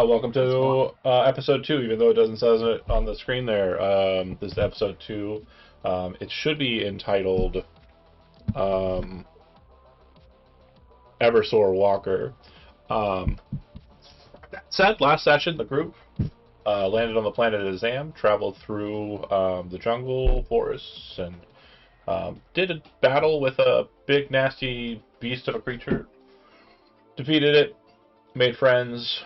Welcome to episode 2, even though it doesn't say it on the screen there. This is episode 2. It should be entitled um, Eversor Walker. That said, last session, the group landed on the planet Azam, traveled through the jungle, forests, and did a battle with a big, nasty beast of a creature. Defeated it, made friends.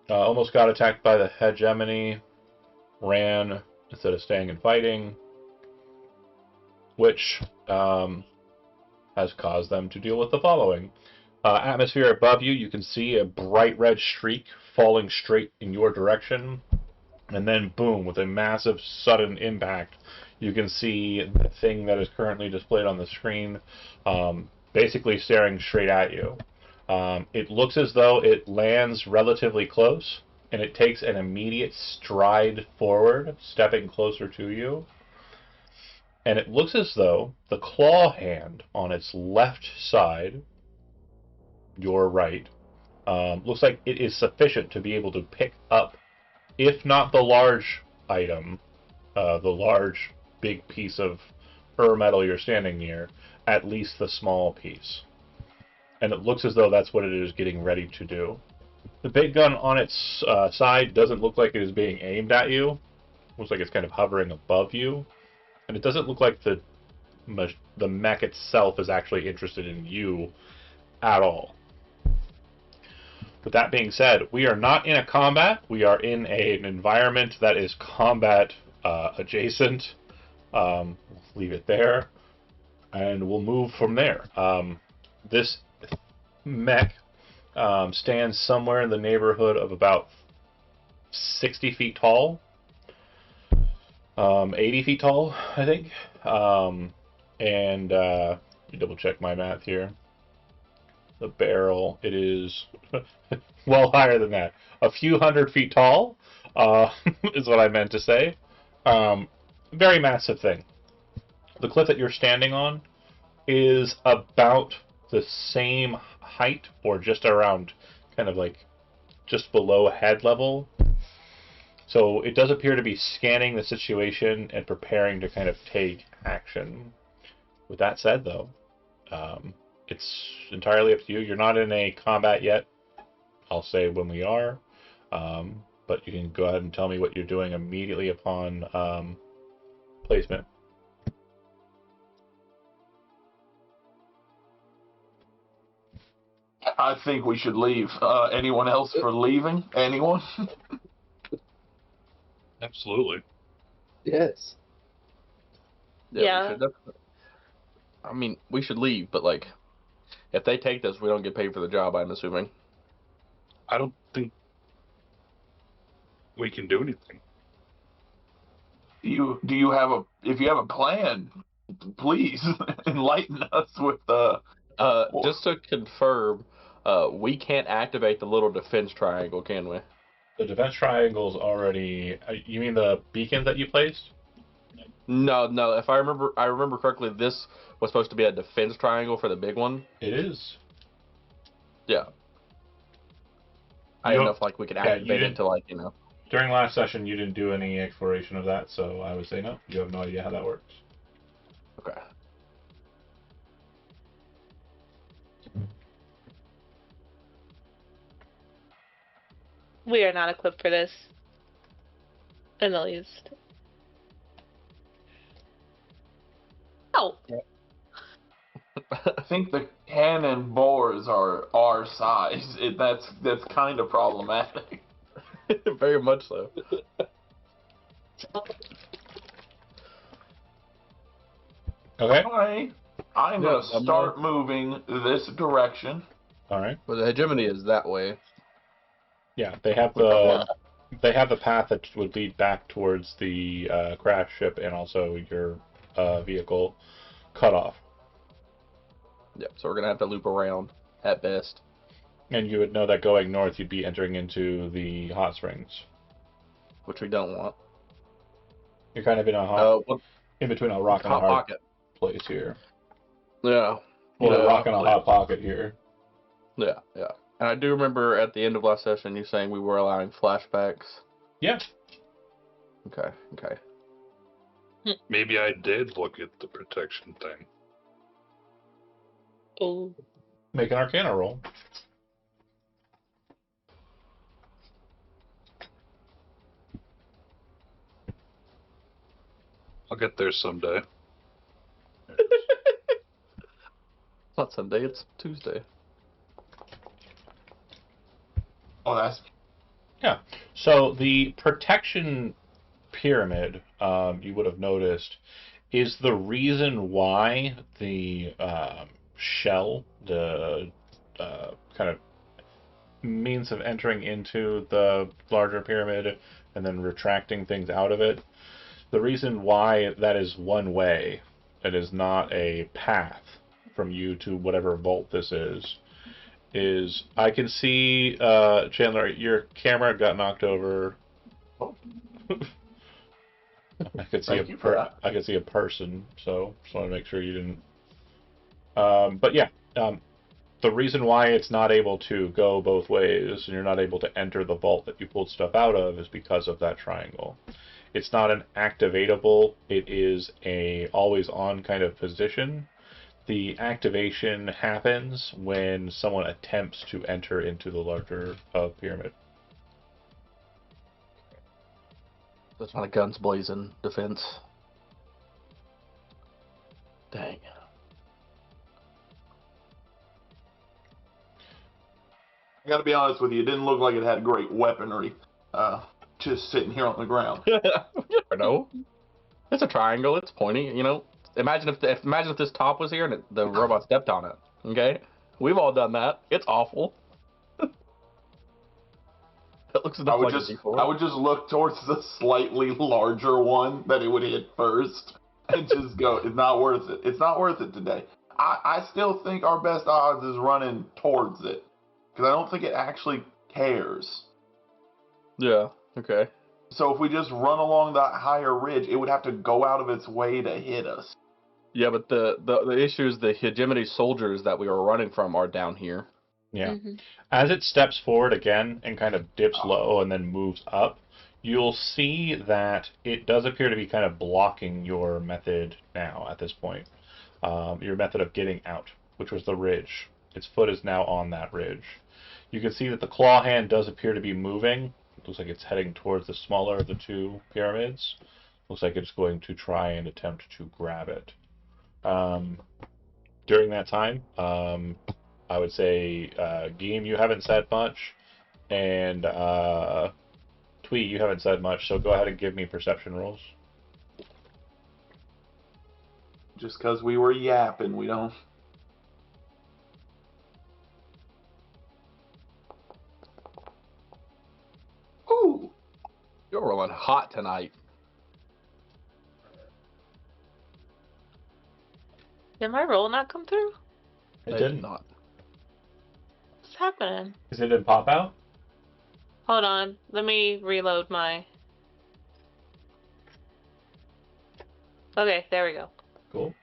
Almost got attacked by the hegemony, ran instead of staying and fighting, which has caused them to deal with the following. Atmosphere above you, you can see a bright red streak falling straight in your direction, and then boom, with a massive sudden impact, you can see the thing that is currently displayed on the screen basically staring straight at you. It looks as though it lands relatively close, and it takes an immediate stride forward, stepping closer to you. And it looks as though the claw hand on its left side, your right, looks like it is sufficient to be able to pick up, if not the large item, the large, big piece of metal you're standing near, at least the small piece. And it looks as though that's what it is getting ready to do. The big gun on its side doesn't look like it is being aimed at you. Looks like it's kind of hovering above you. And it doesn't look like the mech itself is actually interested in you at all. With that being said, we are not in a combat. We are in an environment that is combat adjacent. We'll leave it there. And we'll move from there. This mech stands somewhere in the neighborhood of about 60 feet tall, 80 feet tall, I think. And let me double check my math here. The barrel, it is well higher than that. A few hundred feet tall is what I meant to say. Very massive thing. The cliff that you're standing on is about the same height, or just around, kind of like just below head level. So it does appear to be scanning the situation and preparing to kind of take action. With that said, though, it's entirely up to you. You're not in a combat yet. I'll say when we are. But you can go ahead and tell me what you're doing immediately upon placement. I think we should leave. Anyone else for leaving? Anyone? Absolutely. Yes. Yeah. We should I mean, we should leave, but like, if they take this, we don't get paid for the job, I'm assuming. I don't think we can do anything. Do you have if you have a plan, please enlighten us with Just to confirm, we can't activate the little defense triangle, can we? The defense triangle's already... You mean the beacon that you placed? No. If I remember correctly, this was supposed to be a defense triangle for the big one. It is. Yeah. I don't know if like we could activate it to like, you know. During last session, you didn't do any exploration of that, so I would say no. You have no idea how that works. Okay. We are not equipped for this. In the least. Oh. I think the cannon bores are our size. That's kind of problematic. Very much so. Okay. I'm going to start moving this direction. All right. Well, the hegemony is that way. Yeah, they have the path that would lead back towards the crash ship and also your vehicle cut off. Yep, so we're going to have to loop around at best. And you would know that going north, you'd be entering into the hot springs, which we don't want. You're kind of in a in between a rock and a hard pocket place here. Yeah. Well, a rock and a hot pocket here. Yeah. And I do remember at the end of last session you saying we were allowing flashbacks. Yeah. Okay. Maybe I did look at the protection thing. Oh. Make an Arcana roll. I'll get there someday. It's not Sunday, it's Tuesday. Oh, that's Yeah. So the protection pyramid, you would have noticed, is the reason why the shell, the kind of means of entering into the larger pyramid and then retracting things out of it. The reason why that is one way, it is not a path from you to whatever vault this is I can see, Chandler, your camera got knocked over. Oh. I could see Thank you for that. I could see a person, so just want to make sure you didn't. But yeah, the reason why it's not able to go both ways and you're not able to enter the vault that you pulled stuff out of is because of that triangle. It's not an activatable. It is a always on kind of position. The activation happens when someone attempts to enter into the larger pyramid. That's not a guns blazing defense. Dang. I gotta be honest with you, it didn't look like it had great weaponry. Just sitting here on the ground. You never know. It's a triangle. It's pointy. You know. Imagine if this top was here and the robot stepped on it. Okay, we've all done that. It's awful. That looks enough like a D4. I would just look towards the slightly larger one that it would hit first, and just go, it's not worth it. It's not worth it today. I still think our best odds is running towards it, because I don't think it actually cares. Yeah. Okay. So if we just run along that higher ridge, it would have to go out of its way to hit us. Yeah, but the issue is the hegemony soldiers that we were running from are down here. Yeah. Mm-hmm. As it steps forward again and kind of dips low and then moves up, you'll see that it does appear to be kind of blocking your method now at this point. Your method of getting out, which was the ridge. Its foot is now on that ridge. You can see that the claw hand does appear to be moving. It looks like it's heading towards the smaller of the two pyramids. Looks like it's going to try and attempt to grab it. During that time, I would say, Game, you haven't said much, and Tweet, you haven't said much, so go ahead and give me perception rolls. Just because we were yapping, we don't. Ooh! You're rolling hot tonight. Did my roll not come through? It They didn't. did not. What's happening? Because it didn't pop out? Hold on. Let me reload my... Okay, there we go. Cool.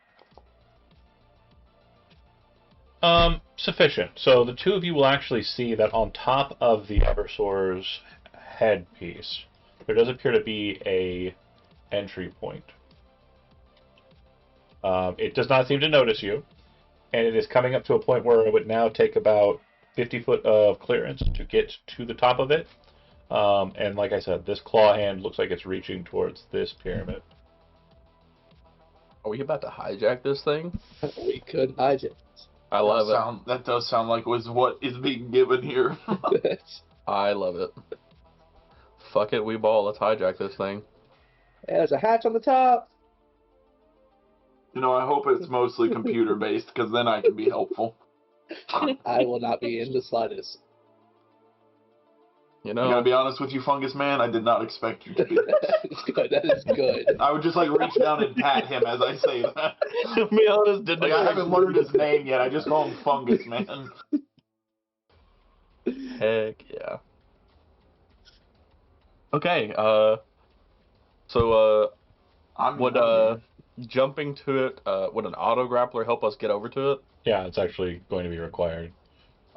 Sufficient. So the two of you will actually see that on top of the Eversor's headpiece, there does appear to be a entry point. It does not seem to notice you, and it is coming up to a point where it would now take about 50 foot of clearance to get to the top of it. And like I said, this claw hand looks like it's reaching towards this pyramid. Are we about to hijack this thing? We could hijack. I love it. That does sound like was what is being given here. I love it. Fuck it, we ball. Let's hijack this thing. There's a hatch on the top. You know, I hope it's mostly computer based, because then I can be helpful. I will not be in the slightest. You I know, gotta be honest with you, Fungus Man, I did not expect you to be there. That is good. That is good. I would just like reach down and pat him as I say that. to be honest, didn't Like, I haven't learned his name yet. I just call him Fungus Man. Heck yeah. Okay, so would jumping to it, would an auto grappler help us get over to it? Yeah, it's actually going to be required.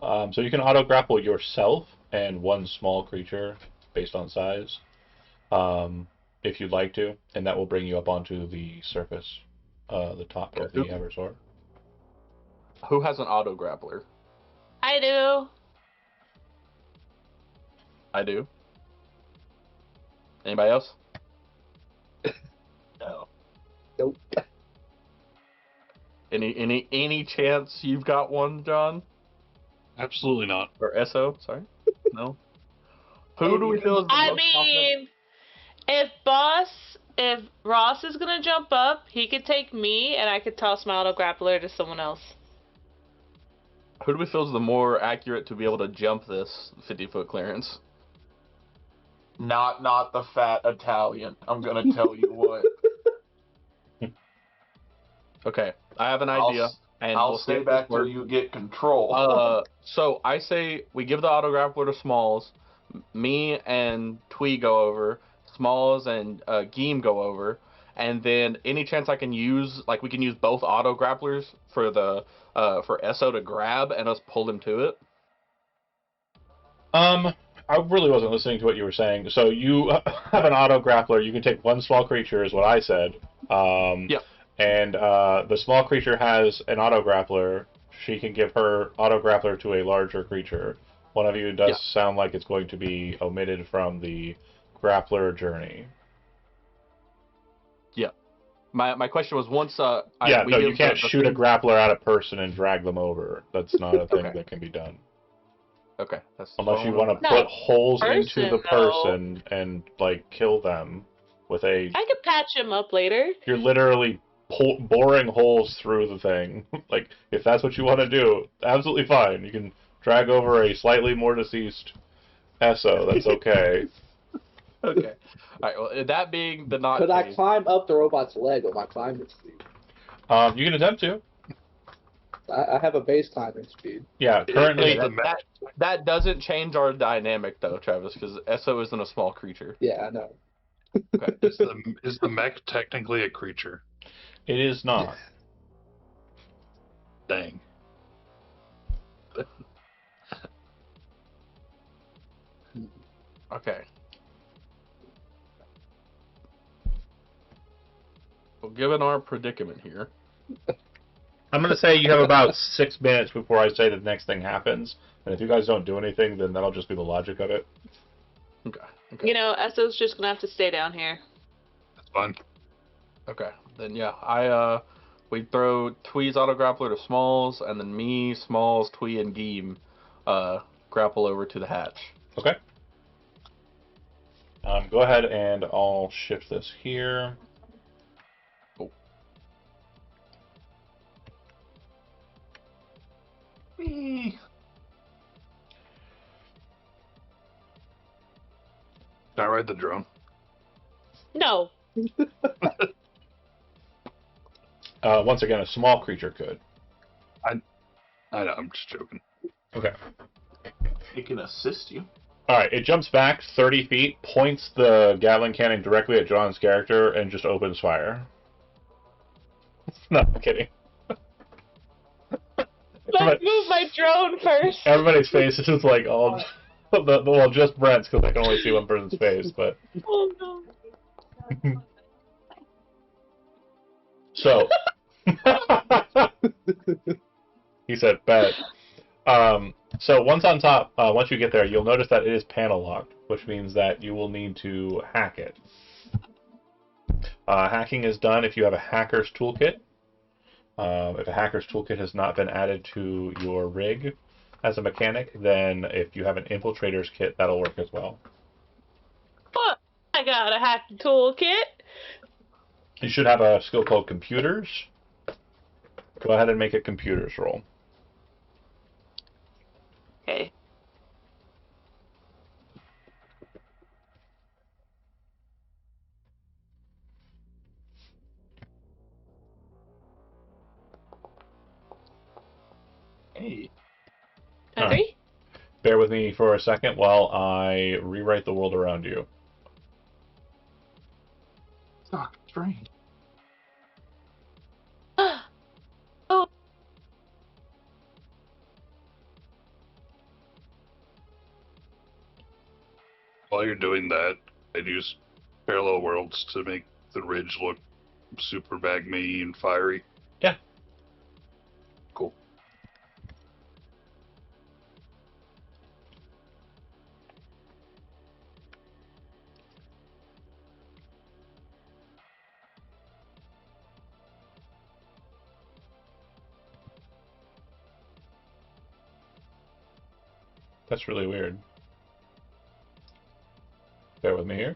So you can auto grapple yourself and one small creature based on size, if you'd like to, and that will bring you up onto the surface, the top of the Eversor. Who has an auto grappler? I do. I do. Anybody else? No. Nope. Any chance you've got one, John? Absolutely not. Or SO? Sorry. No. Who do we feel is the I most confident? mean, if Ross is gonna jump up, he could take me, and I could toss my auto grappler to someone else. Who do we feel is the more accurate to be able to jump this 50-foot clearance? Not the fat Italian. I'm gonna tell you what. Okay, I have an idea, and I'll we'll stay see back till you get control. So I say we give the auto grappler to Smalls. Me and Twee go over. Smalls and Geem go over. And then any chance I can use, like we can use both auto grapplers for the for Esso to grab and us pull him to it. I really wasn't listening to what you were saying. So you have an auto grappler. You can take one small creature, is what I said. Yep. And the small creature has an auto grappler. She can give her auto grappler to a larger creature. One of you does sound like it's going to be omitted from the grappler journey. Yeah. My question was once no, you can't shoot a grappler at a person and drag them over. That's not a thing that can be done. Okay. Unless you want to put holes into the person and like kill them with a. I could patch him up later. You're literally boring holes through the thing. Like, if that's what you want to do, absolutely fine. You can drag over a slightly more deceased Esso. That's okay. Okay. All right. Well, that being the not. Could I climb up the robot's leg with my climbing speed? You can attempt to. I have a base climbing speed. Yeah, currently. That doesn't change our dynamic, though, Travis, because Esso isn't a small creature. Yeah, I know. Okay. Is the mech technically a creature? It is not. Dang. Okay. Well, given our predicament here, I'm going to say you have about 6 minutes before I say the next thing happens. And if you guys don't do anything, then that'll just be the logic of it. Okay. You know, Esso's just gonna have to stay down here. That's fine. Okay. Then we throw Twee's auto grappler to Smalls, and then me, Smalls, Twee, and Geem grapple over to the hatch. Okay. Go ahead and I'll shift this here. Oh. Whee! Can I ride the drone? No. Once again, a small creature could. I know, I'm just joking. Okay. It can assist you. Alright, it jumps back 30 feet, points the Gatling cannon directly at John's character, and just opens fire. No, I'm kidding. Let's move my drone first. Everybody's face is like all... well, just Brent's, because I can only see one person's face, but... Oh no. So... He said, bet. So once on top, once you get there, you'll notice that it is panel locked, which means that you will need to hack it. Hacking is done if you have a hacker's toolkit. If a hacker's toolkit has not been added to your rig as a mechanic, then if you have an infiltrator's kit, that'll work as well. What? I got a hacking toolkit. You should have a skill called computers. Go ahead and make a computers roll. Okay. Hey. Agree? Bear with me for a second while I rewrite the world around you. Doctor Strange. Oh. While you're doing that, I'd use parallel worlds to make the ridge look super magmy and fiery. Yeah. Cool. That's really weird. Bear with me here.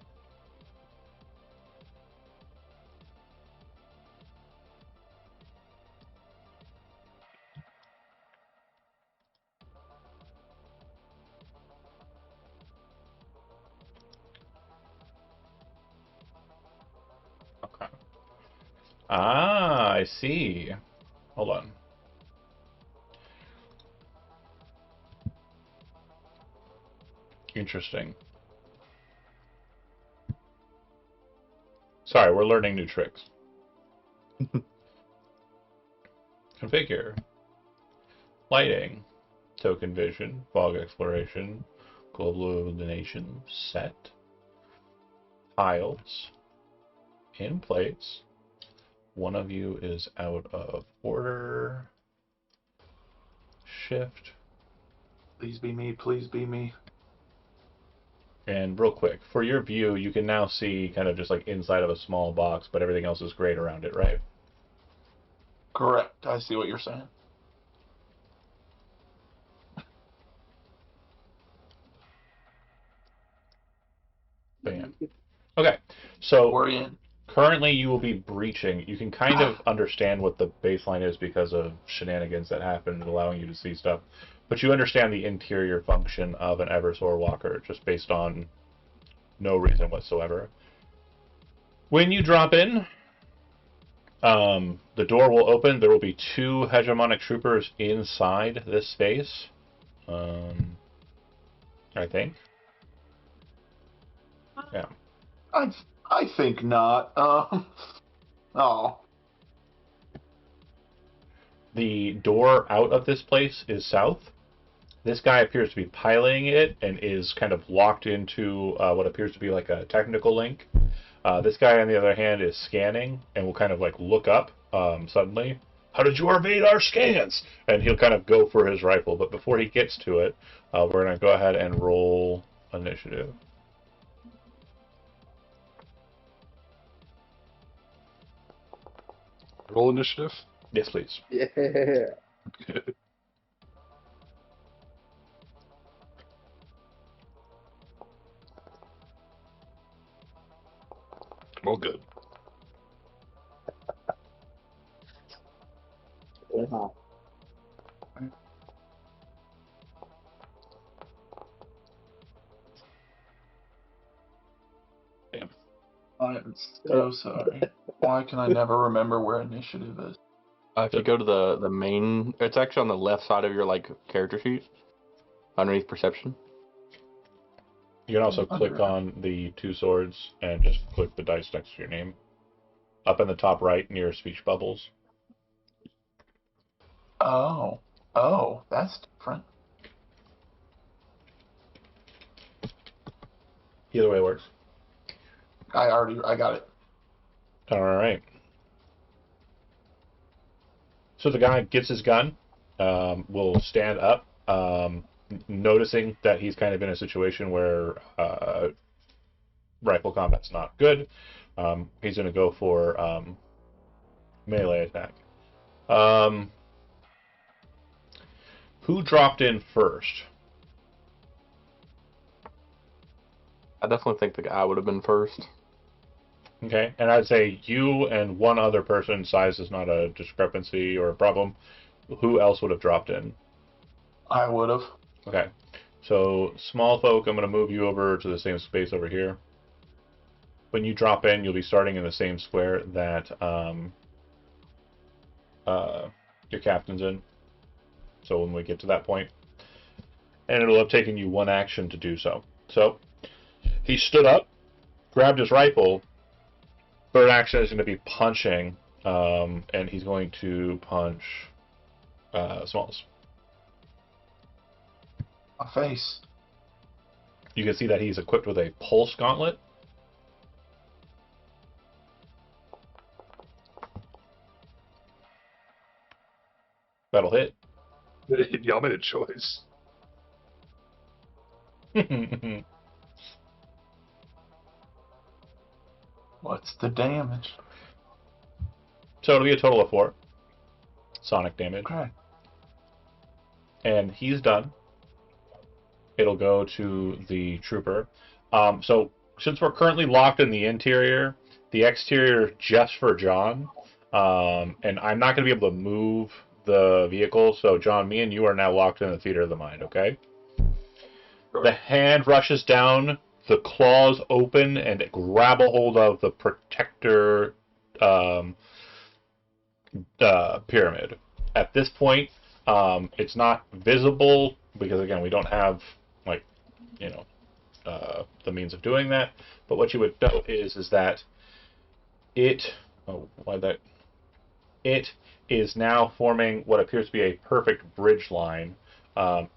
Okay. Ah, I see. Hold on. Interesting. Sorry, we're learning new tricks. Configure. Lighting. Token vision. Fog exploration. Global illumination. Set. Tiles. In place. One of you is out of order. Shift. Please be me. Please be me. And real quick, for your view, you can now see kind of just like inside of a small box, but everything else is great around it, right? Correct. I see what you're saying. Bam. Okay, so We're in. currently you will be breaching. You can kind of understand what the baseline is because of shenanigans that happen, allowing you to see stuff. But you understand the interior function of an Eversor walker just based on no reason whatsoever. When you drop in, the door will open. There will be 2 hegemonic troopers inside this space. I think. Yeah. I think not. Oh. The door out of this place is south. This guy appears to be piloting it and is kind of locked into what appears to be like a technical link. This guy, on the other hand, is scanning and will kind of like look up suddenly. How did you evade our scans? And he'll kind of go for his rifle. But before he gets to it, we're going to go ahead and roll initiative. Roll initiative. Yes, please. Yeah. Well, good. Wow. Damn. I am so sorry. Why can I never remember where initiative is? If you go to the main, it's actually on the left side of your like character sheet, underneath perception. You can also click on the 2 swords and just click the dice next to your name. Up in the top right near speech bubbles. Oh, that's different. Either way works. I got it. All right. So the guy gets his gun, will stand up, noticing that he's kind of in a situation where rifle combat's not good. He's going to go for melee attack. Who dropped in first? I definitely think the guy would have been first. Okay, and I'd say you and one other person. Size is not a discrepancy or a problem. Who else would have dropped in? I would have. Okay, so small folk, I'm going to move you over to the same space over here. When you drop in, you'll be starting in the same square that your captain's in. So when we get to that point, and it'll have taken you 1 action to do so. So he stood up, grabbed his rifle. Third action is going to be punching, and he's going to punch Smalls. My face. You can see that he's equipped with a pulse gauntlet. That'll hit. Y'all made a choice. What's the damage? So it'll be a total of 4 sonic damage. Okay. And he's done. It'll go to the trooper. So since we're currently locked in the interior, the exterior just for John. And I'm not going to be able to move the vehicle. So John, me and you are now locked in the theater of the mind, okay? Sure. The hand rushes down, the claws open and grab a hold of the protector pyramid. At this point, it's not visible because again we don't have like the means of doing that. But what you would know is that it is now forming what appears to be a perfect bridge line.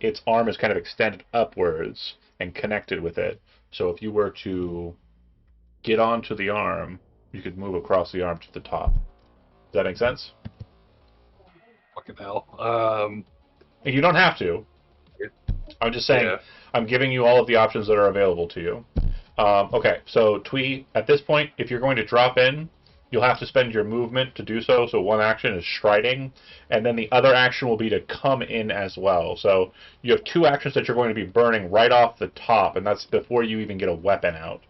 Its arm is kind of extended upwards and connected with it. So if you were to get onto the arm, you could move across the arm to the top. Does that make sense? Fucking hell. You don't have to. I'm just saying, Yeah. I'm giving you all of the options that are available to you. Okay, so Twee, at this point, if you're going to drop in, you'll have to spend your movement to do so. So one action is striding, and then the other action will be to come in as well. So you have 2 actions that you're going to be burning right off the top, and that's before you even get a weapon out.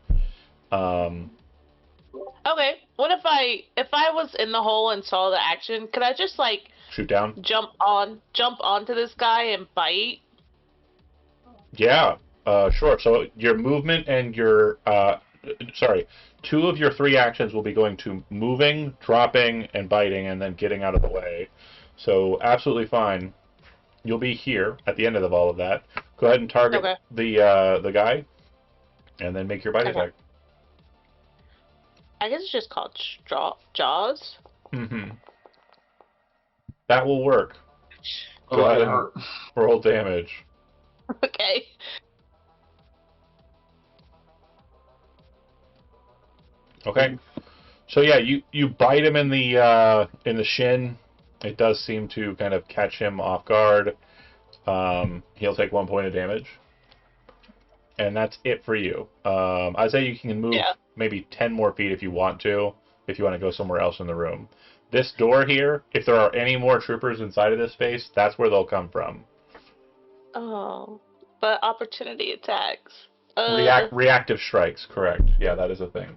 Okay. What if I was in the hole and saw the action? Could I just like Shoot down? jump onto this guy and bite? Yeah, sure. So your movement and your 2 of your 3 actions will be going to moving, dropping, and biting, and then getting out of the way. So absolutely fine. You'll be here at the end of all of that. Go ahead and target the guy, and then make your bite attack. I guess it's just called Jaws. Mm-hmm. That will work. Oh, Go ahead that and hurt. roll damage. Okay. Okay. So yeah, you bite him in the shin. It does seem to kind of catch him off guard. He'll take 1 point of damage, and that's it for you. I'd say you can move maybe 10 more feet if you want to go somewhere else in the room. This door here, if there are any more troopers inside of this space, that's where they'll come from. Oh, but opportunity attacks. Reactive strikes, correct. Yeah, that is a thing.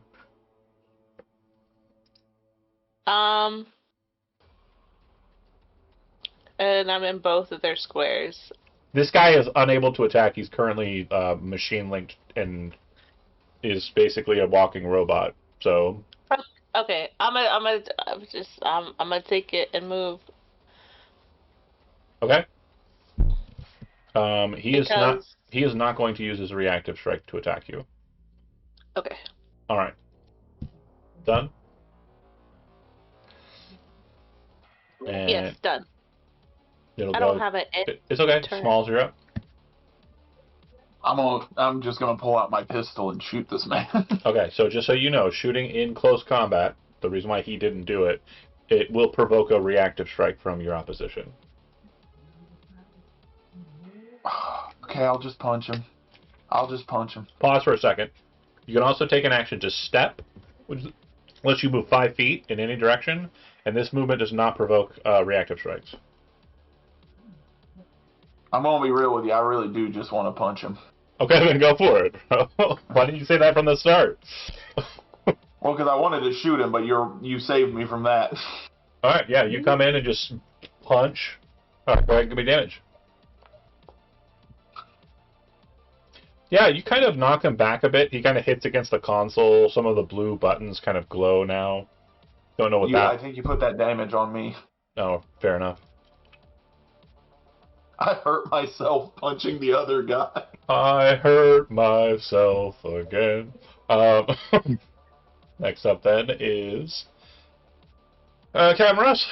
And I'm in both of their squares. This guy is unable to attack. He's currently machine linked and is basically a walking robot. So. Okay, I'm gonna take it and move. Okay. He is not going to use his reactive strike to attack you. Okay. All right. Done. And yes, done. I don't have it. It's okay. Turn. Smalls, you're up. I'm just gonna pull out my pistol and shoot this man. Okay, so just so you know, shooting in close combat, the reason why he didn't do it, it will provoke a reactive strike from your opposition. Okay, I'll just punch him. Pause for a second. You can also take an action to step, which lets you move 5 feet in any direction, and this movement does not provoke reactive strikes. I'm gonna be real with you. I really do just want to punch him. Okay, then go for it. Why didn't you say that from the start? Well, because I wanted to shoot him, but you saved me from that. All right, yeah, you come in and just punch. All right, go ahead and give me damage. Yeah, you kind of knock him back a bit. He kind of hits against the console. Some of the blue buttons kind of glow now. Don't know what that... I think you put that damage on me. Oh, fair enough. I hurt myself punching the other guy. I hurt myself again. Next up then is... Cameras.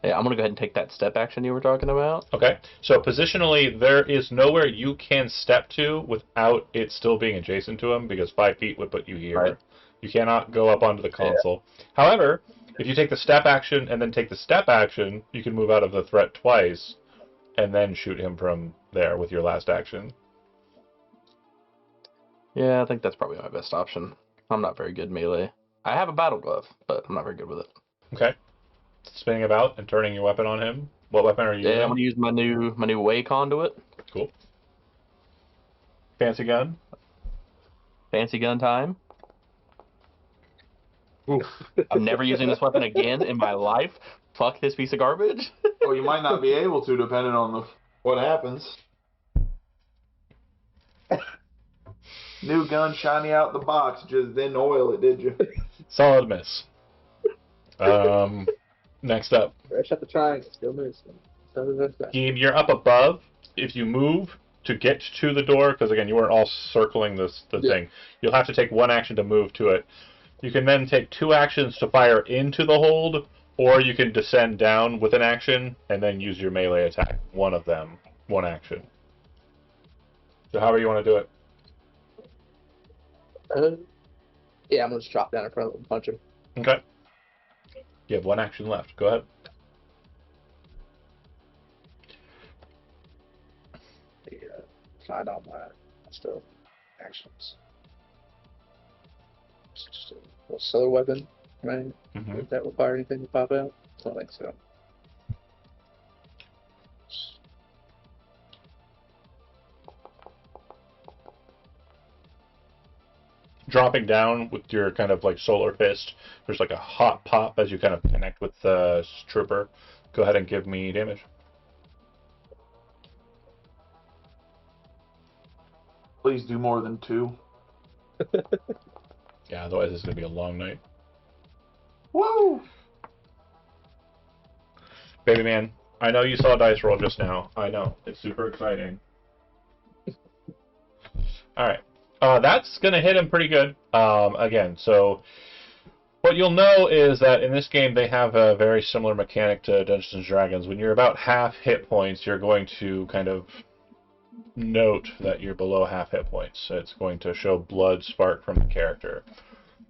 Yeah, I'm gonna go ahead and take that step action you were talking about. Okay. So positionally, there is nowhere you can step to without it still being adjacent to him, because 5 feet would put you here. Right. You cannot go up onto the console. However, if you take the step action and then take the step action, you can move out of the threat twice, and then shoot him from there with your last action. Yeah, I think that's probably my best option. I'm not very good melee. I have a battle glove, but I'm not very good with it. Okay. Spinning about and turning your weapon on him. What weapon are you Yeah, I'm using? gonna use my new way conduit. Cool. Fancy gun. Fancy gun time. Oof. I'm never using this weapon again in my life. Fuck this piece of garbage. Oh, you might not be able to, depending on what happens. New gun, shiny out the box. Just didn't oil it, did you? Solid miss. Next up. Fresh out the triangle, still missing. Gabe, you're up above. If you move to get to the door, because again, you weren't all circling the thing, you'll have to take one action to move to it. You can then take 2 actions to fire into the hold, or you can descend down with an action and then use your melee attack. One of them, one action. So however you want to do it. Yeah, I'm gonna just drop down in front of him and punch him. Okay. You have one action left. Go ahead. Find all my stuff. Actions. Just a solar weapon, right? Mm-hmm. Does that require anything to pop out? I don't think so. Dropping down with your kind of like solar fist, there's like a hot pop as you kind of connect with the trooper. Go ahead and give me damage. Please do more than 2. Yeah, otherwise it's going to be a long night. Woo! Baby man, I know you saw a dice roll just now. I know. It's super exciting. Alright. That's going to hit him pretty good. Again, so what you'll know is that in this game they have a very similar mechanic to Dungeons & Dragons. When you're about half hit points, you're going to kind of note that you're below half hit points. It's going to show blood spark from the character.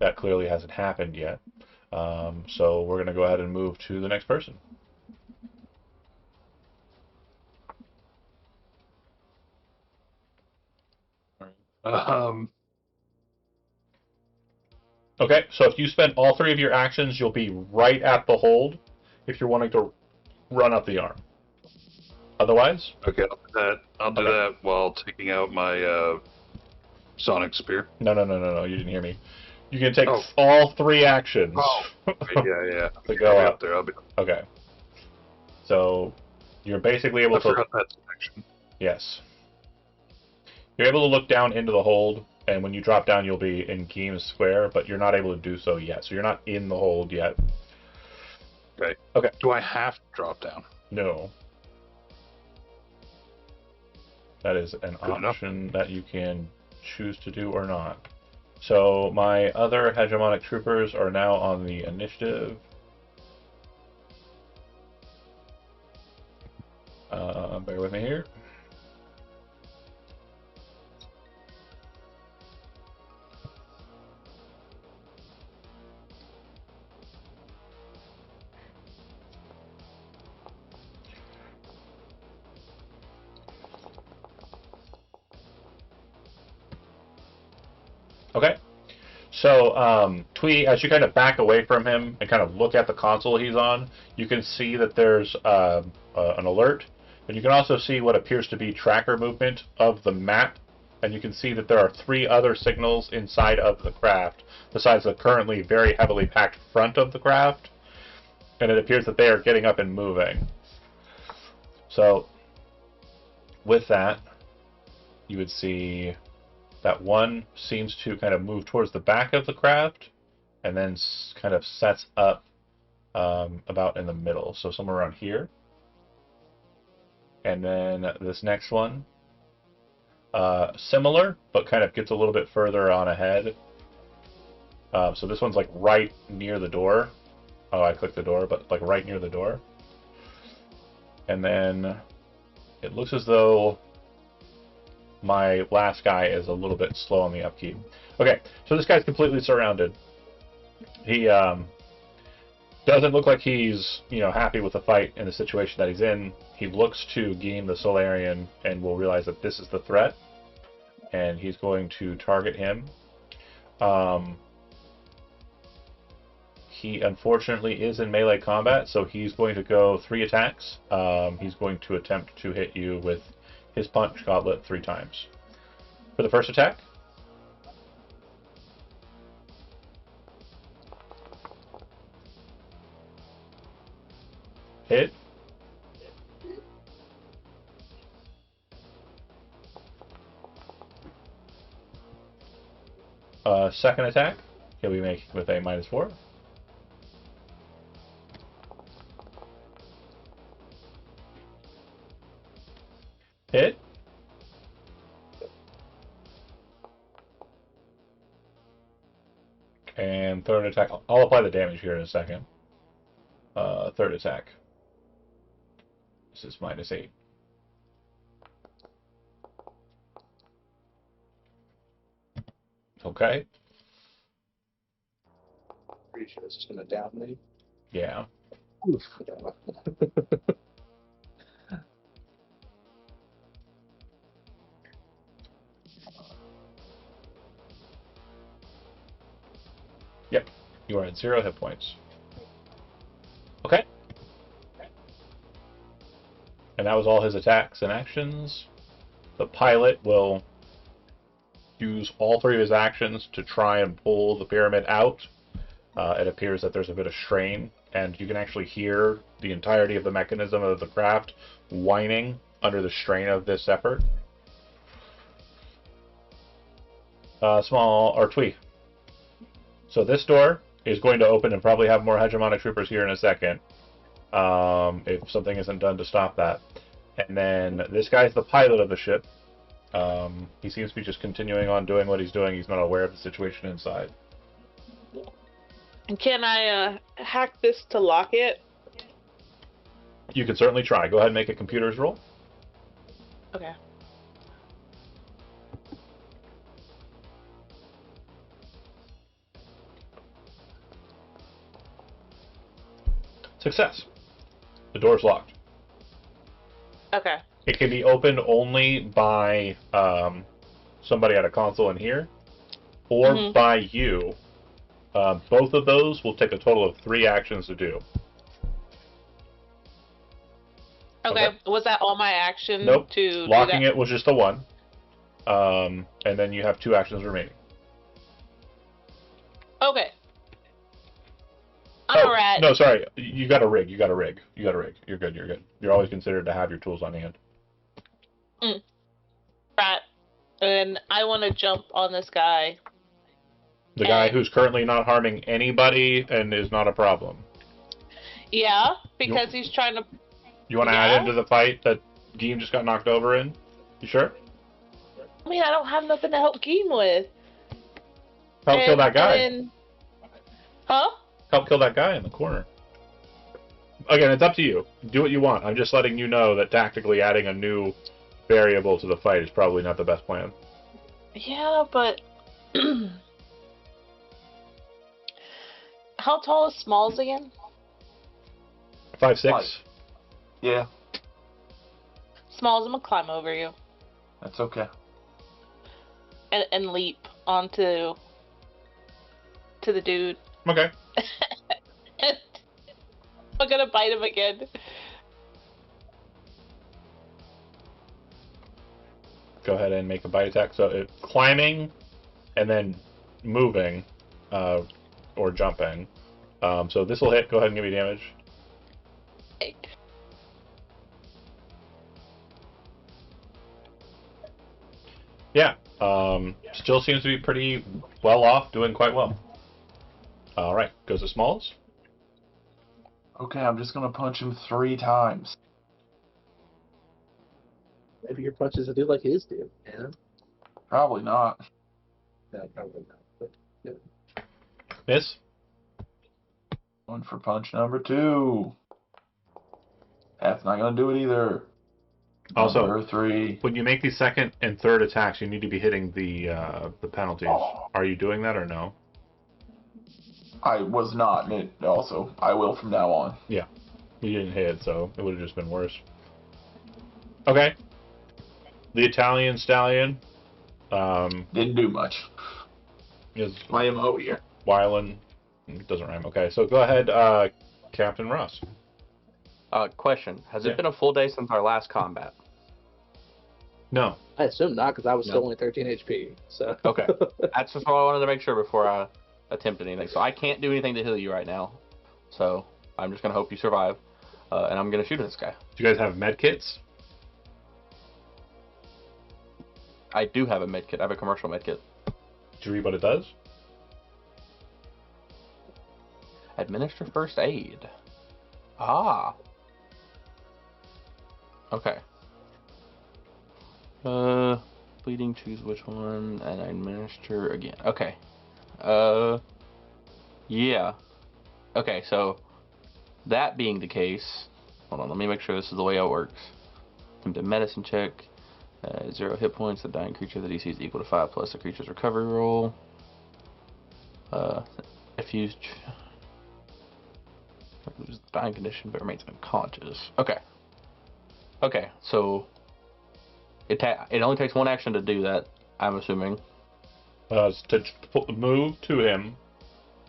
That clearly hasn't happened yet. So we're going to go ahead and move to the next person. Okay, so if you spend all 3 of your actions, you'll be right at the hold if you're wanting to run up the arm. Otherwise? Okay, I'll do that while taking out my sonic spear. No, you didn't hear me. You can take all 3 actions Yeah. to go I'll be up. up there. I'll be. Okay. So you're basically able I to... forgot that section. Yes. You're able to look down into the hold, and when you drop down, you'll be in Geem's Square, but you're not able to do so yet. So you're not in the hold yet. Okay. Okay. Do I have to drop down? No. That is an option that you can choose to do or not. So my other hegemonic troopers are now on the initiative. Bear with me here. Okay. So, Twee, as you kind of back away from him and kind of look at the console he's on, you can see that there's an alert, and you can also see what appears to be tracker movement of the map, and you can see that there are 3 other signals inside of the craft, besides the currently very heavily packed front of the craft, and it appears that they are getting up and moving. So, with that, you would see that one seems to kind of move towards the back of the craft and then kind of sets up about in the middle, so somewhere around here. And then this next one, similar, but kind of gets a little bit further on ahead. So this one's like right near the door. Oh, I clicked the door, but like right near the door. And then it looks as though my last guy is a little bit slow on the upkeep. Okay, so this guy's completely surrounded. He doesn't look like he's, happy with the fight and the situation that he's in. He looks to Geem the Solarian and will realize that this is the threat, and he's going to target him. He unfortunately is in melee combat, so he's going to go 3 attacks. He's going to attempt to hit you with his punch gauntlet 3 times. For the first attack, hit. Second attack, he'll be making with a -4. Hit. And third attack, I'll apply the damage here in a second. Third attack. This is -8. Okay. Pretty sure it's just gonna down me. Yeah. Oof. Yep. You are at 0 hit points. Okay. And that was all his attacks and actions. The pilot will use all 3 of his actions to try and pull the pyramid out. It appears that there's a bit of strain, and you can actually hear the entirety of the mechanism of the craft whining under the strain of this effort. Small or Twee. So this door is going to open and probably have more hegemonic troopers here in a second, if something isn't done to stop that. And then this guy's the pilot of the ship. He seems to be just continuing on doing what he's doing. He's not aware of the situation inside. Can I hack this to lock it? You can certainly try. Go ahead and make a computer's roll. Okay. Success. The door's locked. Okay. It can be opened only by somebody at a console in here, or by you. Both of those will take a total of 3 actions to do. Okay. Was that all my action? Nope. To Locking do that? it was just a 1. And then you have 2 actions remaining. Okay. I'm a rat. No, sorry. You got a rig. You're good. You're good. You're always considered to have your tools on hand. Rat. And I want to jump on this guy. The guy who's currently not harming anybody and is not a problem. Yeah, because he's trying to... You want to add into the fight that Geem just got knocked over in? You sure? I mean, I don't have nothing to help Geem with. Help kill that guy. Huh? Help kill that guy in the corner. Again, it's up to you. Do what you want. I'm just letting you know that tactically adding a new variable to the fight is probably not the best plan. Yeah, but... How tall is Smalls again? 5'6". Yeah, Smalls, I'm gonna climb over you. that's okay. And leap onto... to the dude. Okay. I'm gonna bite him again. Go ahead and make a bite attack. So climbing and then moving or jumping. So this will hit. Go ahead and give me damage. Yeah. Still seems to be pretty well off, doing quite well. Alright, goes to Smalls. Okay, I'm just gonna punch him 3 times. Maybe your punches will do like his do, man. Probably not. No, probably not. But yeah. Miss. Going for punch number 2. That's not gonna do it either. Also, Number 3. when you make these second and third attacks, you need to be hitting the penalties. Oh. Are you doing that or no? I was not, and it also I will from now on. Yeah. You didn't hit, so it would have just been worse. Okay. The Italian Stallion Didn't do much. is My MO here. Wylan. It doesn't rhyme. Okay, so go ahead, Captain Ross. Question: Has Yeah. it been a full day since our last combat? No. I assume not, because I was No. still only 13 HP. So Okay. That's just what I wanted to make sure before I attempt anything. So I can't do anything to heal you right now. So I'm just gonna hope you survive, and I'm gonna shoot at this guy. Do you guys have med kits? I do have a med kit. I have a commercial med kit. Do you read what it does? Administer first aid. Ah. Okay. Bleeding, choose which one, and administer again. Okay. Yeah. Okay, so that being the case, hold on, let me make sure this is the way it works. Attempt a medicine check. 0 hit points. The dying creature, the DC is equal to 5 plus the creature's recovery roll. If used, loses the dying condition but remains unconscious. Okay. Okay, so it only takes one action to do that, I'm assuming. To move to him,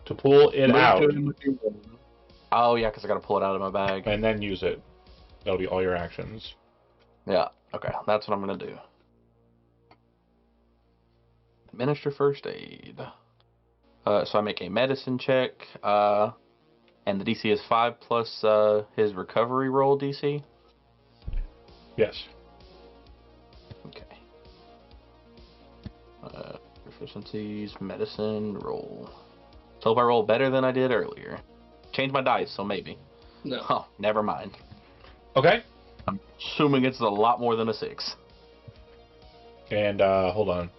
to pull it Move out, to him with your roll. Oh yeah, because I gotta pull it out of my bag. and then use it. That'll be all your actions. Yeah. Okay, that's what I'm gonna do. Administer first aid. So I make a medicine check, and the DC is 5 plus his recovery roll DC. Yes. Okay. Proficiencies, medicine, roll. So if I roll better than I did earlier. Change my dice, so maybe. No. Oh, never mind. Okay. I'm assuming it's a lot more than a 6. And hold on.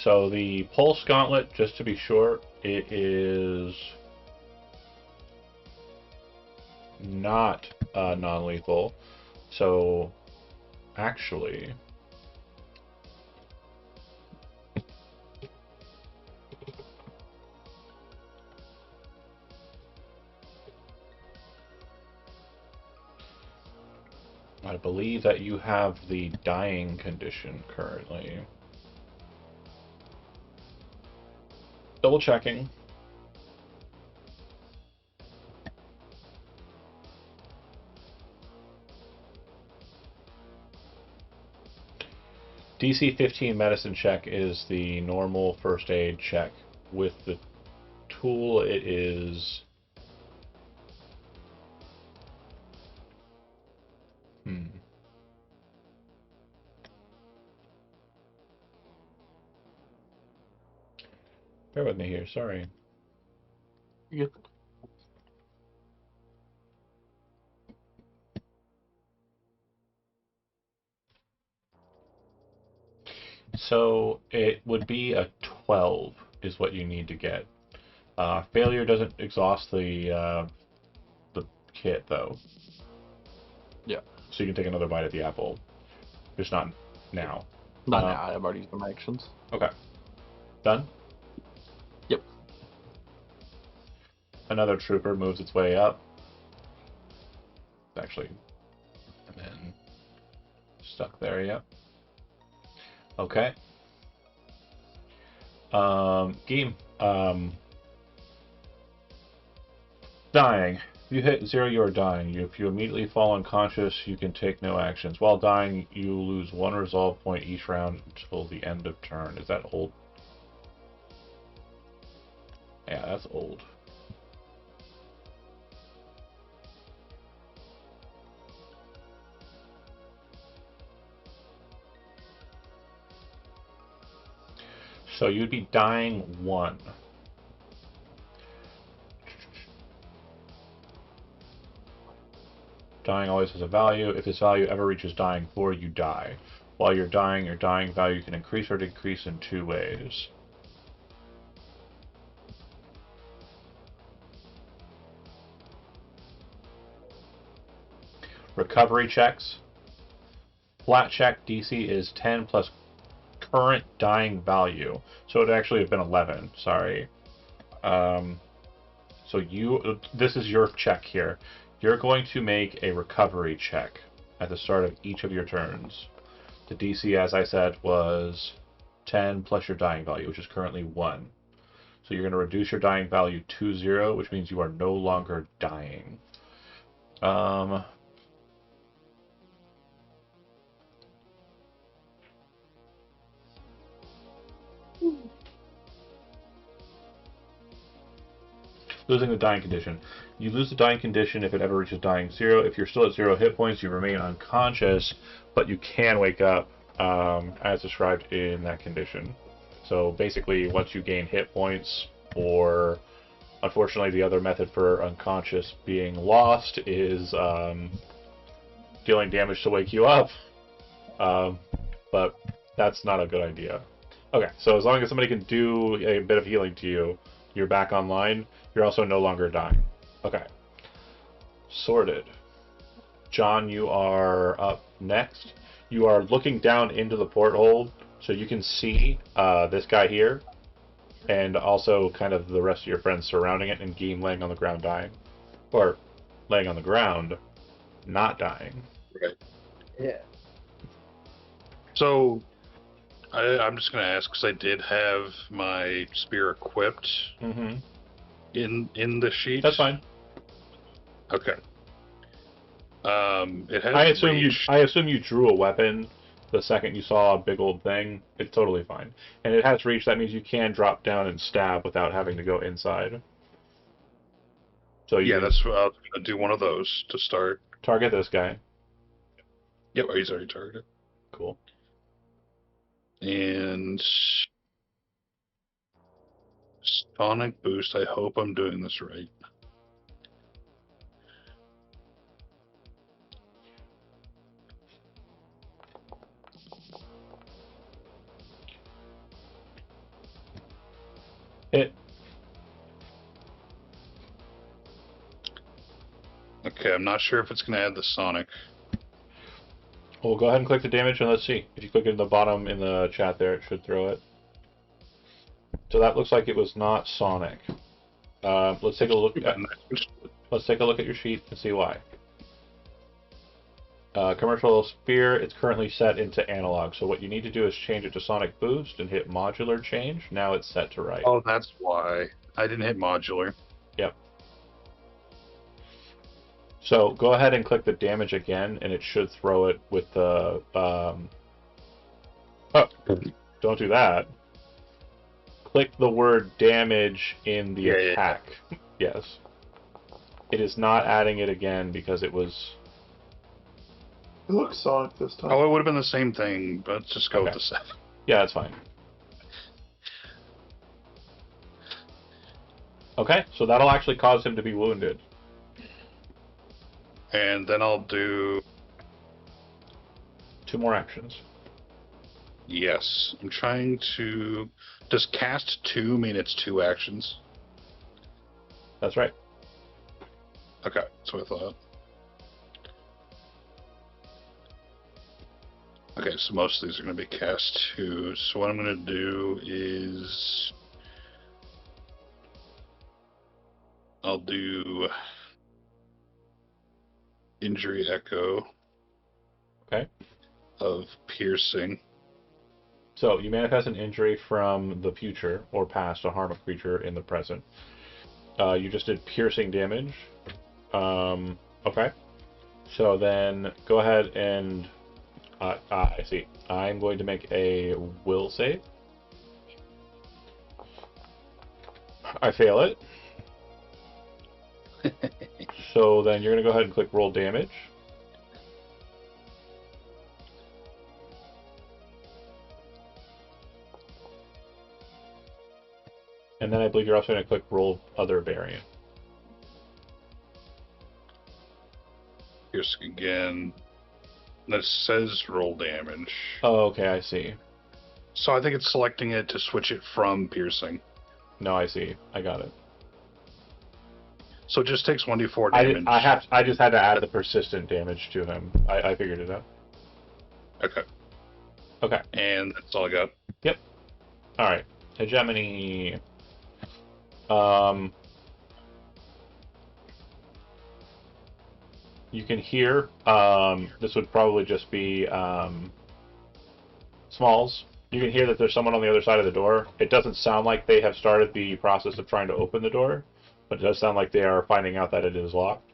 So the Pulse Gauntlet, just to be sure, it is not non-lethal. So actually, I believe that you have the dying condition currently. Double checking. DC 15 medicine check is the normal first aid check. With the tool, it is... Bear with me here, sorry. Yep. So it would be a 12 is what you need to get. Failure doesn't exhaust the kit though. Yeah. So you can take another bite at the apple. Just not now. Not now. I've already used my actions. Okay. Done? Yep. Another trooper moves its way up. Actually, and then stuck there, yep. Okay. Game. Dying. If you hit 0, you are dying. If you immediately fall unconscious, you can take no actions. While dying, you lose 1 resolve point each round until the end of turn. Is that old? Yeah, that's old. So you'd be dying 1. Dying always has a value. If this value ever reaches dying 4, you die. While you're dying, your dying value can increase or decrease in 2 ways. recovery checks. Flat check DC is 10 plus current dying value. So it would actually have been 11. Sorry. So this is your check here. You're going to make a recovery check at the start of each of your turns. The DC, as I said, was 10 plus your dying value, which is currently 1. So you're going to reduce your dying value to 0, which means you are no longer dying. Losing the dying condition. You lose the dying condition if it ever reaches dying 0. If you're still at 0 hit points, you remain unconscious, but you can wake up as described in that condition. So basically, once you gain hit points, or unfortunately the other method for unconscious being lost is dealing damage to wake you up. But that's not a good idea. Okay, so as long as somebody can do a bit of healing to you, you're back online. You're also no longer dying. Okay. Sorted. John, you are up next. You are looking down into the porthole, so you can see this guy here, and also kind of the rest of your friends surrounding it, and Geem laying on the ground dying. Or laying on the ground, not dying. Right. Yeah. So, I'm just going to ask, because I did have my spear equipped in the sheet. That's fine. Okay. It has I assume you drew a weapon the second you saw a big old thing. It's totally fine. And it has reach. That means you can drop down and stab without having to go inside. So you that's what I was going to do, one of those to start. Target this guy. Yep, he's already targeted. Cool. And Sonic Boost. I hope I'm doing this right. Okay, I'm not sure if it's going to add the Sonic. Well, go ahead and click the damage and let's see. If you click it in the bottom in the chat there, it should throw it. So that looks like it was not Sonic. Let's take a look at your sheet and see why. Commercial Spear, it's currently set into analog. So what you need to do is change it to Sonic Boost and hit modular change. Now it's set to right. Oh, that's why. I didn't hit modular. Yep. So go ahead and click the damage again, and it should throw it with the... Oh, don't do that. Click the word damage in the attack. Yeah. Yes. It is not adding it again because it was... It looks Sonic this time. Oh, it would have been the same thing, but let's just go with the 7. Yeah, that's fine. Okay, so that'll actually cause him to be wounded. And then I'll do... 2 more actions. Yes. I'm trying to... Does cast 2 mean it's 2 actions? That's right. Okay, that's what I thought. Okay, so most of these are going to be cast 2. So what I'm going to do is... I'll do... Injury Echo. Okay. Of Piercing. So you manifest an injury from the future or past to harm a creature in the present. You just did piercing damage. Okay. So then go ahead and... I see. I'm going to make a will save. I fail it. So then you're going to go ahead and click roll damage. And then I believe you're also going to click roll other variant. Piercing again. That says roll damage. Oh, okay, I see. So I think it's selecting it to switch it from piercing. No, I see. I got it. So it just takes 1d4 I, damage. I just had to add the persistent damage to him. I figured it out. Okay. Okay. And that's all I got. Yep. All right. Hegemony. You can hear. This would probably just be Smalls. You can hear that there's someone on the other side of the door. It doesn't sound like they have started the process of trying to open the door, but it does sound like they are finding out that it is locked.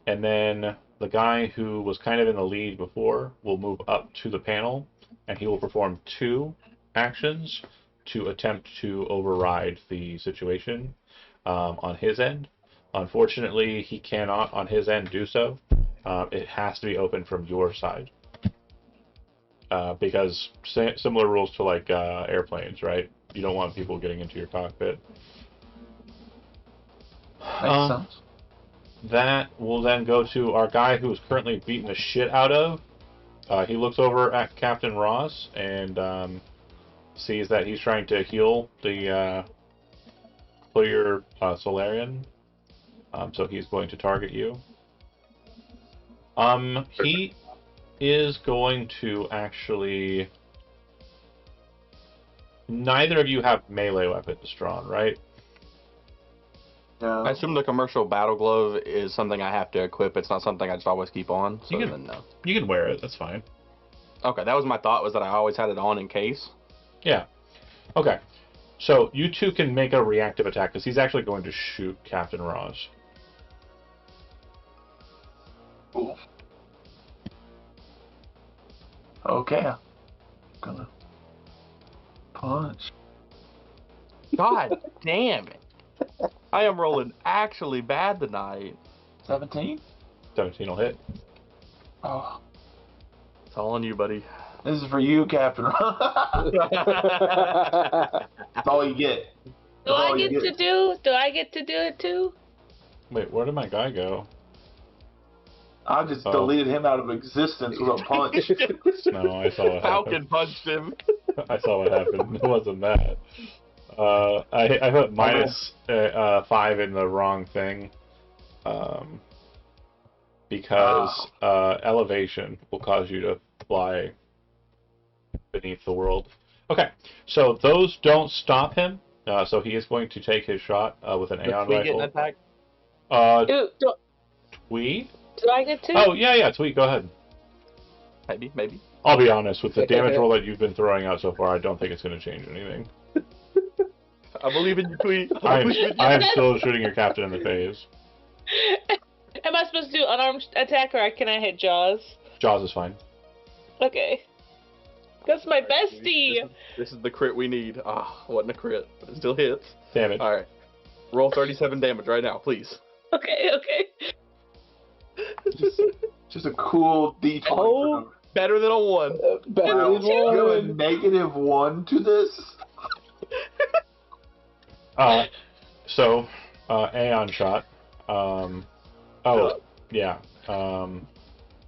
And then the guy who was kind of in the lead before will move up to the panel, and he will perform 2 actions to attempt to override the situation on his end. Unfortunately, he cannot on his end do so. It has to be open from your side. Because similar rules to like airplanes, right? You don't want people getting into your cockpit. Makes sense. That will then go to our guy who is currently beating the shit out of. He looks over at Captain Ross and sees that he's trying to heal the player Solarian. So he's going to target you. He is going to actually... Neither of you have melee weapons drawn, right? No. I assume the commercial battle glove is something I have to equip. It's not something I just always keep on. So You can- then no. You can wear it, that's fine. Okay, that was my thought, was that I always had it on in case. Yeah. Okay. So you two can make a reactive attack because he's actually going to shoot Captain Ross. Ooh. Okay. I'm gonna punch. God damn it. I am rolling actually bad tonight. 17? 17 will hit. Oh, It's all on you, buddy. this is for you, Captain. That's all you get. Do I get to do? Do I get to do it too? Wait, where did my guy go? I just deleted him out of existence with a punch. No, I saw what Falcon happened. punched him. I saw what happened. It wasn't that. I put minus 5 in the wrong thing. Because elevation will cause you to fly beneath the world. Okay, so those don't stop him. So he is going to take his shot with an Aeon We get an rifle. attack? Tweed? Do I get to? Oh, yeah, Tweed, go ahead. Maybe. I'll be honest, with the damage roll that you've been throwing out so far, I don't think it's going to change anything. I believe in you, Tweet. I'm still shooting your captain in the face. Am I supposed to do unarmed attack or can I hit Jaws? Jaws is fine. Okay. That's my bestie! This is the crit we need. Ah, wasn't a crit, but it still hits. Damage. Alright. Roll 37 damage right now, please. Okay. Just a cool D20. Oh, better than a 1. Better Wow. than You have a one. -1 to this? So, Aeon shot. Yeah.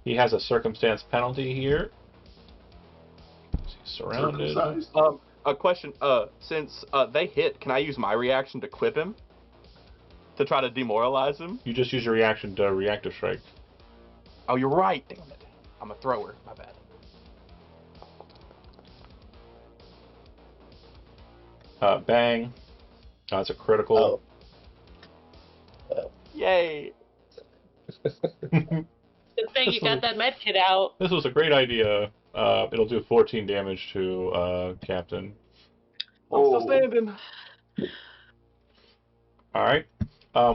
He has a circumstance penalty here. He's surrounded. Circumcised. A question, since they hit, can I use my reaction to quip him? To try to demoralize him? You just use your reaction to reactive strike. Oh, you're right, damn it. I'm a thrower, my bad. Bang. That's a critical. Yay! Good thing you got that med kit out. This was a great idea. It'll do 14 damage to Captain. I'm still standing. Alright.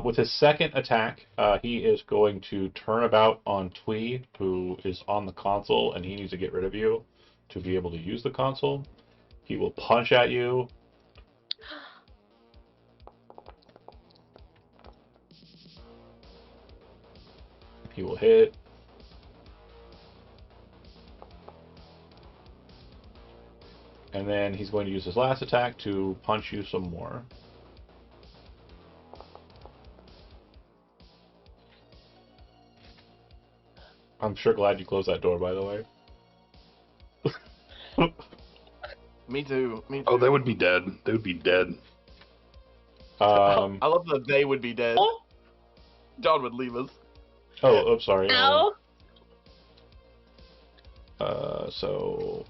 With his second attack, he is going to turn about on Twee, who is on the console, and he needs to get rid of you to be able to use the console. He will punch at you. He will hit. And then he's going to use his last attack to punch you some more. I'm sure glad you closed that door, by the way. Me too. Oh, they would be dead. They would be dead. I love that they would be dead. Oh, John would leave us. Oh, sorry. ow. So,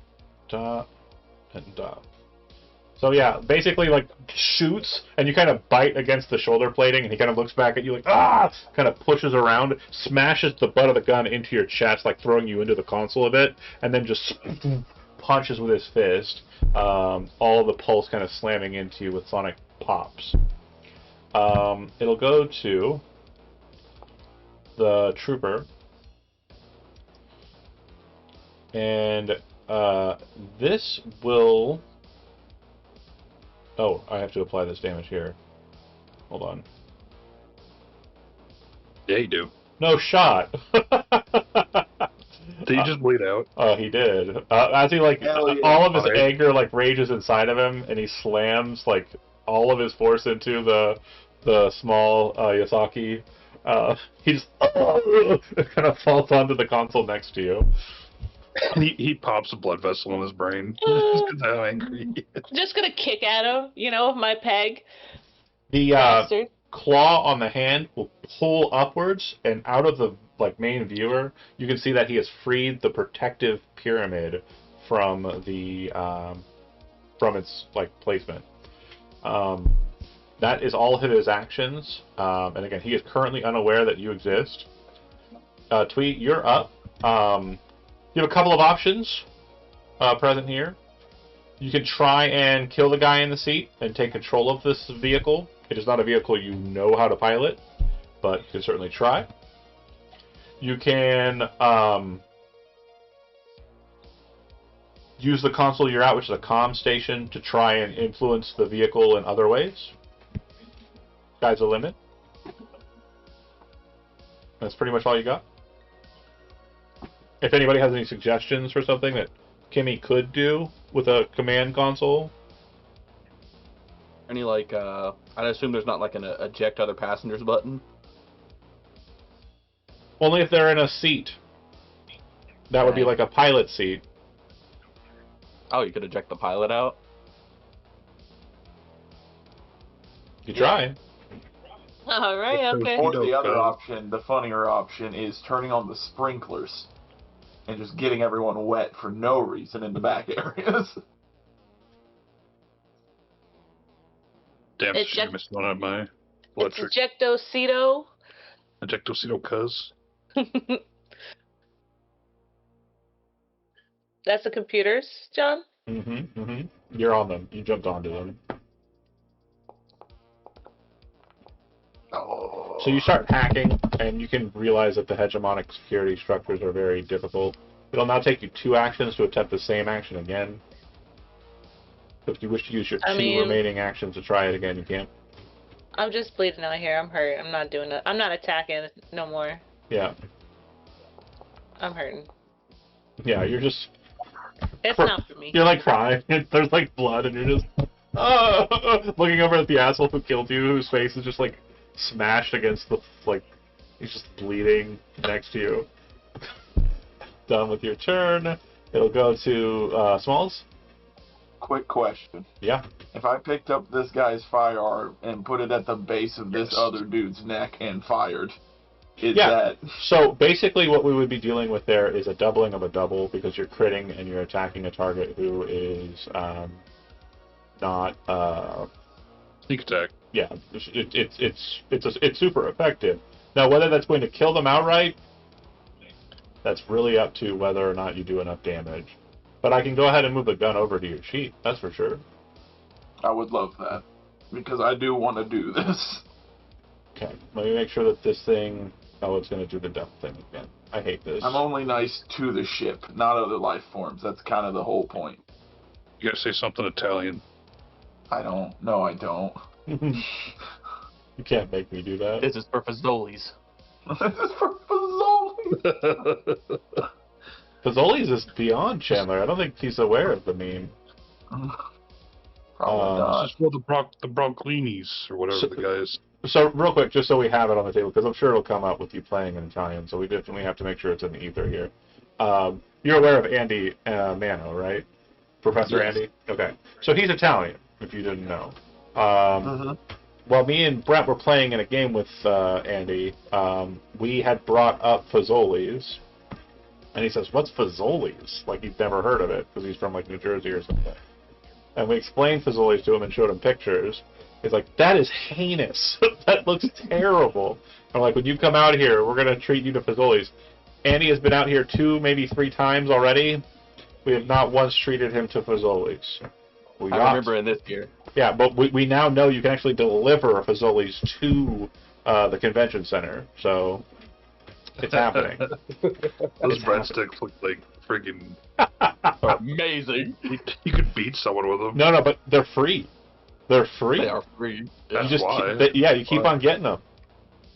dot and dot. So yeah, basically like shoots, and you kind of bite against the shoulder plating, and he kind of looks back at you like, ah! Kind of pushes around, smashes the butt of the gun into your chest, like throwing you into the console a bit, and then just punches with his fist. All the pulse kind of slamming into you with sonic pops. It'll go to the trooper, and this will. Oh, I have to apply this damage here. Hold on. Yeah, you do. No shot. Did he just bleed out? Oh, he did. As he like Hell yeah. all of his Alright. anger like rages inside of him, and he slams like all of his force into the small Yasaki. He just kind of falls onto the console next to you. He pops a blood vessel in his brain. Just 'cause how angry he is. Just gonna kick at him, with my peg. The Bastard. claw on the hand will pull upwards, and out of the main viewer, you can see that he has freed the protective pyramid from the from its placement. That is all of his actions, and again, he is currently unaware that you exist. Tweet, you're up. You have a couple of options present here. You can try and kill the guy in the seat and take control of this vehicle. It is not a vehicle you know how to pilot, but you can certainly try. You can use the console you're at, which is a comm station, to try and influence the vehicle in other ways. Sky's the limit. That's pretty much all you got. If anybody has any suggestions for something that Kimmy could do with a command console. Any I assume there's not an eject other passengers button. Only if they're in a seat. That would be like a pilot seat. Oh, you could eject the pilot out? You try. All right, okay. Or the other option, the funnier option, is turning on the sprinklers and just getting everyone wet for no reason in the back areas. Damn, Eject- I missed one of my It's electric. Ejectocito. Ejectocito cuz. That's the computers, John? You're on them. You jumped onto them. Oh. So you start hacking, and you can realize that the hegemonic security structures are very difficult. It'll now take you 2 actions to attempt the same action again. So if you wish to use your 2 remaining actions to try it again, you can. I'm just bleeding out here. I'm hurt. I'm not doing it. I'm not attacking no more. Yeah. I'm hurting. Yeah, you're just... It's not for me. You're crying. There's blood, and you're just... looking over at the asshole who killed you, whose face is just smashed against the... he's just bleeding next to you. Done with your turn. It'll go to Smalls. Quick question. Yeah. If I picked up this guy's firearm and put it at the base of this other dude's neck and fired, is that... So basically what we would be dealing with there is a doubling of a double, because you're critting and you're attacking a target who is not... Sneak attack. Yeah, it's super effective. Now, whether that's going to kill them outright, that's really up to whether or not you do enough damage. But I can go ahead and move the gun over to your sheet, that's for sure. I would love that, because I do want to do this. Okay, let me make sure that this thing... Oh, it's going to do the dumb thing again. I hate this. I'm only nice to the ship, not other life forms. That's kind of the whole point. You gotta say something Italian. I don't. No, I don't. You can't make me do that. This is for Fazoli's. This is for Fazoli. Fazoli's is beyond Chandler. I don't think he's aware of the meme. Probably not. This is for the Broncolinis, or whatever the guy is. So, real quick, just so we have it on the table, because I'm sure it'll come up with you playing in Italian, so we definitely have to make sure it's in the ether here. You're aware of Andy Mano, right? Professor Yes. Andy? Okay. So he's Italian, if you didn't know. while me and Brent were playing in a game with Andy, we had brought up Fazoli's, and he says, "What's Fazoli's?" Like he'd never heard of it because he's from like New Jersey or something. And we explained Fazoli's to him and showed him pictures. He's like, "That is heinous. That looks terrible." I'm like, "When you come out here, we're gonna treat you to Fazoli's." Andy has been out here 2, maybe 3 times already. We have not once treated him to Fazoli's. I remember in this year. Yeah, but we now know you can actually deliver Fazoli's to the convention center, so it's happening. Those breadsticks look like friggin' Amazing. You could beat someone with them. No, but they're free. They're free. They are free. That's You just why. you keep on getting them.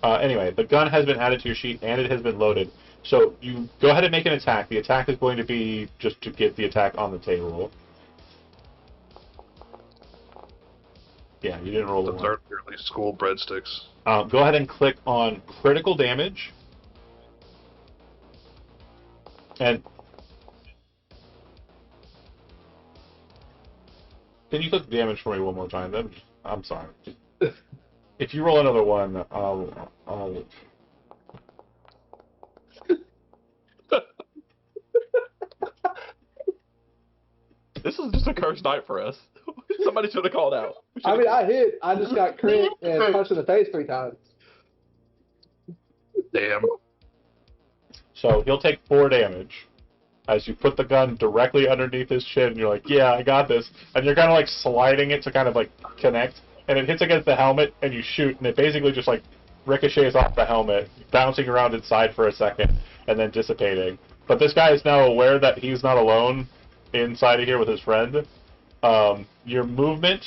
Anyway, the gun has been added to your sheet and it has been loaded. So you go ahead and make an attack. The attack is going to be just to get the attack on the table. Yeah, you didn't roll the Those one. aren't really school breadsticks. Go ahead and click on critical damage. And can you click damage for me one more time? I'm sorry. If you roll another one, I'll This is just a cursed night for us. Somebody should have called out. I mean, I hit. I just got crit and punched in the face 3 times. Damn. So he'll take 4 damage as you put the gun directly underneath his chin. And you're like, "Yeah, I got this," and you're kind of like sliding it to kind of like connect, and it hits against the helmet, and you shoot, and it basically just like ricochets off the helmet, bouncing around inside for a second, and then dissipating. But this guy is now aware that he's not alone inside of here with his friend. Your movement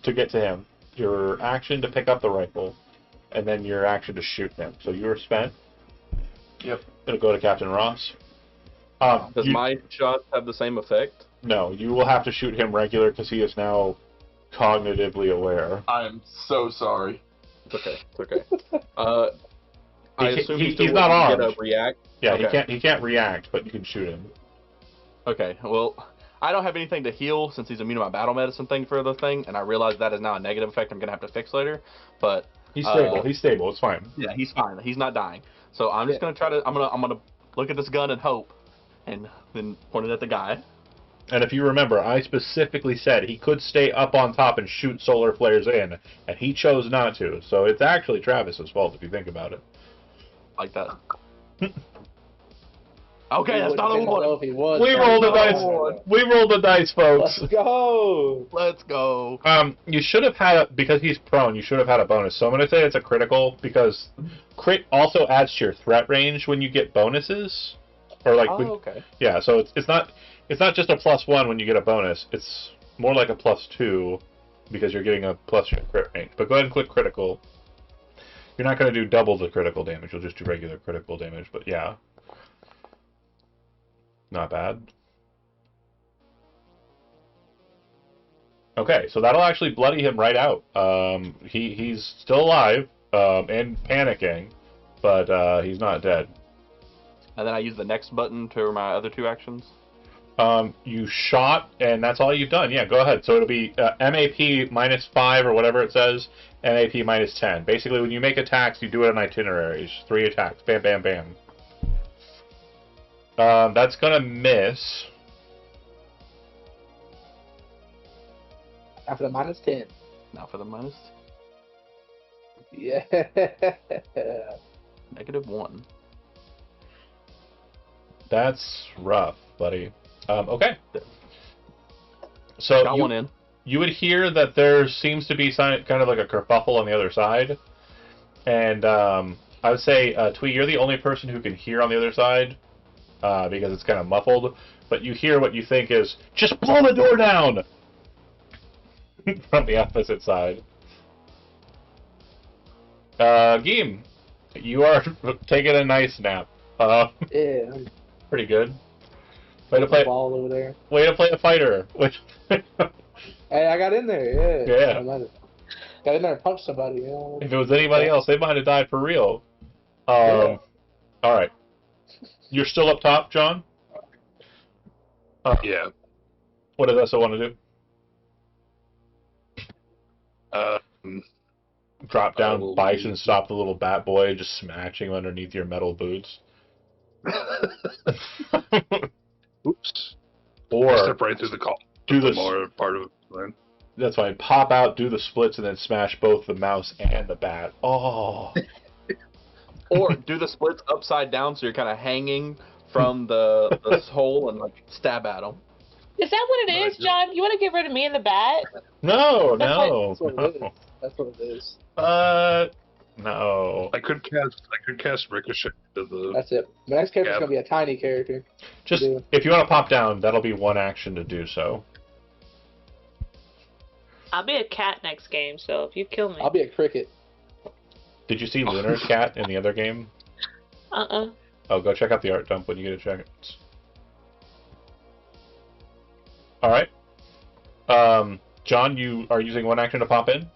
to get to him, your action to pick up the rifle, and then your action to shoot him. So you're spent. Yep. It'll go to Captain Ross. Does my shot have the same effect? No, you will have to shoot him regular because he is now cognitively aware. I am so sorry. It's okay. It's okay. I assume he's still not wouldn't armed. get a react. Yeah, Okay. he can't react, but you can shoot him. Okay, well, I don't have anything to heal since he's immune to my battle medicine thing for the thing, and I realize that is now a negative effect I'm gonna have to fix later. But He's stable. He's stable. It's fine. yeah, he's fine. He's not dying. So I'm just gonna try to. I'm gonna look at this gun and hope, and then point it at the guy. And if you remember, I specifically said he could stay up on top and shoot solar flares in, and he chose not to. So it's actually Travis's fault if you think about it. Like that. Okay, that's not a I don't know one. if he was. We rolled the dice. We rolled the dice, folks. Let's go. Let's go. You should have had because he's prone. You should have had a bonus. So I'm gonna say it's a critical because crit also adds to your threat range when you get bonuses, or like okay. yeah. So it's not just a +1 when you get a bonus. It's more like a +2 because you're getting a plus your crit range. But go ahead and click critical. You're not gonna do double the critical damage. You'll just do regular critical damage. But yeah. Not bad. Okay, so that'll actually bloody him right out. He's still alive and panicking, but he's not dead. And then I use the next button to my other 2 actions. You shot, and that's all you've done. Yeah, go ahead. So it'll be MAP -5 or whatever it says, MAP -10. Basically, when you make attacks, you do it on itineraries. 3 attacks. Bam, bam, bam. That's gonna miss. After the -10. Now for the minus Yeah. -1. That's rough, buddy. Okay. So Got one in. you would hear that there seems to be kind of like a kerfuffle on the other side, and I would say, Twee, you're the only person who can hear on the other side. Because it's kind of muffled, but you hear what you think is, "Just blow the door down!" from the opposite side. Game, you are taking a nice nap. Yeah. Pretty good. Way to play Ball over there. a fighter. Hey, I got in there. Yeah. Yeah. I might have got in there and punched somebody. You know? If it was anybody else, they might have died for real. Yeah. All right. You're still up top, John? Yeah. What does SO want to do? drop down will bikes be- and stop the little bat boy just smashing him underneath your metal boots. Oops. I Or step right through the call. do the this. more part of it. Right? That's fine. Pop out, do the splits, and then smash both the mouse and the bat. Oh. Or do the splits upside down so you're kind of hanging from the hole and like stab at them. Is that what it is, John? You want to get rid of me and the bat? No, That's That's what it is. no. That's what it is. No. I could cast Ricochet to the. That's it. The next character's Yeah. gonna be a tiny character. Just, do. if you want to pop down, that'll be one action to do so. I'll be a cat next game, so if you kill me. I'll be a cricket. Did you see Lunar's cat in the other game? Uh-uh. Oh, go check out the art dump when you get a chance. Alright. John, you are using one action to pop in?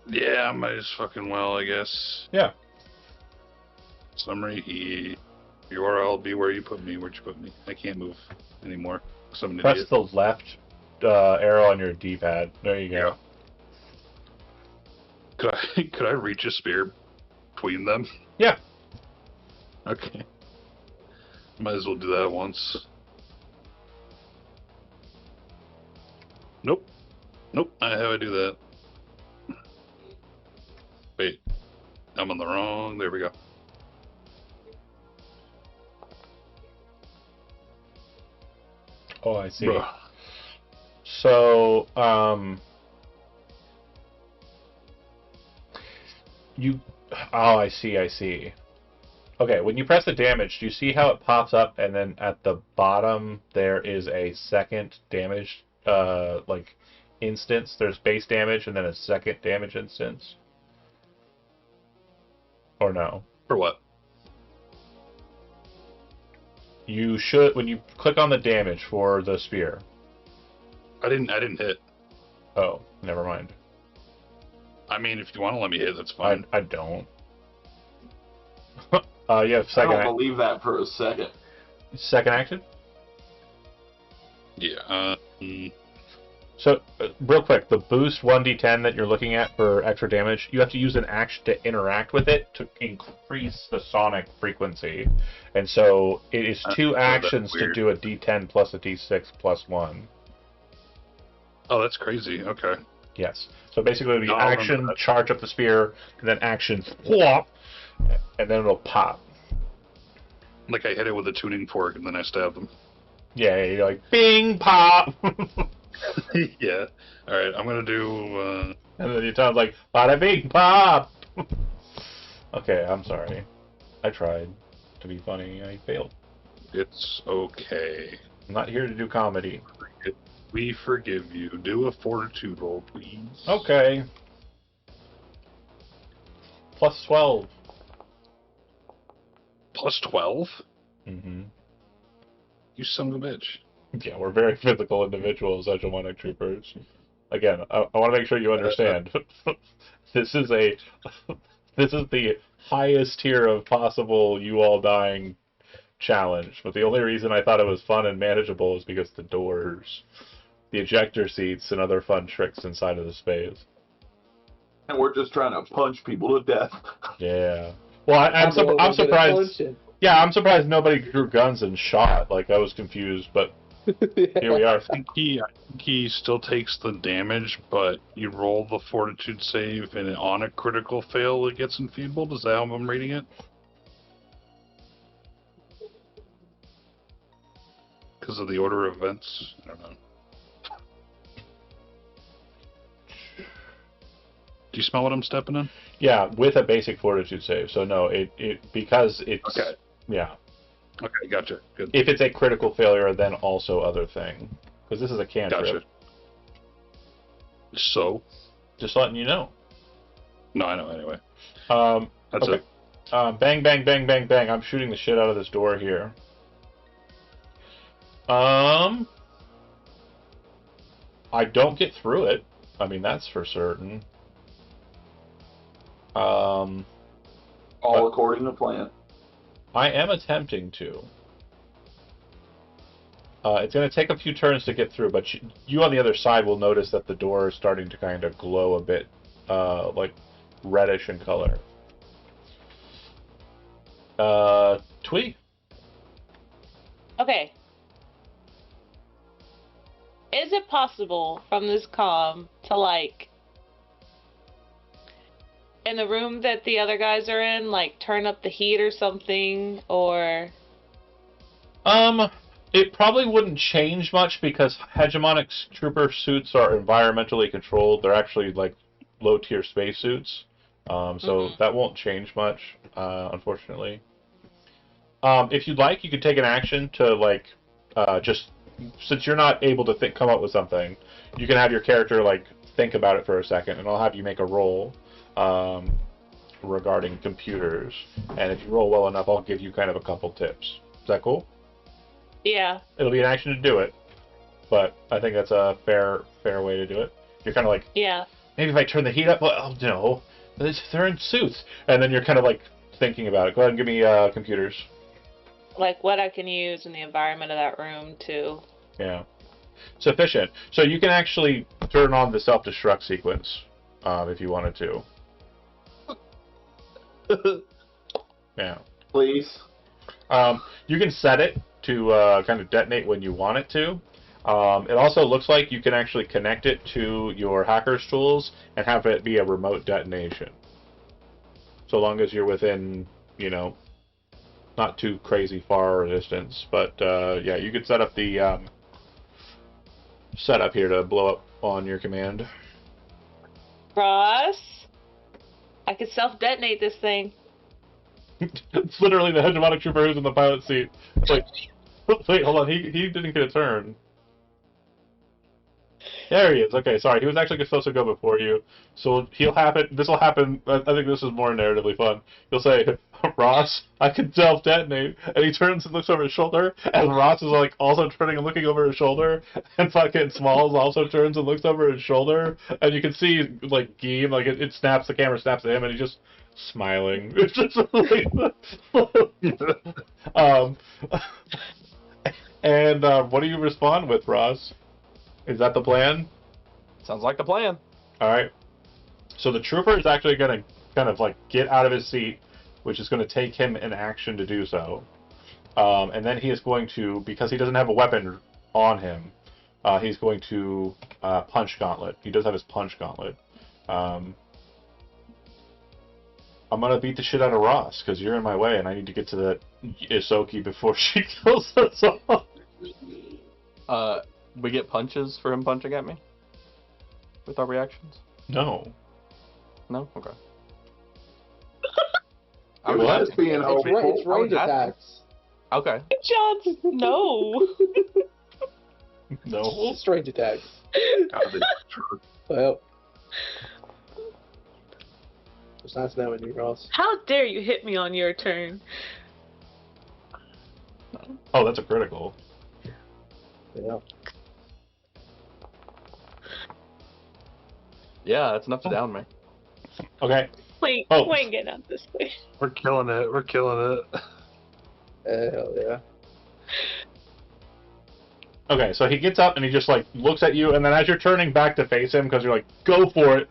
Yeah, I might as fucking well, I guess. Yeah. Summary URL be where you put me. Where'd you put me? I can't move anymore. I'm an Press idiot. the left arrow on your D-pad. There you go. Could I reach a spear between them? Yeah. Okay. Might as well do that once. Nope. Nope. How do I do that? Wait. I'm on the wrong. There we go. Oh, I see. Bruh. So, I see. Okay, when you press the damage, do you see how it pops up and then at the bottom there is a second damage, like, instance? There's base damage and then a second damage instance? Or no? For what? You should, when you click on the damage for the spear. I didn't hit. Oh, never mind. I mean, if you want to let me hit, that's fine. I don't. You have I second, don't believe that for a second. second action? Yeah. So, real quick, the boost 1d10 that you're looking at for extra damage, you have to use an action to interact with it to increase the sonic frequency. And so, it is two actions to weird. do a d10 plus a d6 plus 1. Oh, that's crazy. Okay. Yes. So basically, it'll be No, I'll action, remember that. charge up the spear, and then action, whop, and then it'll pop. Like I hit it with a tuning fork and then I stabbed them. Yeah, you're like, bing, pop! Yeah. All right. I'm gonna do. And then your tongue's like, bada bing, pop! Okay, I'm sorry. I tried to be funny. I failed. It's okay. I'm not here to do comedy. We forgive you. Do a fortitude roll, please. Okay. Plus 12. Plus 12? Mm-hmm. You son of a bitch. Yeah, we're very physical individuals as Demonic Troopers. Again, I want to make sure you understand. This is the highest tier of possible you all dying challenge. But the only reason I thought it was fun and manageable is because the doors, the ejector seats, and other fun tricks inside of the space. And we're just trying to punch people to death. Yeah. Well, I'm surprised. Yeah, I'm surprised nobody drew guns and shot. Like, I was confused, but here we are. I think he still takes the damage, but you roll the fortitude save, and on a critical fail, it gets enfeebled. Is that how I'm reading it? Because of the order of events? I don't know. Do you smell what I'm stepping in? Yeah, with a basic fortitude save. So no, because it's Okay. Yeah. Okay, gotcha. Good. If it's a critical failure, then also other thing, because this is a cantrip. Gotcha. So? Just letting you know. No, I know. Anyway, that's okay. it. Bang, bang, bang, bang, bang. I'm shooting the shit out of this door here. I don't get through it. I mean, that's for certain. All according to plan. I am attempting to. It's going to take a few turns to get through, but you on the other side will notice that the door is starting to kind of glow a bit, like reddish in color. Twee? Okay. Is it possible from this comm to, like, in the room that the other guys are in, like, turn up the heat or something, or... It probably wouldn't change much because hegemonic trooper suits are environmentally controlled. They're actually, like, low-tier spacesuits. So that won't change much, unfortunately. If you'd like, you could take an action to, like, just... Since you're not able to come up with something, you can have your character, like, think about it for a second, and I'll have you make a roll regarding computers. And if you roll well enough, I'll give you kind of a couple tips. Is that cool? Yeah. It'll be an action to do it, but I think that's a fair way to do it. You're kind of like, Yeah. maybe if I turn the heat up, well, no, they're in suits. And then you're kind of like thinking about it. Go ahead and give me computers. Like, what I can use in the environment of that room, too. Yeah. Sufficient. So you can actually turn on the self-destruct sequence if you wanted to. Yeah. Please. You can set it to kind of detonate when you want it to. It also looks like you can actually connect it to your hacker's tools and have it be a remote detonation. So long as you're within, not too crazy far a distance. But yeah, you could set up the setup here to blow up on your command. Ross? I could self-detonate this thing. It's literally the hegemonic trooper who's in the pilot seat. It's like, wait, hold on, he didn't get a turn. There he is. Okay, sorry, he was actually supposed to go before you. So this will happen, I think this is more narratively fun. He'll say, Ross, I can self-detonate. And he turns and looks over his shoulder, and Ross is like also turning and looking over his shoulder, and fucking Smalls also turns and looks over his shoulder, and you can see, like, Geem, like, it snaps, the camera snaps at him, and he's just smiling. It's just like, what do you respond with, Ross? Is that the plan? Sounds like the plan. Alright. So the trooper is actually going to kind of like get out of his seat, which is going to take him an action to do so. And then he is going to, because he doesn't have a weapon on him, he's going to punch gauntlet. He does have his punch gauntlet. I'm going to beat the shit out of Ross, because you're in my way, and I need to get to that Isoki before she kills us all. We get punches for him punching at me? With our reactions? No. No? Okay. I was just being hopeful. It's range attacks. Okay. John's no. No. It's range attacks. God, it's true. Well. It's nice knowing you, Ross. How dare you hit me on your turn? Oh, that's a critical. Yeah. Yeah, that's enough to down me. Okay. Wait, Oh. Wayne, get out this way. We're killing it. We're killing it. Hell yeah. Okay, so he gets up and he just like looks at you, and then as you're turning back to face him, because you're like, go for it,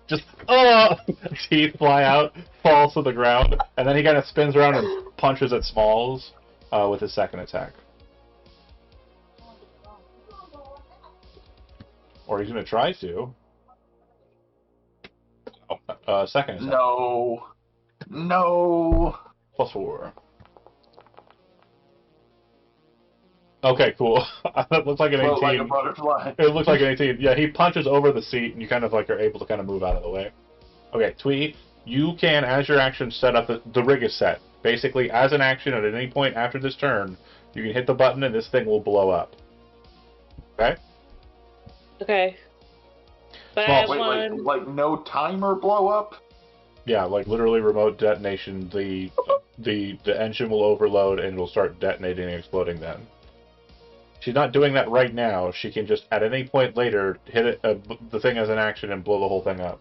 just teeth fly out, falls to the ground, and then he kind of spins around and punches at Smalls with his second attack. Or he's gonna try to. Second attack. No. +4. Okay, cool. That looks like an 18. Like a butterfly. It looks like an 18. Yeah, he punches over the seat, and you kind of like are able to kind of move out of the way. Okay, Twee, you can, as your action, set up the rig is set. Basically, as an action at any point after this turn, you can hit the button, and this thing will blow up. Okay? Okay. But Small- I have Wait, one. like no timer blow up? Yeah, like literally remote detonation. The engine will overload, and will start detonating and exploding then. She's not doing that right now. She can just, at any point later, hit the thing as an action and blow the whole thing up.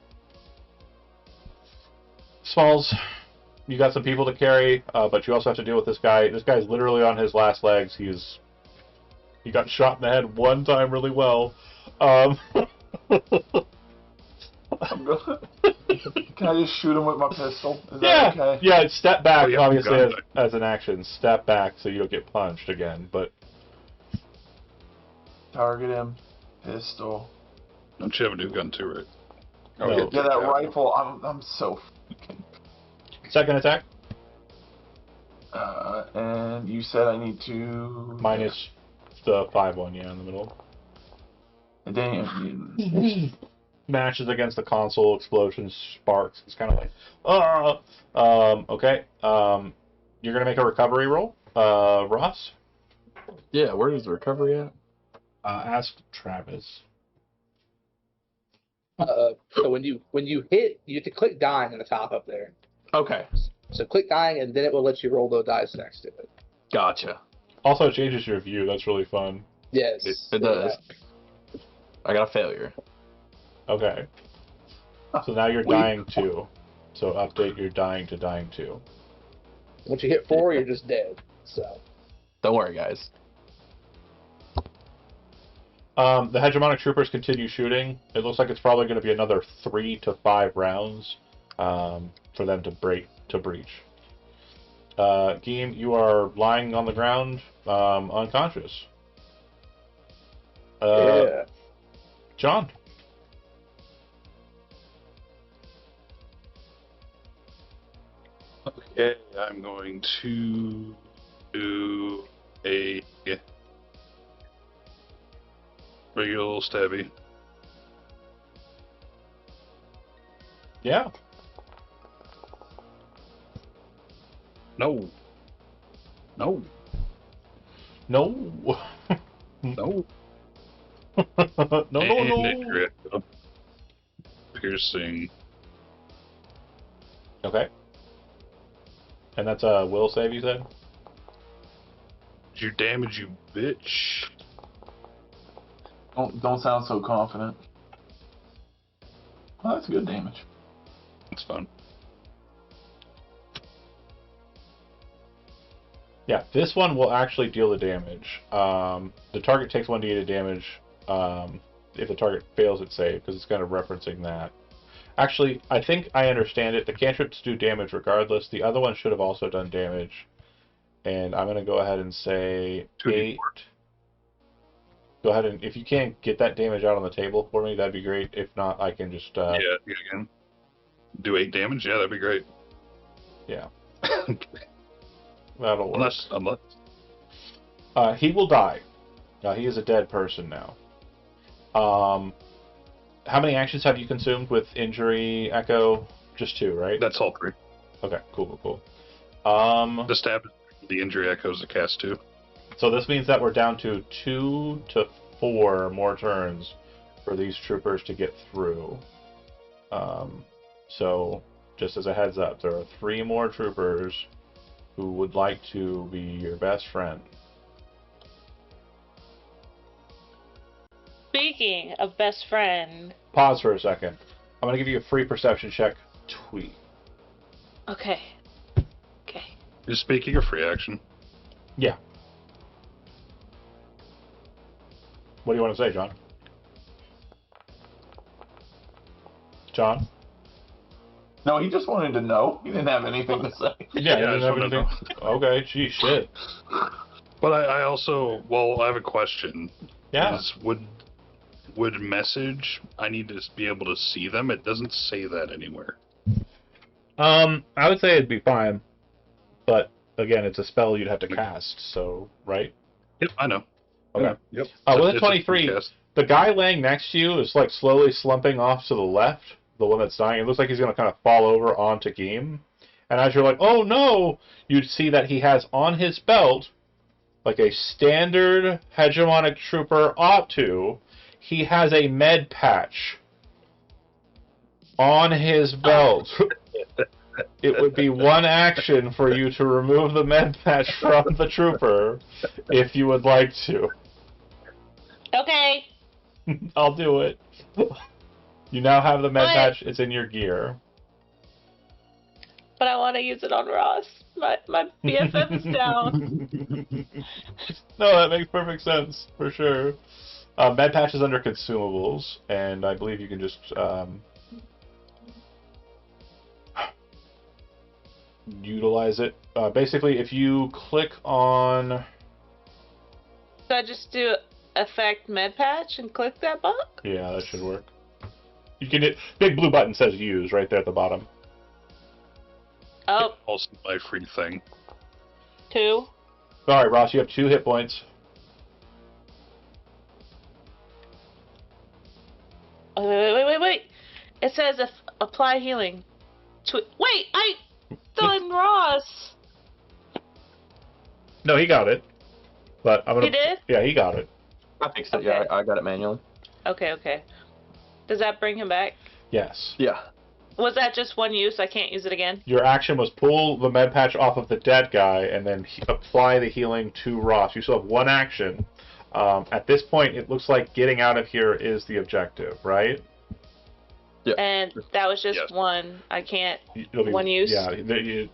Smalls, you got some people to carry, but you also have to deal with this guy. This guy's literally on his last legs. He got shot in the head one time really well. Can I just shoot him with my pistol? Is Yeah, that okay? yeah. Step back, Oh, yeah, obviously, gun as an action. Step back so you don't get punched again. But Target him. Pistol. Don't you have a new gun too, right? No. Yeah, that rifle. I'm so. Second attack And you said I need to minus the 5-1, yeah, in the middle. Damn. Matches against the console, explosions, sparks. It's kind of like, okay. You're gonna make a recovery roll, Ross. Yeah, where is the recovery at? Ask Travis. So when you hit, you have to click dying in the top up there. Okay, So click dying, and then it will let you roll the dice next to it. gotcha. Also, it changes your view. That's really fun. Yes, It does. I got a failure. Okay. So now you're dying 2. So update your dying to dying 2. Once you hit 4, you're just dead. So Don't worry, guys. The hegemonic troopers continue shooting. It looks like it's probably going to be another 3 to 5 rounds for them to breach. Geem, you are lying on the ground, unconscious. yeah. John. Okay, I'm going to do a regular little stabby. Yeah. No. No. No. No. no. And crit. Piercing. Okay. And that's a will save, you said? Your damage, you bitch. Don't sound so confident. Well, that's good damage. It's fun. Yeah, this one will actually deal the damage. The target takes 1d8 of damage if the target fails its save, because it's kind of referencing that. Actually, I think I understand it. The cantrips do damage regardless. The other one should have also done damage. And I'm going to go ahead and say 8. Go ahead and, if you can't get that damage out on the table for me, that'd be great. If not, I can just... Yeah, again. Do 8 damage? Yeah, that'd be great. Yeah. That'll work. Unless... He will die. He is a dead person now. How many actions have you consumed with injury, echo? Just 2, right? That's all 3. Okay, cool. The stab, the injury echoes, the cast 2. So this means that we're down to 2 to 4 more turns for these troopers to get through. So, just as a heads up, there are 3 more troopers who would like to be your best friend. Speaking of best friend. Pause for a second. I'm going to give you a free perception check. Tweet. Okay. Is speaking a free action? Yeah. What do you want to say, John? John? No, he just wanted to know. He didn't have anything to say. Yeah, Yeah, I you didn't have just wanna anything. Okay, gee, shit. But I also, well, I have a question. Yeah. Would message, I need to be able to see them? It doesn't say that anywhere. I would say it'd be fine. But, again, it's a spell you'd have to cast, so, right? Yep, I know. Okay. Yep. With It's a 23, cast. the guy laying next to you is, like, slowly slumping off to the left, the one that's dying. It looks like he's going to kind of fall over onto Game. And as you're like, oh, no, you'd see that he has on his belt, like a standard hegemonic trooper ought to, he has a med patch on his belt. It would be one action for you to remove the med patch from the trooper, if you would like to. Okay. I'll do it. You now have the med patch. It's in your gear. But I want to use it on Ross. My BFF is down. No, that makes perfect sense, for sure. Med Patch is under consumables, and I believe you can just utilize it. Basically, if you click on... So I just do affect med patch and click that button? Yeah, that should work. You can hit... Big blue button says use right there at the bottom. Oh, Also my free thing. 2. Alright, Ross, you have 2 hit points. Wait. It says apply healing. Wait, I still in Ross. No, he got it. But I'm gonna... He did? Yeah, he got it. I fixed it. Yeah, I got it manually. Okay. Does that bring him back? Yes. Yeah. Was that just one use? I can't use it again? Your action was pull the med patch off of the dead guy and then apply the healing to Ross. You still have one action. At this point, it looks like getting out of here is the objective, right? Yeah. And that was just Yes. one. I can't. It'll be, One use? Yeah,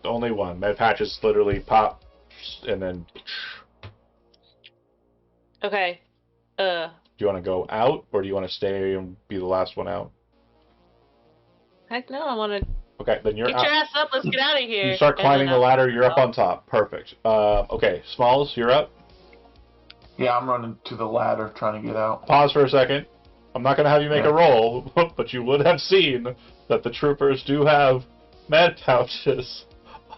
only one. Med patch is literally pop and then... Okay. Do you want to go out or do you want to stay and be the last one out? Heck no, I want to Okay, then you're get out. your ass up. Let's get out of here. You start And climbing then the ladder. You're up on top. Perfect. Okay, Smalls, you're up. Yeah, I'm running to the ladder trying to get out. Pause for a second. I'm not going to have you make a roll, but you would have seen that the troopers do have med pouches.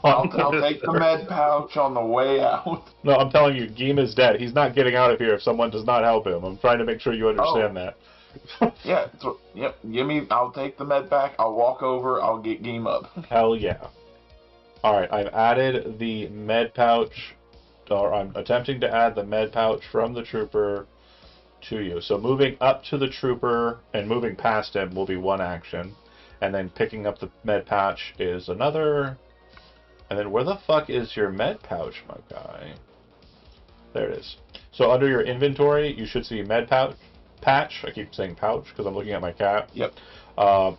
I'll take the med pouch on the way out. No, I'm telling you, Geem is dead. He's not getting out of here if someone does not help him. I'm trying to make sure you understand that. Yeah, so, yep. I'll take the med pack. I'll walk over. I'll get Game up. Hell yeah. Alright, I've added the med pouch, or I'm attempting to add the med pouch from the trooper to you. So moving up to the trooper and moving past him will be one action. And then picking up the med pouch is another. And then where the fuck is your med pouch, my guy? There it is. So under your inventory, you should see med pouch. Patch. I keep saying pouch because I'm looking at my cat. Yep.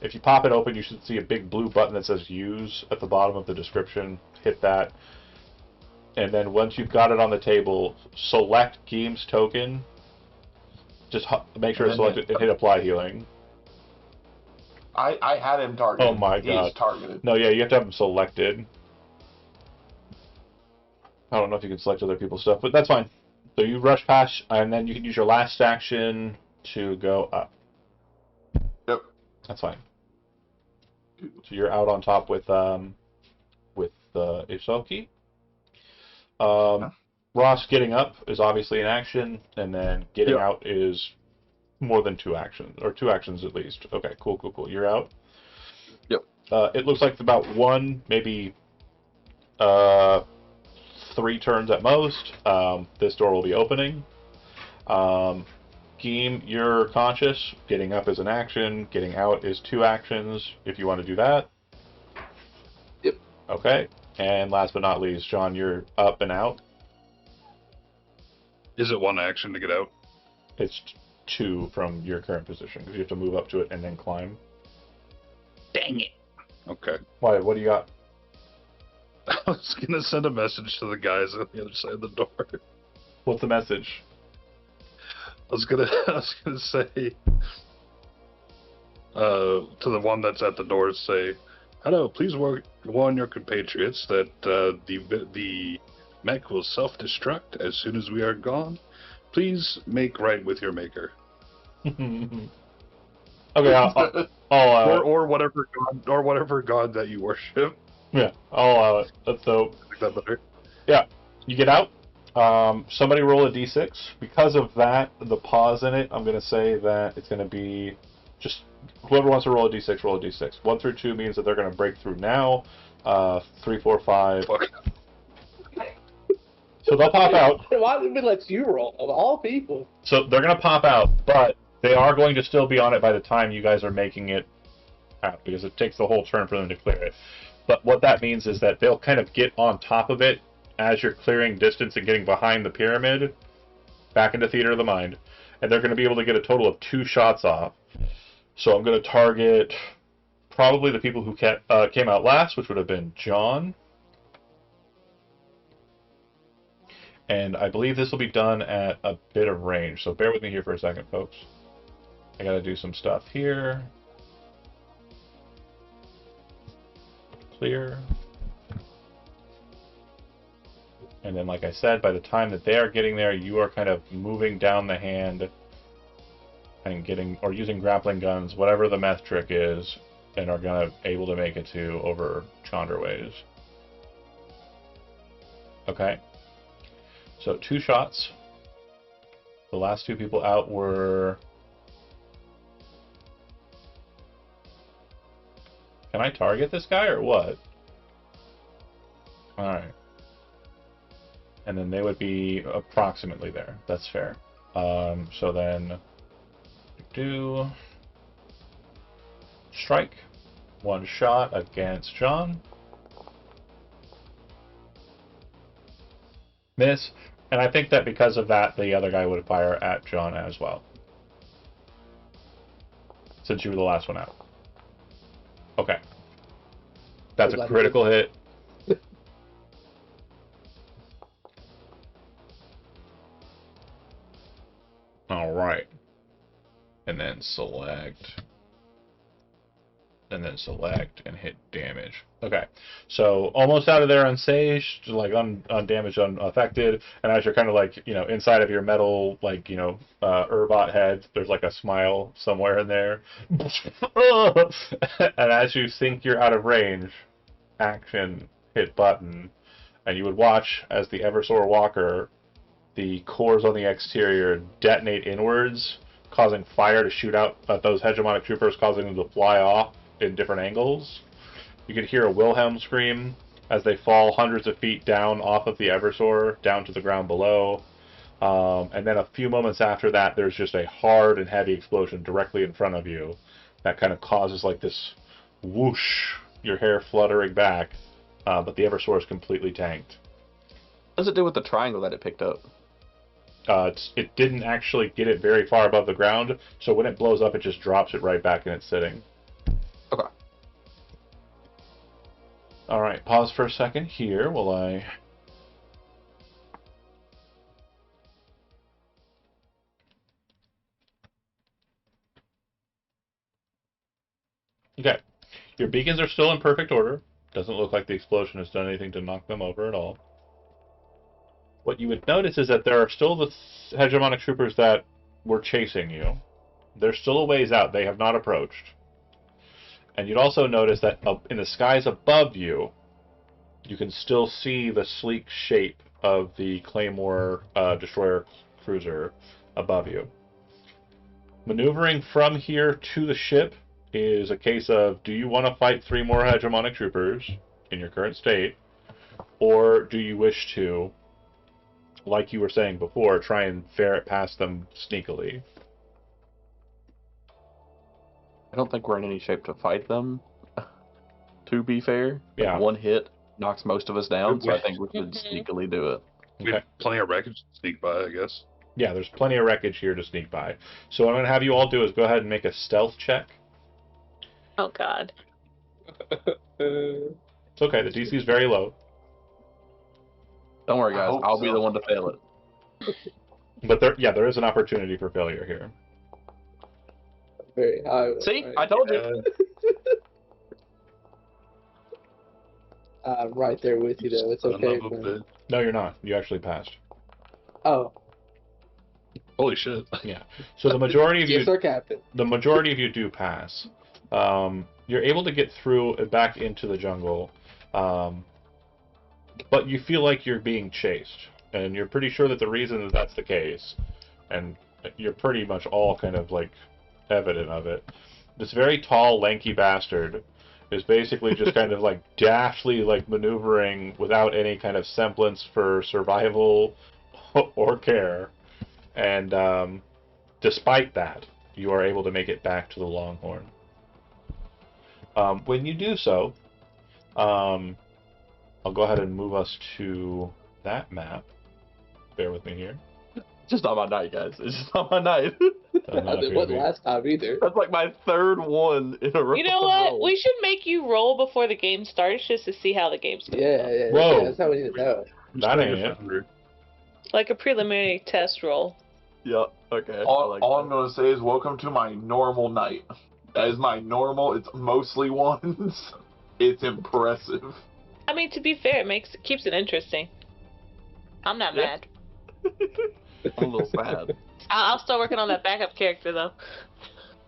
If you pop it open, you should see a big blue button that says use at the bottom of the description. Hit that. And then once you've got it on the table, select Geem's token. Just make sure it's selected and hit apply healing. I had him targeted. Oh my god. He's targeted. No, yeah, you have to have him selected. I don't know if you can select other people's stuff, but that's fine. So you rush past, and then you can use your last action to go up. Yep. That's fine. So you're out on top with Isoki. Ross getting up is obviously an action, and then getting out is more than 2 actions, or 2 actions at least. Okay, cool. You're out. Yep. It looks like it's about 1, maybe 3 turns at most. This door will be opening. Geem, you're conscious. Getting up is an action. Getting out is 2 actions, if you want to do that. Yep. Okay. And last but not least, John, you're up and out. Is it 1 action to get out? It's 2 from your current position, because you have to move up to it and then climb. Dang it. Okay. Why? What do you got? I was gonna send a message to the guys on the other side of the door. What's the message? I was gonna say to the one that's at the door, say, "Hello, please warn your compatriots that the mech will self-destruct as soon as we are gone. Please make right with your maker." Okay, I'll or whatever god that you worship. yeah, I'll allow it. That's dope. Is that better? Yeah, you get out. Somebody roll a d6. Because of that, the pause in it, I'm going to say that it's going to be just whoever wants to roll a d6, roll a d6. 1 through 2 means that they're going to break through now. 3, 4, 5. Fuck. So they'll pop out. Why did we let you roll? Of all people. So they're going to pop out, but they are going to still be on it by the time you guys are making it out, because it takes the whole turn for them to clear it. But what that means is that they'll kind of get on top of it as you're clearing distance and getting behind the pyramid, back into Theater of the Mind, and they're going to be able to get a total of 2 shots off. So I'm going to target probably the people who came out last, which would have been John. And I believe this will be done at a bit of range, so bear with me here for a second, folks. I gotta do some stuff here. Clear. And then, like I said, by the time that they are getting there, you are kind of moving down the hand and getting, or using grappling guns, whatever the meth trick is, and are gonna able to make it to over Chandraways. Okay. So 2 shots. The last 2 people out were... Can I target this guy or what? Alright. And then they would be approximately there. That's fair. So then... do... strike. 1 shot against John. Miss. And I think that because of that, the other guy would fire at John as well. Since you were the last one out. Okay. That's a critical hit. Alright. And then select. And then select and hit damage. Okay, so almost out of there unsaged, like undamaged, unaffected, and as you're kind of like, you know, inside of your metal, like, you know, Urbot head, there's like a smile somewhere in there. And as you think you're out of range, action, hit button, and you would watch as the Eversor walker, the cores on the exterior detonate inwards, causing fire to shoot out at those hegemonic troopers, causing them to fly off in different angles. You could hear a Wilhelm scream as they fall hundreds of feet down off of the Eversor, down to the ground below. And then a few moments after that, there's just a hard and heavy explosion directly in front of you that kind of causes like this whoosh, your hair fluttering back, but the Eversor is completely tanked. What does it do with the triangle that it picked up? It didn't actually get it very far above the ground, so when it blows up, it just drops it right back in its sitting. Okay. Alright, pause for a second here while I... Okay, your beacons are still in perfect order. Doesn't look like the explosion has done anything to knock them over at all. What you would notice is that there are still the hegemonic troopers that were chasing you. They're still a ways out. They have not approached. And you'd also notice that in the skies above you, you can still see the sleek shape of the Claymore destroyer cruiser above you. Maneuvering from here to the ship is a case of, do you want to fight 3 more hegemonic troopers in your current state, or do you wish to, like you were saying before, try and ferret past them sneakily? I don't think we're in any shape to fight them, to be fair. Yeah. Like 1 hit knocks most of us down, so I think we should sneakily do it. We have plenty of wreckage to sneak by, I guess. Yeah, there's plenty of wreckage here to sneak by. So what I'm going to have you all do is go ahead and make a stealth check. Oh, God. It's okay, the DC is very low. Don't worry, guys. I'll be so. the one to fail it. But there is an opportunity for failure here. Very high. See? Right. I told you. I'm right there with you, though. It's okay. Man. No, you're not. You actually passed. Oh. Holy shit. Yeah. So the majority of you... Yes, sir, Captain. The majority of you do pass. You're able to get through back into the jungle, but you feel like you're being chased, and you're pretty sure that the reason that that's the case, and you're pretty much all kind of like evident of it. This very tall, lanky bastard is basically just kind of like daftly like maneuvering without any kind of semblance for survival or care, and despite that, you are able to make it back to the Longhorn. When you do so, I'll go ahead and move us to that map. Bear with me here. It's just not my night, guys. It's just not my night. Does not It appear to wasn't be. last time either. That's like my third one in a row. You know what? We should make you roll before the game starts just to see how the game's going. Yeah, Whoa. that's how we need to know. That ain't it. Like a preliminary test roll. Yeah. Okay. All I'm going to say is welcome to my normal night. That is my normal. It's mostly ones. It's impressive. I mean, to be fair, it keeps it interesting. I'm not mad. I'm a little sad. I'll start working on that backup character though.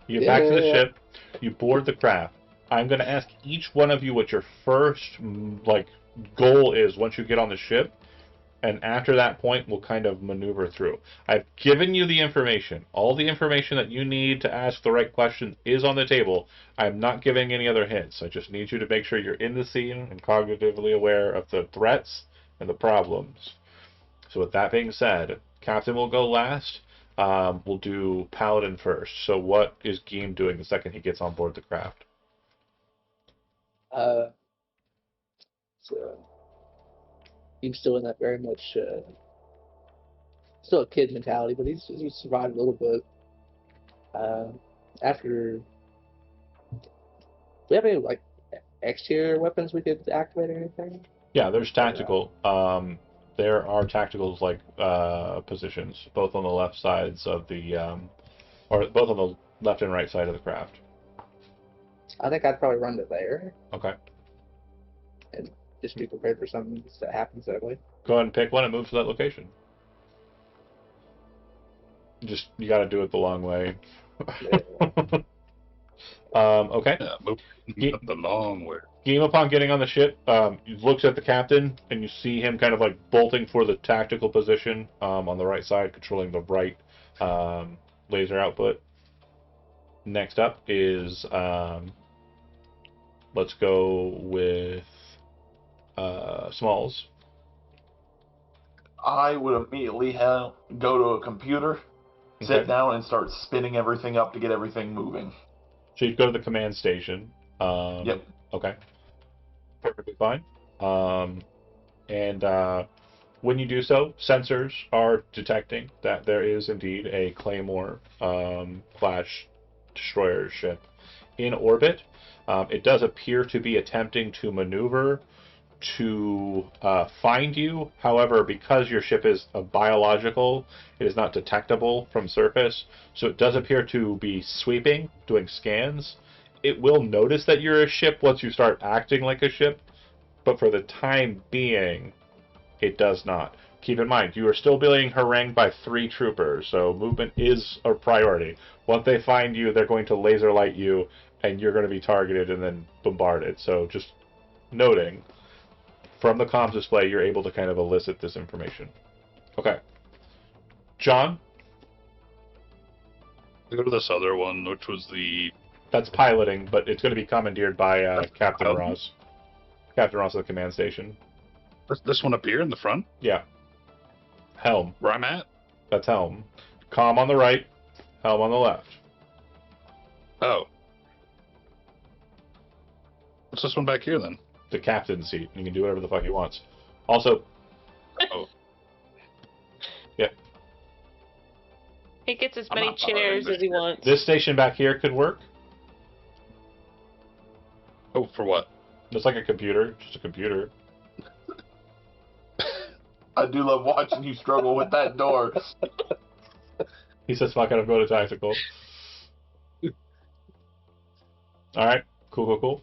You get back to the ship. You board the craft. I'm going to ask each one of you what your first goal is once you get on the ship, and after that point, we'll kind of maneuver through. I've given you the information. All the information that you need to ask the right question is on the table. I'm not giving any other hints. I just need you to make sure you're in the scene and cognitively aware of the threats and the problems. So with that being said, Captain will go last. We'll do Paladin first. So what is Geem doing the second he gets on board the craft? So he's still in that very much still a kid mentality, but he's survived a little bit. After, do we have any like exterior weapons we could activate or anything? Yeah, there's tactical. There are tacticals positions, both on the left sides of the, or both on the left and right side of the craft. I think I'd probably run to there Okay. and just be prepared for something that happens that way. Go ahead and pick one and move to that location. You got to do it the long way. Yeah. Okay. Yeah, move the long way. Geem, upon getting on the ship, looks at the captain, and you see him kind of like bolting for the tactical position on the right side, controlling the right laser output. Next up is, let's go with Smalls. I would immediately go to a computer, sit down, and start spinning everything up to get everything moving. So you'd go to the command station. Yep. Okay. Perfectly fine. And when you do so, sensors are detecting that there is indeed a Claymore Flash destroyer ship in orbit. It does appear to be attempting to maneuver to find you. However, because your ship is a biological, it is not detectable from surface. So it does appear to be sweeping, doing scans. It will notice that you're a ship once you start acting like a ship, but for the time being, it does not. Keep in mind, you are still being harangued by 3 troopers, so movement is a priority. Once they find you, they're going to laser light you, and you're going to be targeted and then bombarded. So just noting, from the comms display, you're able to kind of elicit this information. Okay. John? I go to this other one, which was the... That's piloting, but it's going to be commandeered by Captain Ross. Captain Ross at the command station. This one up here in the front? Yeah. Helm. Where I'm at? That's helm. Comm on the right, helm on the left. Oh. What's this one back here, then? The captain's seat. You can do whatever the fuck he wants. Also... Oh. Yeah. He gets as I'm many not following chairs this as he here. wants. This station back here could work. Oh, for what? It's like a computer. Just a computer. I do love watching you struggle with that door. He says, fuck it, I'm going to tactical. Alright. Cool.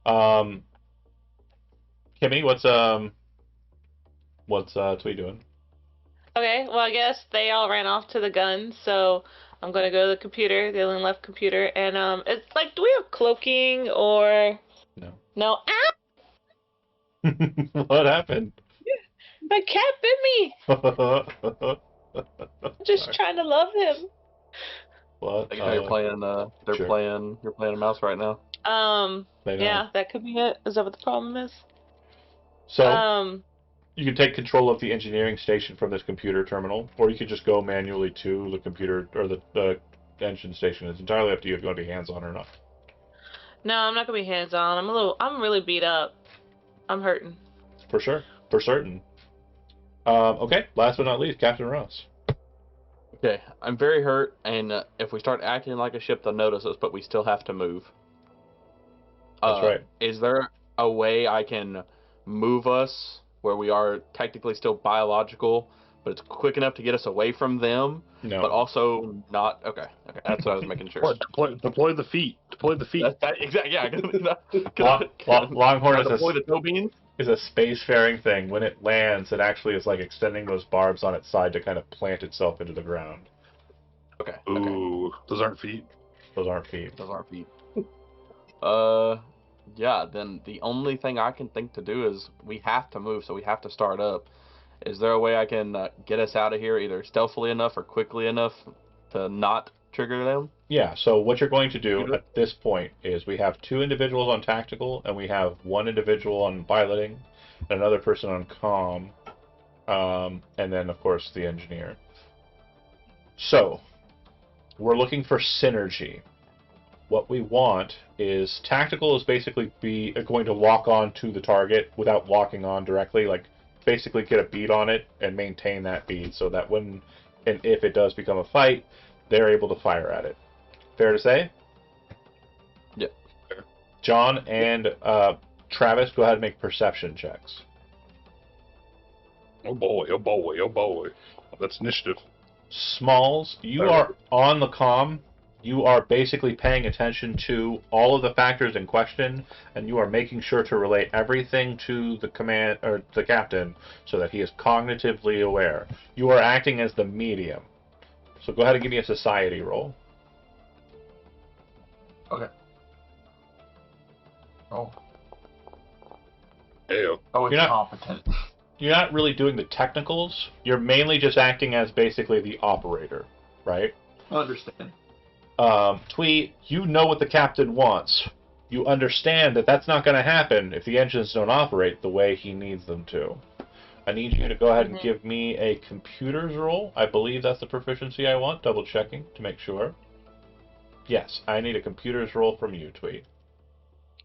Kimmy, what's Twee doing? Okay, well, I guess they all ran off to the gun, so I'm gonna go to the computer, the only left computer, and it's like, do we have cloaking or... No. No. Ah! What happened? My cat bit me! I'm just trying to love him. What? You're playing. Sure. You're playing a mouse right now. Maybe Yeah, not. that could be it. Is that what the problem is? So, you can take control of the engineering station from this computer terminal, or you could just go manually to the computer, or the engine station. It's entirely up to you if you want to be hands-on or not. No, I'm not gonna be hands-on. I'm really beat up. I'm hurting. For sure. For certain. Okay, last but not least, Captain Ross. Okay, I'm very hurt, and if we start acting like a ship, they'll notice us, but we still have to move. That's right. Is there a way I can move us where we are technically still biological, but it's quick enough to get us away from them, No. but also not? Okay, that's what I was making sure. Deploy the feet. Deploy the feet. Exactly, yeah. Longhorn Deploy the toe beans. is a spacefaring thing. When it lands, it actually is like extending those barbs on its side to kind of plant itself into the ground. Okay. Ooh, those aren't feet. Those aren't feet. Those aren't feet. Yeah, then the only thing I can think to do is we have to move, so we have to start up. Is there a way I can get us out of here either stealthily enough or quickly enough to not trigger them? Yeah, so what you're going to do at this point is we have 2 individuals on tactical, and we have 1 individual on piloting, and another person on comm, and then, of course, the engineer. So, we're looking for synergy. What we want is tactical is basically going to walk on to the target without walking on directly, like basically get a bead on it and maintain that bead so that when and if it does become a fight, they're able to fire at it. Fair to say? Yeah. John and Travis, go ahead and make perception checks. Oh boy, oh boy, oh boy. That's initiative. Smalls, you are on the comm. You are basically paying attention to all of the factors in question, and you are making sure to relay everything to the command or the captain so that he is cognitively aware. You are acting as the medium. So go ahead and give me a society roll. Okay. Oh. Ew. Oh, it's You're not- competent. You're not really doing the technicals. You're mainly just acting as basically the operator, right? I understand. Twee, you know what the captain wants. You understand that that's not going to happen if the engines don't operate the way he needs them to. I need you to go ahead and give me a computers roll. I believe that's the proficiency I want. Double checking to make sure. Yes, I need a computers roll from you, Twee.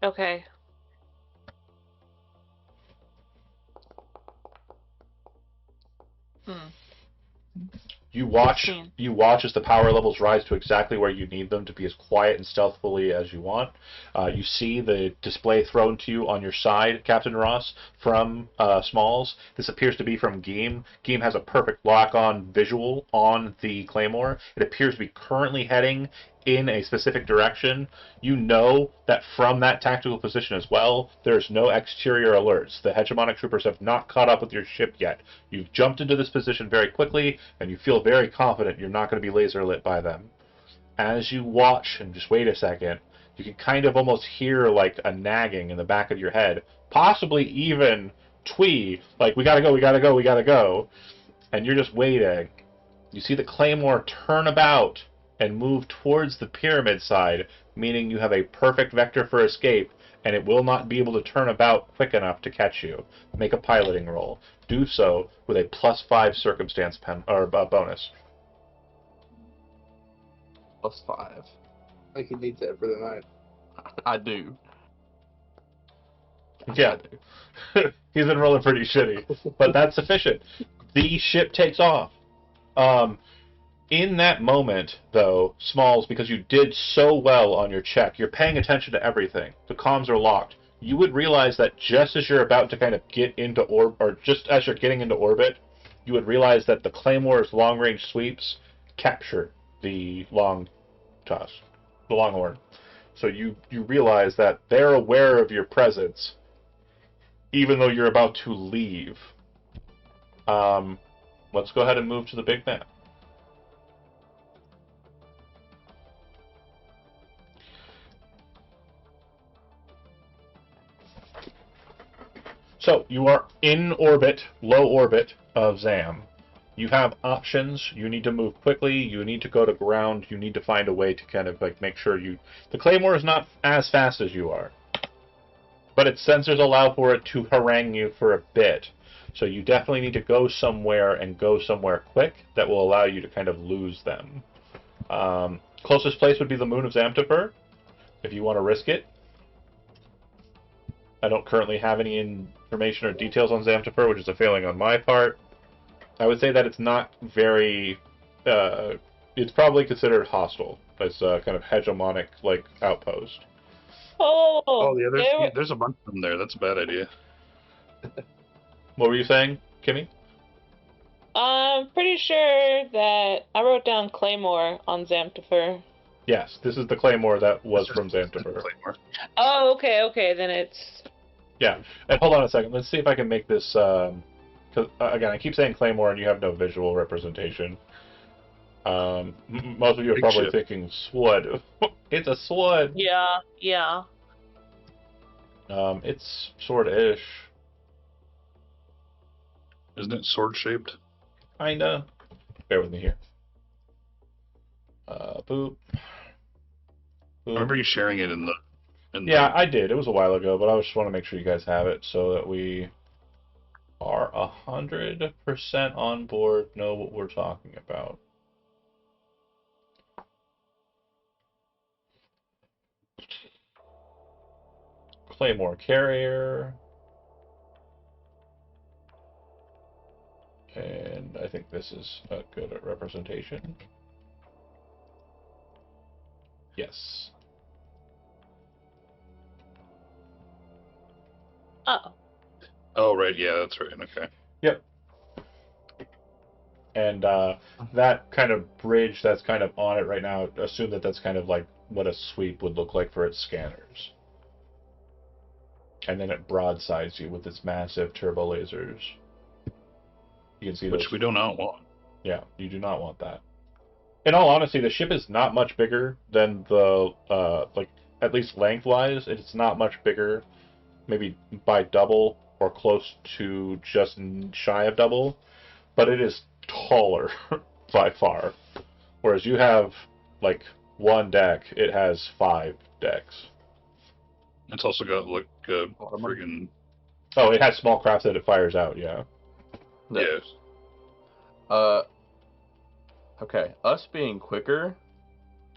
Okay. You watch 16. you watch as the power levels rise to exactly where you need them to be as quiet and stealthily as you want. You see the display thrown to you on your side, Captain Ross, from Smalls. This appears to be from Geem. Geem has a perfect lock-on visual on the Claymore. It appears to be currently heading in a specific direction. You know that from that tactical position as well, there's no exterior alerts. The hegemonic troopers have not caught up with your ship yet. You've jumped into this position very quickly, and you feel very confident you're not going to be laser lit by them. As you watch and just wait a second, you can kind of almost hear like a nagging in the back of your head, possibly even Twee, like, we gotta go, we gotta go, we gotta go. And you're just waiting. You see the Claymore turn about and move towards the pyramid side, meaning you have a perfect vector for escape, and it will not be able to turn about quick enough to catch you. Make a piloting roll. Do so with a +5 circumstance bonus. +5. I think he needs it for the night. I do. Yeah. He's been rolling pretty shitty, but that's sufficient. The ship takes off. In that moment, though, Smalls, because you did so well on your check, you're paying attention to everything. The comms are locked. You would realize that just as you're about to kind of get into orbit, or just as you're getting into orbit, you would realize that the Claymore's long-range sweeps capture the long tusk, the Longhorn. So you realize that they're aware of your presence, even though you're about to leave. Let's go ahead and move to the big map. So, you are in orbit, low orbit of Zam. You have options. You need to move quickly. You need to go to ground. You need to find a way to kind of like make sure you... The Claymore is not as fast as you are, but its sensors allow for it to harangue you for a bit. So you definitely need to go somewhere and go somewhere quick that will allow you to kind of lose them. Closest place would be the moon of Zamtapur, if you want to risk it. I don't currently have any information or details on Zamtapur, which is a failing on my part. I would say that it's not very it's probably considered hostile. It's a kind of hegemonic like outpost. Oh, yeah, they were, there's a bunch of them there. That's a bad idea. What were you saying, Kimmy? I'm pretty sure that I wrote down Claymore on Zamtifer. Yes, this is the claymore that was That's from just Xantifer. Claymore. Oh, okay, then it's... Yeah, and hold on a second. Let's see if I can make this. 'Cause, again, I keep saying claymore, and you have no visual representation. Most of you are Big probably ship. thinking sword. It's a sword. Yeah. It's sword-ish, Isn't it sword shaped? kinda. Bear with me here. Boop. I remember you sharing it in the. Yeah, I did. It was a while ago, but I just want to make sure you guys have it so that we are 100% on board, know what we're talking about. Claymore carrier. And I think this is a good representation. Yes. Oh. Oh, right. Yeah, that's right. Okay. Yep. And that kind of bridge that's kind of on it right now, assume that that's kind of like what a sweep would look like for its scanners. And then it broadsides you with its massive turbo lasers. You can see Which those. we do not want. Yeah, you do not want that. In all honesty, the ship is not much bigger than the, like, at least lengthwise, it's not much bigger, maybe by double or close to just shy of double, but it is taller by far. Whereas you have, like, one deck, it has 5 decks. It's also got like friggin' Oh, it has small craft that it fires out, yeah. yes. Okay, us being quicker,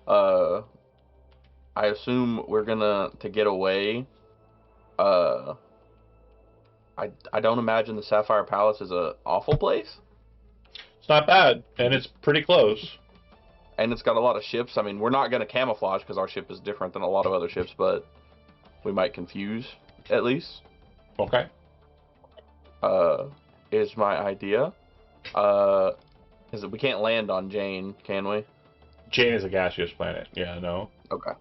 I assume we're gonna to get away. I don't imagine the Sapphire Palace is a awful place, It's not bad, and it's pretty close. and it's got a lot of ships. I mean, we're not gonna camouflage because our ship is different than a lot of other ships, but we might confuse at least. Okay. Is my idea. Is that we can't land on Jane, can we? Jane is a gaseous planet, yeah, no. Okay.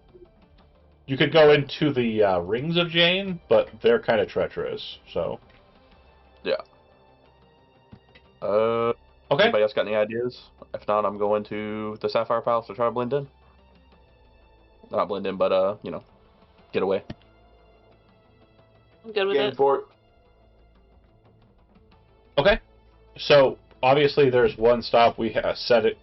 You could go into the rings of Jane, but they're kind of treacherous, so. Yeah. Okay. Anybody else got any ideas? If not, I'm going to the Sapphire Palace to try to blend in. Not blend in, but get away. I'm good with Game it. for it. Okay. So, obviously, there's one stop. We set it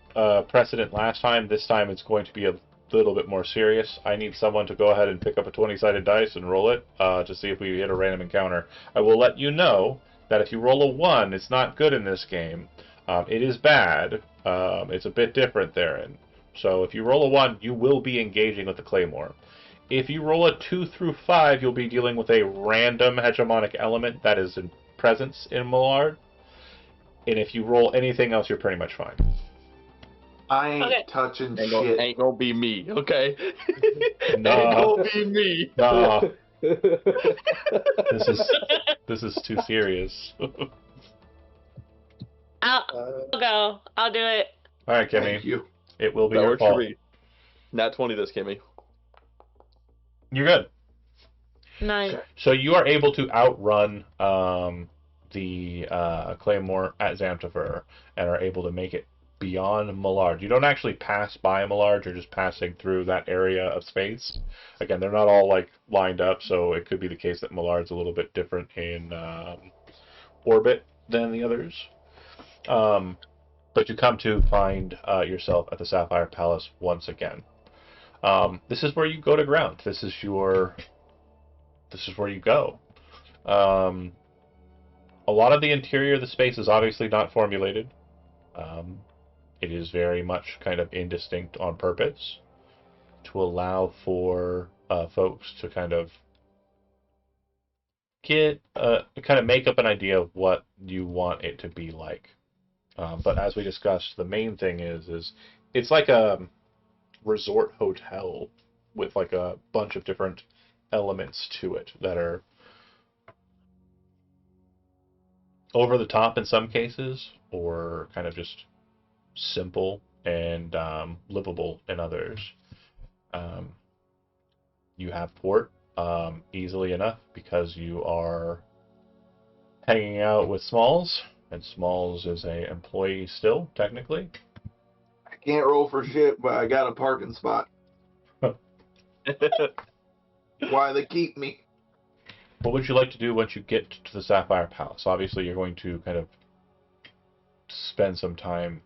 precedent last time. This time it's going to be a little bit more serious. I need someone to go ahead and pick up a 20-sided dice and roll it to see if we hit a random encounter. I will let you know that if you roll a 1, it's not good in this game. It is bad. It's a bit different therein. So if you roll a 1, you will be engaging with the Claymore. If you roll a 2 through 5, you'll be dealing with a random hegemonic element that is in presence in Millard. And if you roll anything else, you're pretty much fine. I ain't Okay. touching Ain't shit. gonna be me, okay? Nah. Ain't gonna be me. Nah, this is too serious. I'll go. I'll do it. All right, Kimmy. Thank you. It will be That your works for fault. me. Nat 20 this, Kimmy. You're good. Nice. So you are able to outrun the Claymore at Zamtifer and are able to make it beyond Millard. You don't actually pass by Millard, you're just passing through that area of space. Again, they're not all like lined up, so it could be the case that Millard's a little bit different in orbit than the others. But you come to find yourself at the Sapphire Palace once again. This is where you go to ground. This is where you go. A lot of the interior of the space is obviously not formulated. It is very much kind of indistinct on purpose to allow for folks to kind of make up an idea of what you want it to be like. But as we discussed, the main thing is it's like a resort hotel with like a bunch of different elements to it that are over the top in some cases, or kind of just simple and livable in others. Um, you have port easily enough because you are hanging out with Smalls, and Smalls is a employee still, technically. I can't roll for shit, but I got a parking spot. Why they keep me? What would you like to do once you get to the Sapphire Palace? Obviously, you're going to kind of spend some time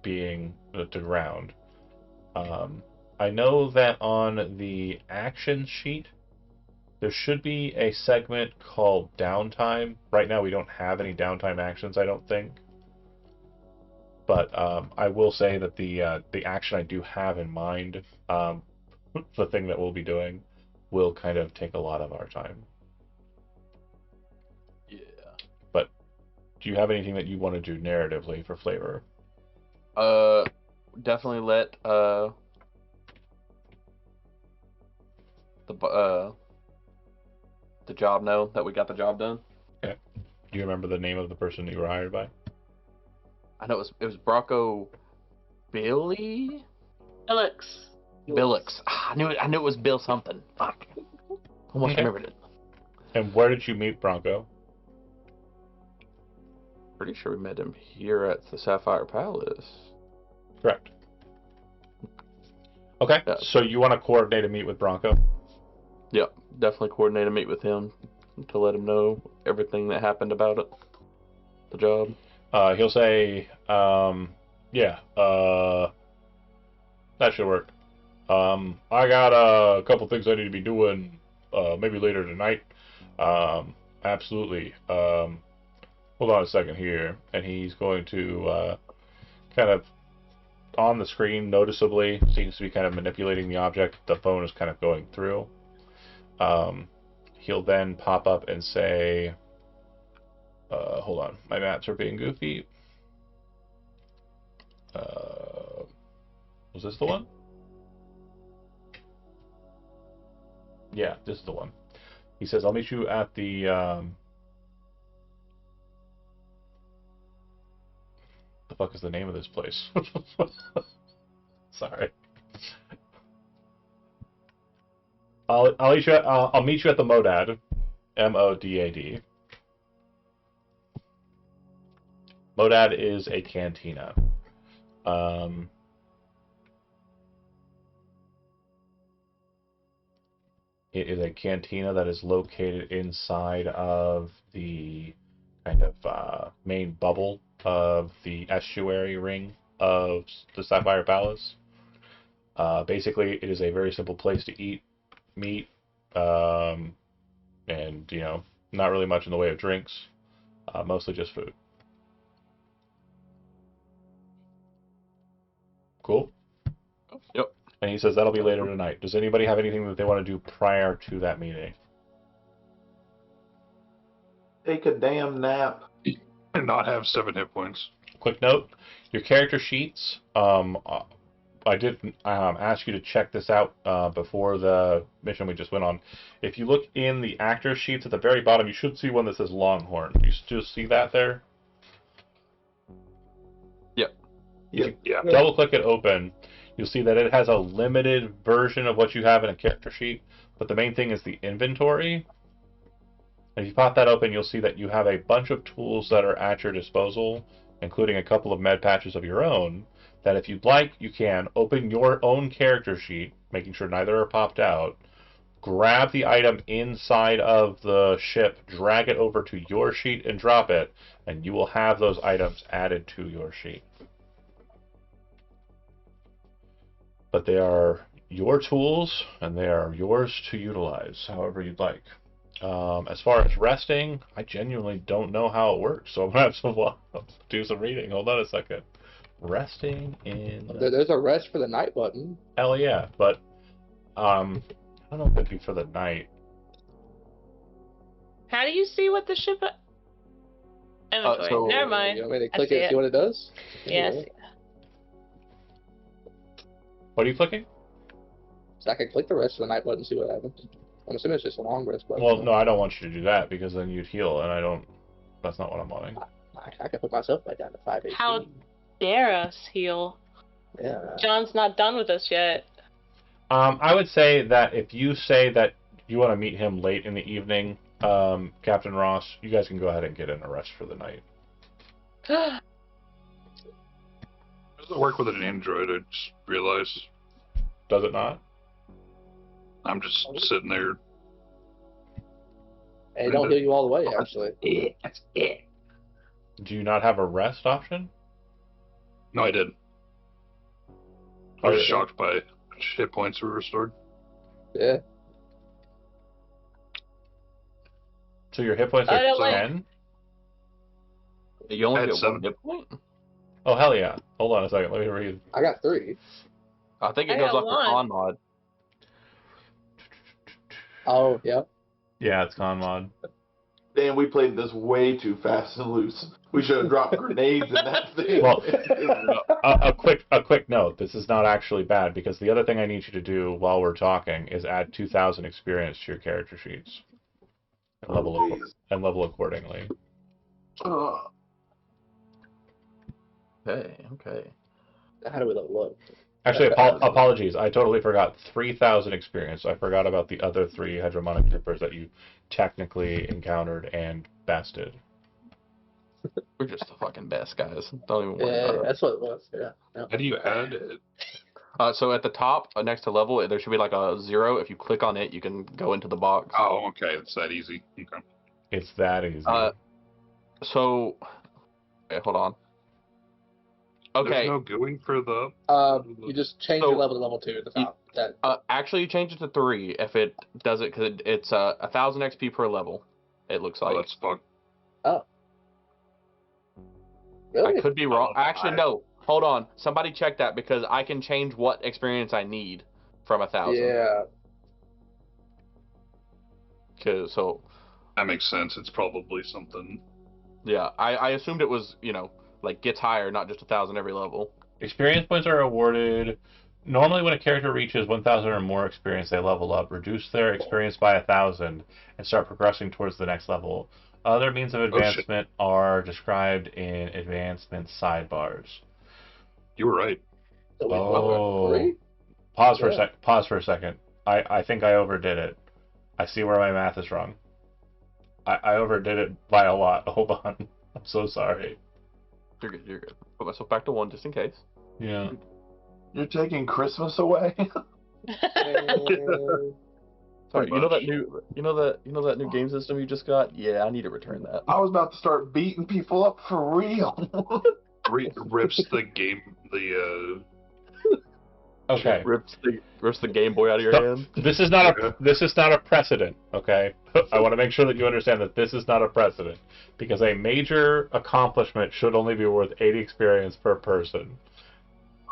being to ground. I know that on the action sheet, there should be a segment called downtime. Right now, we don't have any downtime actions, I don't think. But I will say that the action I do have in mind, the thing that we'll be doing, will kind of take a lot of our time. Yeah. But do you have anything that you want to do narratively for flavor? Definitely let the job know that we got the job done. Okay. Do you remember the name of the person that you were hired by? I know it was Bronco Billy Alex. Billix. I knew it was Bill something. Fuck. Almost Okay. remembered it. And where did you meet Bronco? Pretty sure we met him here at the Sapphire Palace. Correct. Okay, Yeah. so you want to coordinate a meet with Bronco? Yep, definitely coordinate a meet with him to let him know everything that happened about it. The job. He'll say, yeah, that should work. I got a couple things I need to be doing, maybe later tonight. Absolutely. Hold on a second here, and he's going to kind of on the screen noticeably seems to be kind of manipulating the object the phone is kind of going through. He'll then pop up and say, hold on, my maps are being goofy. Was this the one? Yeah, this is the one. He says, I'll meet you at the the fuck is the name of this place? Sorry. I'll meet you at the Modad, Modad. Modad is a cantina. It is a cantina that is located inside of the kind of main bubble of the estuary ring of the Sapphire Palace. Basically, it is a very simple place to eat, meat, and not really much in the way of drinks, mostly just food. Cool. Yep. And he says that'll be later tonight. Does anybody have anything that they want to do prior to that meeting? Take a damn nap. And not have 7 hit points. Quick note: your character sheets. I did ask you to check this out before the mission we just went on. If you look in the actor sheets at the very bottom, you should see one that says Longhorn. Do you still see that there? Yep. Yeah. Double click it open. You'll see that it has a limited version of what you have in a character sheet, but the main thing is the inventory. And if you pop that open, you'll see that you have a bunch of tools that are at your disposal, including a couple of med patches of your own, that if you'd like, you can open your own character sheet, making sure neither are popped out, grab the item inside of the ship, drag it over to your sheet and drop it, and you will have those items added to your sheet. But they are your tools, and they are yours to utilize however you'd like. As far as resting, I genuinely don't know how it works, so I'm going to have to do some reading. Hold on a second. Resting in... There's a rest for the night button. Hell yeah, but I don't know if it'd be for the night. How do you see what the ship? Inventory. so- Never mind. You want me to I click see it and see it. what it does? Yes. What are you clicking? So I can click the rest of the night button and see what happens. I'm assuming it's just a long rest button. Well, no, I don't want you to do that because then you'd heal, and I don't. That's not what I'm wanting. I can put myself back down to 5 HP. How dare us heal? Yeah. John's not done with us yet. I would say that if you say that you want to meet him late in the evening, Captain Ross, you guys can go ahead and get in a rest for the night. How does it work with an android? I just realized. Does it not? I'm just sitting there. And it don't heal you all the way, actually. That's it. Do you not have a rest option? No, I did. I was Okay. shocked by hit points were restored. Yeah. So your hit points I are don't like- 10? You only I had get 7. one hit point? Oh, hell yeah. Hold on a second. Let me read. I got 3. I think it I goes got off your one. con mod. Oh, yeah. Yeah, it's con mod. Dan, we played this way too fast and loose. We should have dropped grenades in that thing. Well, a quick note. This is not actually bad because the other thing I need you to do while we're talking is add 2,000 experience to your character sheets and level accordingly. Okay. How do we level up? Actually, apologies. I totally forgot 3,000 experience. I forgot about the other 3 hegemonic troopers that you technically encountered and bested. We're just the fucking best, guys. Don't even worry Yeah, about it. that's what it was. Yeah. How do you add it? So at the top, next to level, there should be like a 0. If you click on it, you can go into the box. Oh, okay. It's that easy. Okay. It's that easy. So, okay, hold on. Okay. There's no going for the. You just change your level to level 2 at the top. Actually, you change it to 3 if it does it, because it's 1,000 XP per level. It looks like. Oh, that's fucked. Oh. Really? I could be wrong. Oh, Actually, no. Hold on. Somebody check that because I can change what experience I need from 1,000. Yeah. So. That makes sense. It's probably something. Yeah, I assumed it was, like gets higher, not just 1,000 every level. Experience points are awarded. Normally, when a character reaches 1,000 or more experience, they level up, reduce their experience by 1,000, and start progressing towards the next level. Other means of advancement are described in advancement sidebars. You were right. So we level 3? Pause for a second. I think I overdid it. I see where my math is wrong. I overdid it by a lot. Hold on. I'm so sorry. You're good. Put myself back to 1 just in case. Yeah. You're taking Christmas away? Sorry, Pretty you know much. that new game system you just got? Yeah, I need to return that. I was about to start beating people up for real. Rips the game. The Okay. Rips the Game Boy out of your So, hand. this is not a precedent, okay? I want to make sure that you understand that this is not a precedent because a major accomplishment should only be worth 80 experience per person.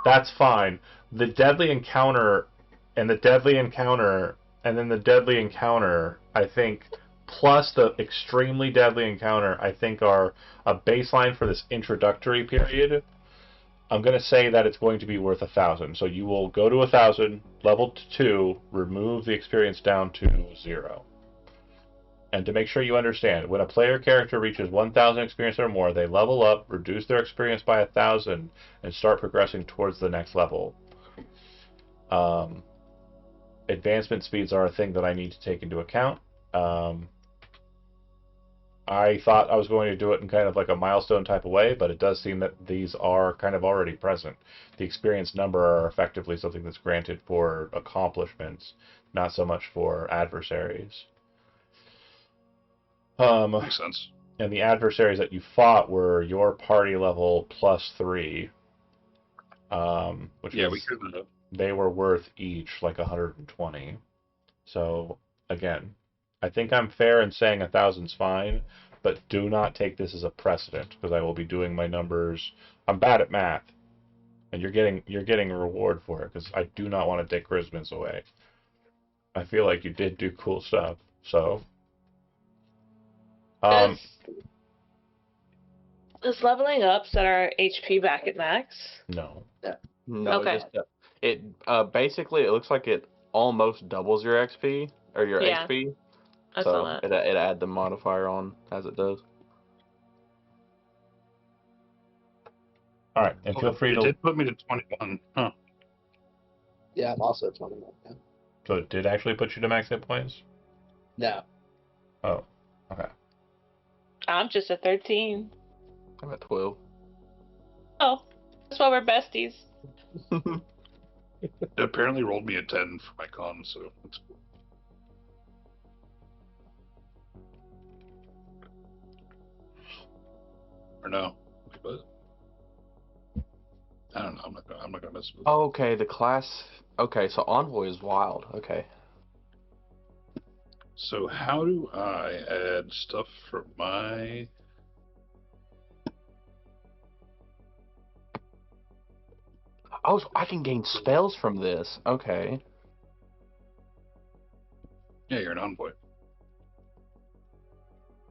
That's fine. The deadly encounter and the deadly encounter and then the deadly encounter, I think, plus the extremely deadly encounter, I think are a baseline for this introductory period. I'm going to say that it's going to be worth 1,000. So you will go to 1,000, level 2, remove the experience down to 0. And to make sure you understand, when a player character reaches 1,000 experience or more, they level up, reduce their experience by 1,000, and start progressing towards the next level. Advancement speeds are a thing that I need to take into account. I thought I was going to do it in kind of like a milestone type of way, but it does seem that these are kind of already present. The experience number are effectively something that's granted for accomplishments, not so much for adversaries. makes sense. And the adversaries that you fought were your party level plus 3. Which Yeah, means we could. they were worth each like 120. So, again, I think I'm fair in saying 1,000's fine, but do not take this as a precedent because I will be doing my numbers. I'm bad at math, and you're getting a reward for it because I do not want to take Christmas away. I feel like you did do cool stuff, so. Does leveling up set our HP back at max? No. No, Okay. it basically it looks like it almost doubles your XP or your Yeah, HP. I So saw it that. add the modifier on as it does. All right, and feel free It to. did put me to 21. Huh. Yeah, I'm also 21 now. So it did actually put you to max hit points. No. Oh, okay. I'm just a 13. I'm at 12. Oh, that's why we're besties. It apparently rolled me a 10 for my con, so that's cool. Or no. Wait, what? I don't know. I'm not gonna mess with it. Okay, the class. Okay, so Envoy is wild. Okay. So how do I add stuff from my... Oh, so I can gain spells from this. Okay. Yeah, you're an envoy.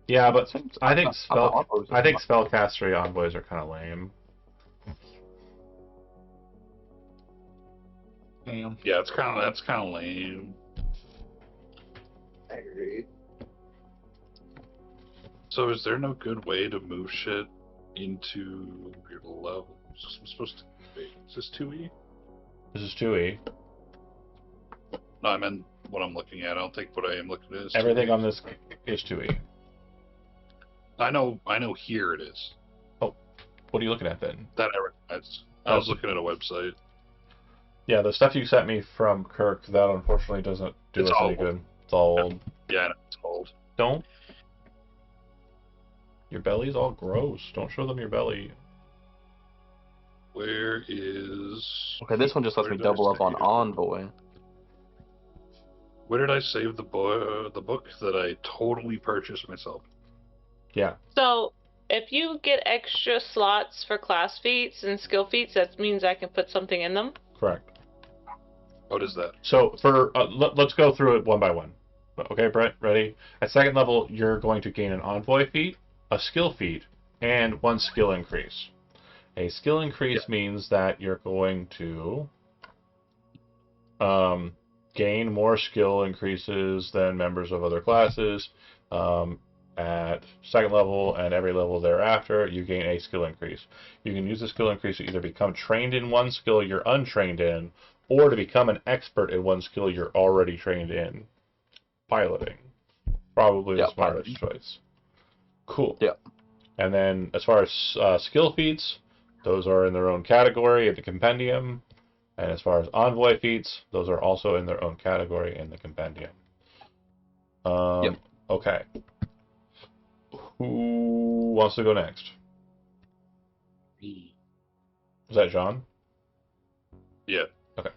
Yeah, but Seems- I think I thought Envoy was spellcastery envoys are kind of lame. Damn. Yeah, that's kind of lame. I agree. So is there no good way to move shit into your levels? I'm supposed to... Wait, is this 2E? This is 2E. No, I meant what I'm looking at. I don't think what I am looking at is Everything 2E. on this is 2E. I know here it is. Oh, what are you looking at then? That I recognize. I was looking at a website. Yeah, the stuff you sent me from Kirk, that unfortunately doesn't do It's us all any old. good. It's all old. Yeah, I know, it's old. Don't. Your belly's all gross. Don't show them your belly. Where is... Okay, this one just lets Where me did I double up on save- Envoy. Where did I save the book that I totally purchased myself? Yeah. So, if you get extra slots for class feats and skill feats, that means I can put something in them. Correct. What is that? So for let's go through it one by one. Okay, Brett, ready? At second level, you're going to gain an envoy feat, a skill feat, and one skill increase. A skill increase means that you're going to gain more skill increases than members of other classes. At second level and every level thereafter, you gain a skill increase. You can use the skill increase to either become trained in one skill you're untrained in, or to become an expert in one skill you're already trained in. Piloting. Probably the smartest choice. Cool. Yeah. And then as far as skill feats, those are in their own category in the compendium. And as far as envoy feats, those are also in their own category in the compendium. Okay. Who wants to go next? Me. Was that John? Yeah. Okay.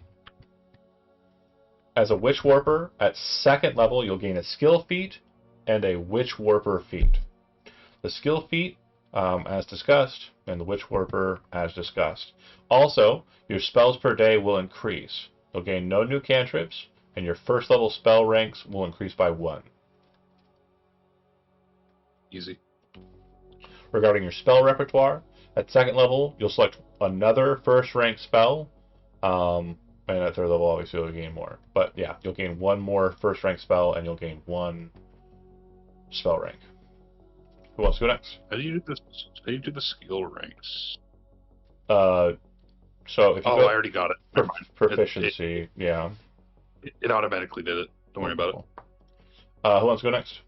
As a Witch Warper, at second level, you'll gain a skill feat and a Witch Warper feat. The skill feat, as discussed, and the Witch Warper, as discussed. Also, your spells per day will increase. You'll gain no new cantrips, and your first level spell ranks will increase by 1. Easy. Regarding your spell repertoire, at second level, you'll select another first rank spell, and at third level, obviously, you'll gain more. But yeah, you'll gain 1 more first rank spell, and you'll gain 1 spell rank. Who wants to go next? How do you do this? How do you do the skill ranks? So if you I go already got it. Never mind. proficiency, yeah. It automatically did it. Don't worry about it. Who wants to go next?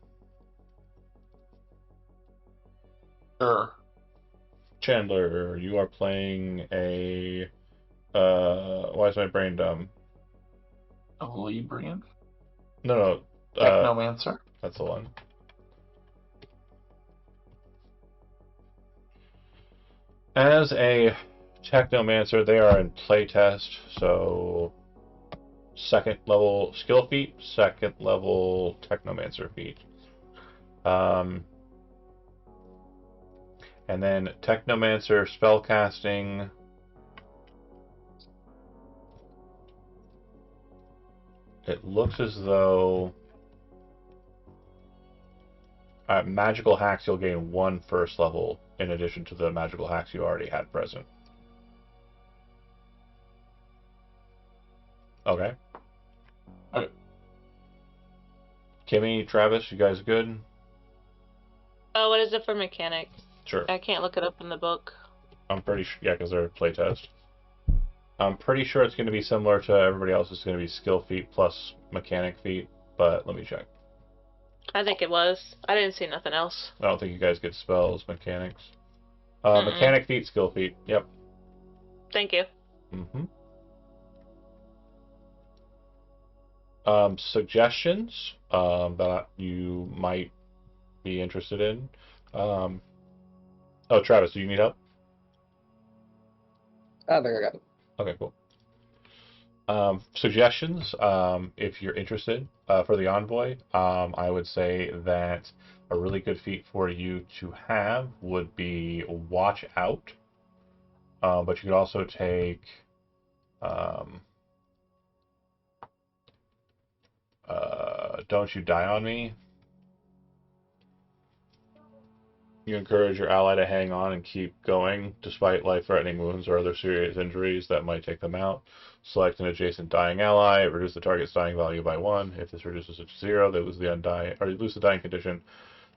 Sure. Chandler, you are playing a. Why is my brain dumb? A Librian? No. Technomancer? That's the one. As a Technomancer, they are in playtest, so second level skill feat, second level Technomancer feat. And then Technomancer spellcasting. It looks as though at magical hacks you'll gain 1 first level in addition to the magical hacks you already had present. Okay. Okay. Kimmy, Travis, you guys good? Oh, what is it for mechanic? Sure. I can't look it up in the book. I'm pretty sure, yeah, because they're a playtest. I'm pretty sure it's going to be similar to everybody else. It's going to be skill feat plus mechanic feat, but let me check. I think it was. I didn't see nothing else. I don't think you guys get spells, mechanics. Mm-mm. Mechanic feat, skill feat. Yep. Thank you. Mm-hmm. Suggestions that you might be interested in. Oh, Travis, do you need help? I think I got it. Okay, cool. Suggestions, if you're interested, for the envoy, I would say that a really good feat for you to have would be watch out. But you could also take don't you die on me. You encourage your ally to hang on and keep going despite life-threatening wounds or other serious injuries that might take them out. Select an adjacent dying ally. Reduce the target's dying value by 1. If this reduces it to 0, they lose the undying or lose the dying condition.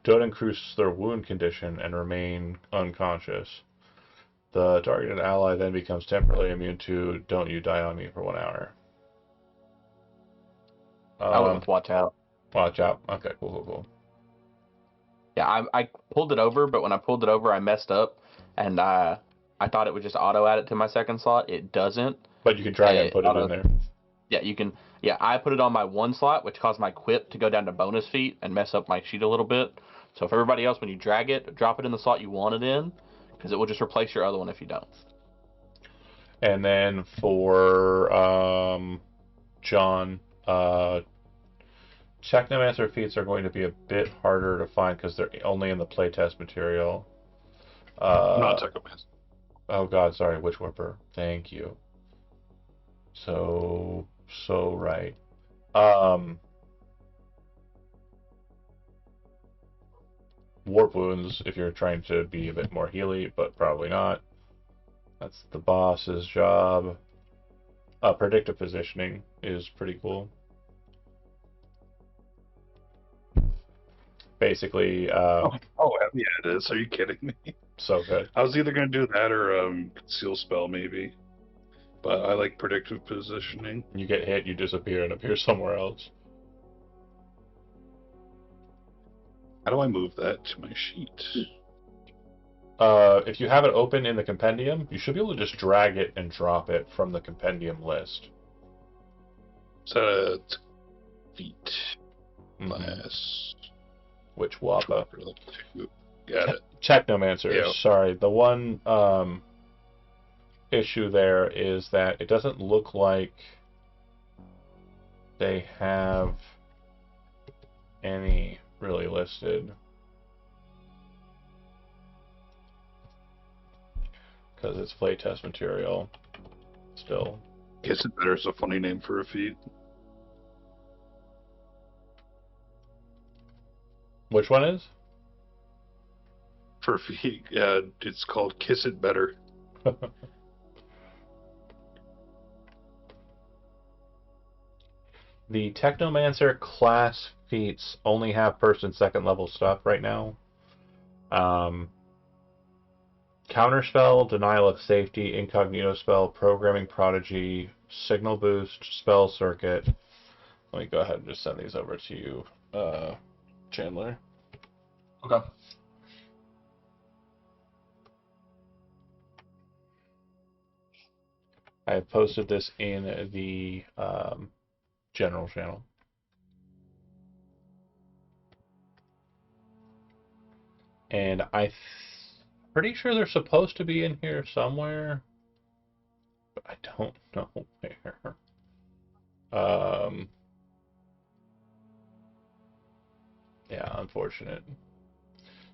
Don't increase their wound condition and remain unconscious. The targeted ally then becomes temporarily immune to "Don't you die on me" for 1 hour. I went with watch out. Watch out. Okay, cool. Yeah, I pulled it over, but when I pulled it over, I messed up, and I thought it would just auto add it to my second slot. It doesn't. But you can drag it and put it in there. Yeah, you can. Yeah, I put it on my 1 slot, which caused my quip to go down to bonus feat and mess up my sheet a little bit. So for everybody else, when you drag it, drop it in the slot you want it in, because it will just replace your other one if you don't. And then for John, Technomancer feats are going to be a bit harder to find because they're only in the playtest material. Not Technomancer. Oh god, sorry, Witch Whipper. Thank you. So right. Warp wounds if you're trying to be a bit more healy, but probably not. That's the boss's job. Predictive positioning is pretty cool. Basically, Oh, yeah, it is. Are you kidding me? So good. I was either going to do that or conceal spell, maybe. But I like predictive positioning. You get hit, you disappear, and appear somewhere else. How do I move that to my sheet? If you have it open in the compendium, you should be able to just drag it and drop it from the compendium list. Set feet. Class. Which Wappa? Got it. Technomancer. Yeah. Sorry. The one issue there is that it doesn't look like they have any really listed. Because it's playtest material still. Kiss It Better is a funny name for a feat. Which one is? For a feat, it's called Kiss It Better. The Technomancer class feats only have first and second level stuff right now. Counterspell, Denial of Safety, Incognito Spell, Programming Prodigy, Signal Boost, Spell Circuit. Let me go ahead and just send these over to you, Chandler. Okay. I have posted this in the general channel. And I'm pretty sure they're supposed to be in here somewhere, but I don't know where. Yeah, unfortunate.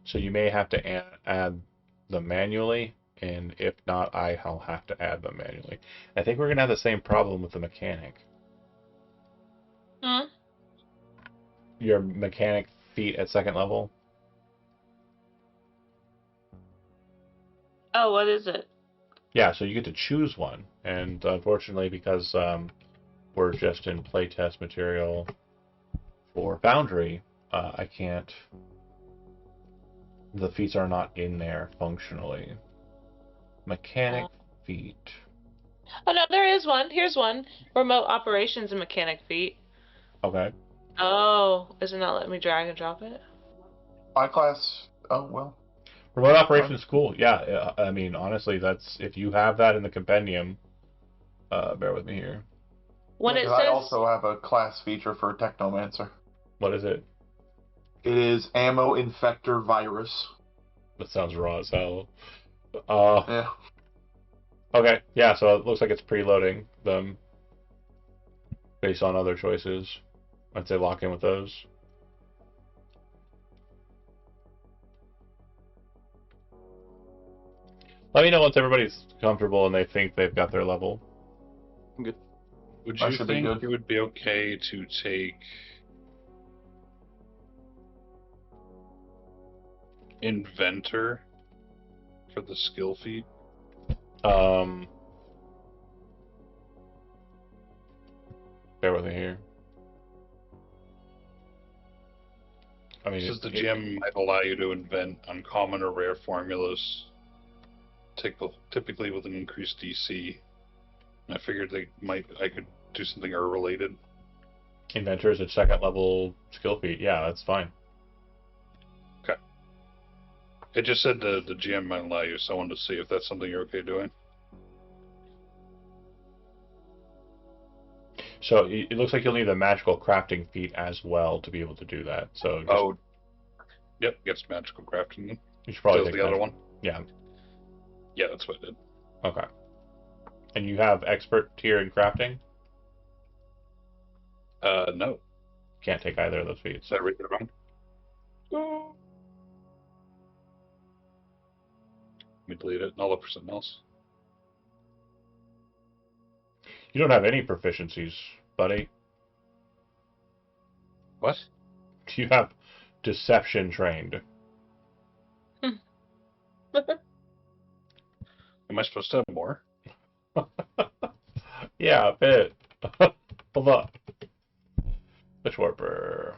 So you may have to add them manually, and if not, I'll have to add them manually. I think we're going to have the same problem with the mechanic. Hmm? Your mechanic feat at second level? Oh, what is it? Yeah, so you get to choose one, and unfortunately, because we're just in playtest material for Boundary, I can't. The feats are not in there functionally. Mechanic feat. Oh no, there is one. Here's one. Remote operations and mechanic feat. Okay. Oh, is it not letting me drag and drop it? My class. Oh well. Remote operation is cool. Yeah, I mean, honestly, that's if you have that in the compendium. Bear with me here. When Yeah, it 'cause I says also have a class feature for Technomancer. What is it? It is Ammo Infector Virus. That sounds raw as hell. Yeah. Okay, yeah, so it looks like it's preloading them based on other choices. I'd say lock in with those. Let me know once everybody's comfortable and they think they've got their level. Good. Would That you should be think good. it would be okay to take Inventor for the skill feat? Bear with me here. I mean, Says the GM might allow you to invent uncommon or rare formulas, typically with an increased DC. I figured I could do something related. Inventor is a second level skill feat. Yeah, that's fine. Okay. It just said the GM might allow you, so I wanted to see if that's something you're okay doing. So it looks like you'll need a magical crafting feat as well to be able to do that. So just, Yep, gets magical crafting. you should probably Does take the other one? Yeah. Yeah, that's what I did. Okay. And you have expert tier in crafting? No. Can't take either of those feats. Did I read that wrong? Oh. Let me delete it and I'll look for something else. You don't have any proficiencies, buddy. What? You have deception trained. Am I supposed to have more? Yeah, a bit. Hold up. The Warper.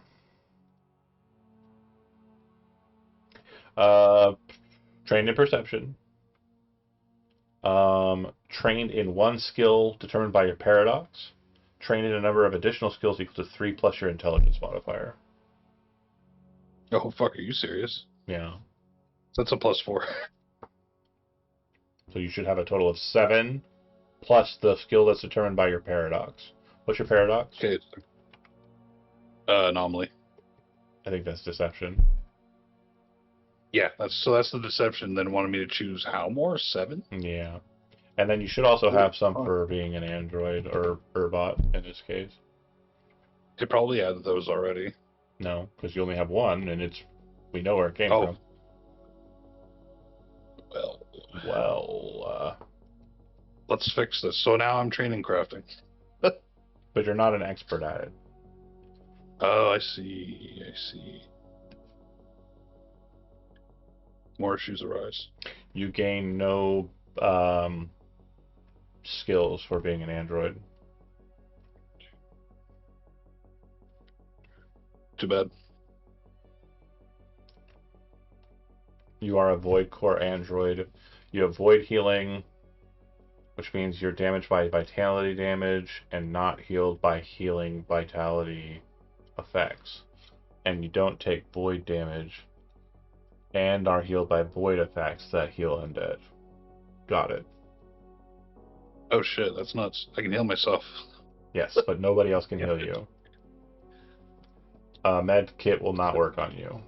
Trained in perception. Trained in one skill determined by your paradox. Trained in a number of additional skills equal to 3 plus your intelligence modifier. Oh, fuck, are you serious? Yeah. That's a +4. So you should have a total of 7 plus the skill that's determined by your paradox. What's your paradox? Okay. Anomaly. I think that's deception. Yeah, that's the deception. Then wanted me to choose how more? 7? Yeah. And then you should also have some for being an android or bot in this case. They probably added those already. No, because you only have one, and we know where it came from. Well, let's fix this. So now I'm training crafting. But you're not an expert at it. Oh, I see. More issues arise. You gain no skills for being an android. Too bad. You are a void core android. You have void healing, which means you're damaged by vitality damage and not healed by healing vitality effects. And you don't take void damage and are healed by void effects that heal undead. Got it. Oh shit, that's nuts. I can heal myself. Yes, but nobody else can heal you. Med kit will not work on you.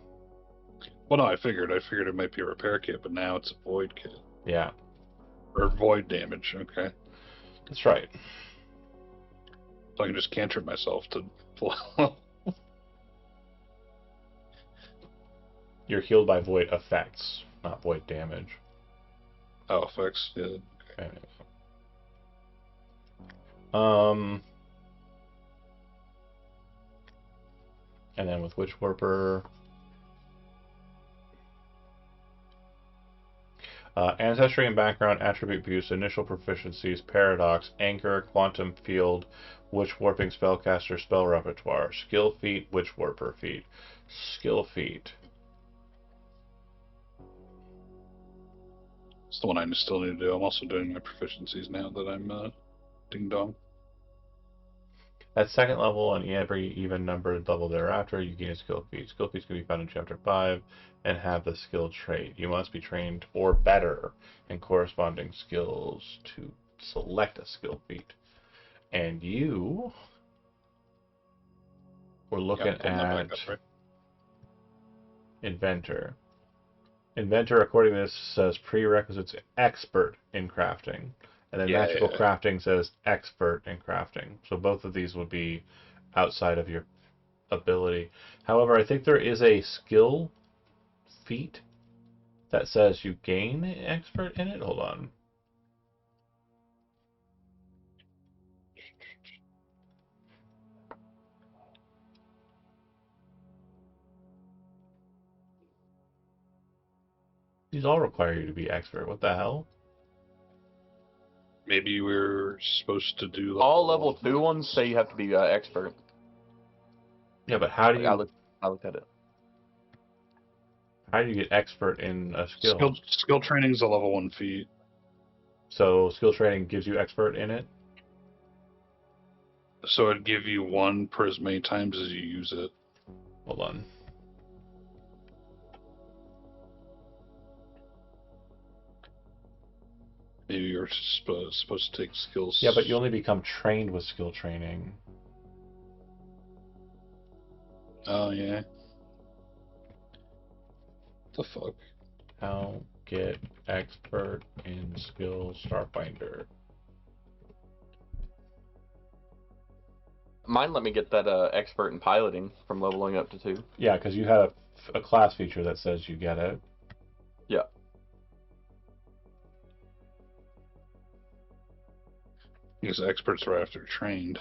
Well, no, I figured it might be a repair kit, but now it's a void kit. Yeah. Or void damage, okay. That's right. So I can just cantrip myself to You're healed by void effects, not void damage. Oh, effects, yeah. Okay. And then with Witch Warper. Ancestry and background, attribute views, initial proficiencies, paradox, anchor, quantum field, witch warping, spellcaster, spell repertoire, skill feat, witch warper feat, skill feat. It's the one I still need to do. I'm also doing my proficiencies now that I'm ding dong. At second level and every even numbered level thereafter, you gain a skill feat. Skill feats can be found in Chapter 5 and have the skill trait. You must be trained or better in corresponding skills to select a skill feat. And you were looking at right? Inventor. Inventor, according to this, says prerequisites expert in crafting. And then magical crafting says expert in crafting. So both of these would be outside of your ability. However, I think there is a skill feat that says you gain expert in it. Hold on. These all require you to be expert. What the hell? Maybe we're supposed to do All level 2 ones say you have to be expert. Yeah, but how do you? I looked at it. How do you get expert in a skill? Skill training is a level 1 feat. So skill training gives you expert in it? So it'd give you 1 per as many times as you use it. Hold on. Maybe you're supposed to take skills. Yeah, but you only become trained with skill training. Oh, yeah. The fuck? How get expert in skill Starfinder? Mine let me get that expert in piloting from leveling up to 2. Yeah, because you had a class feature that says you get it. Yeah. Because experts are after trained.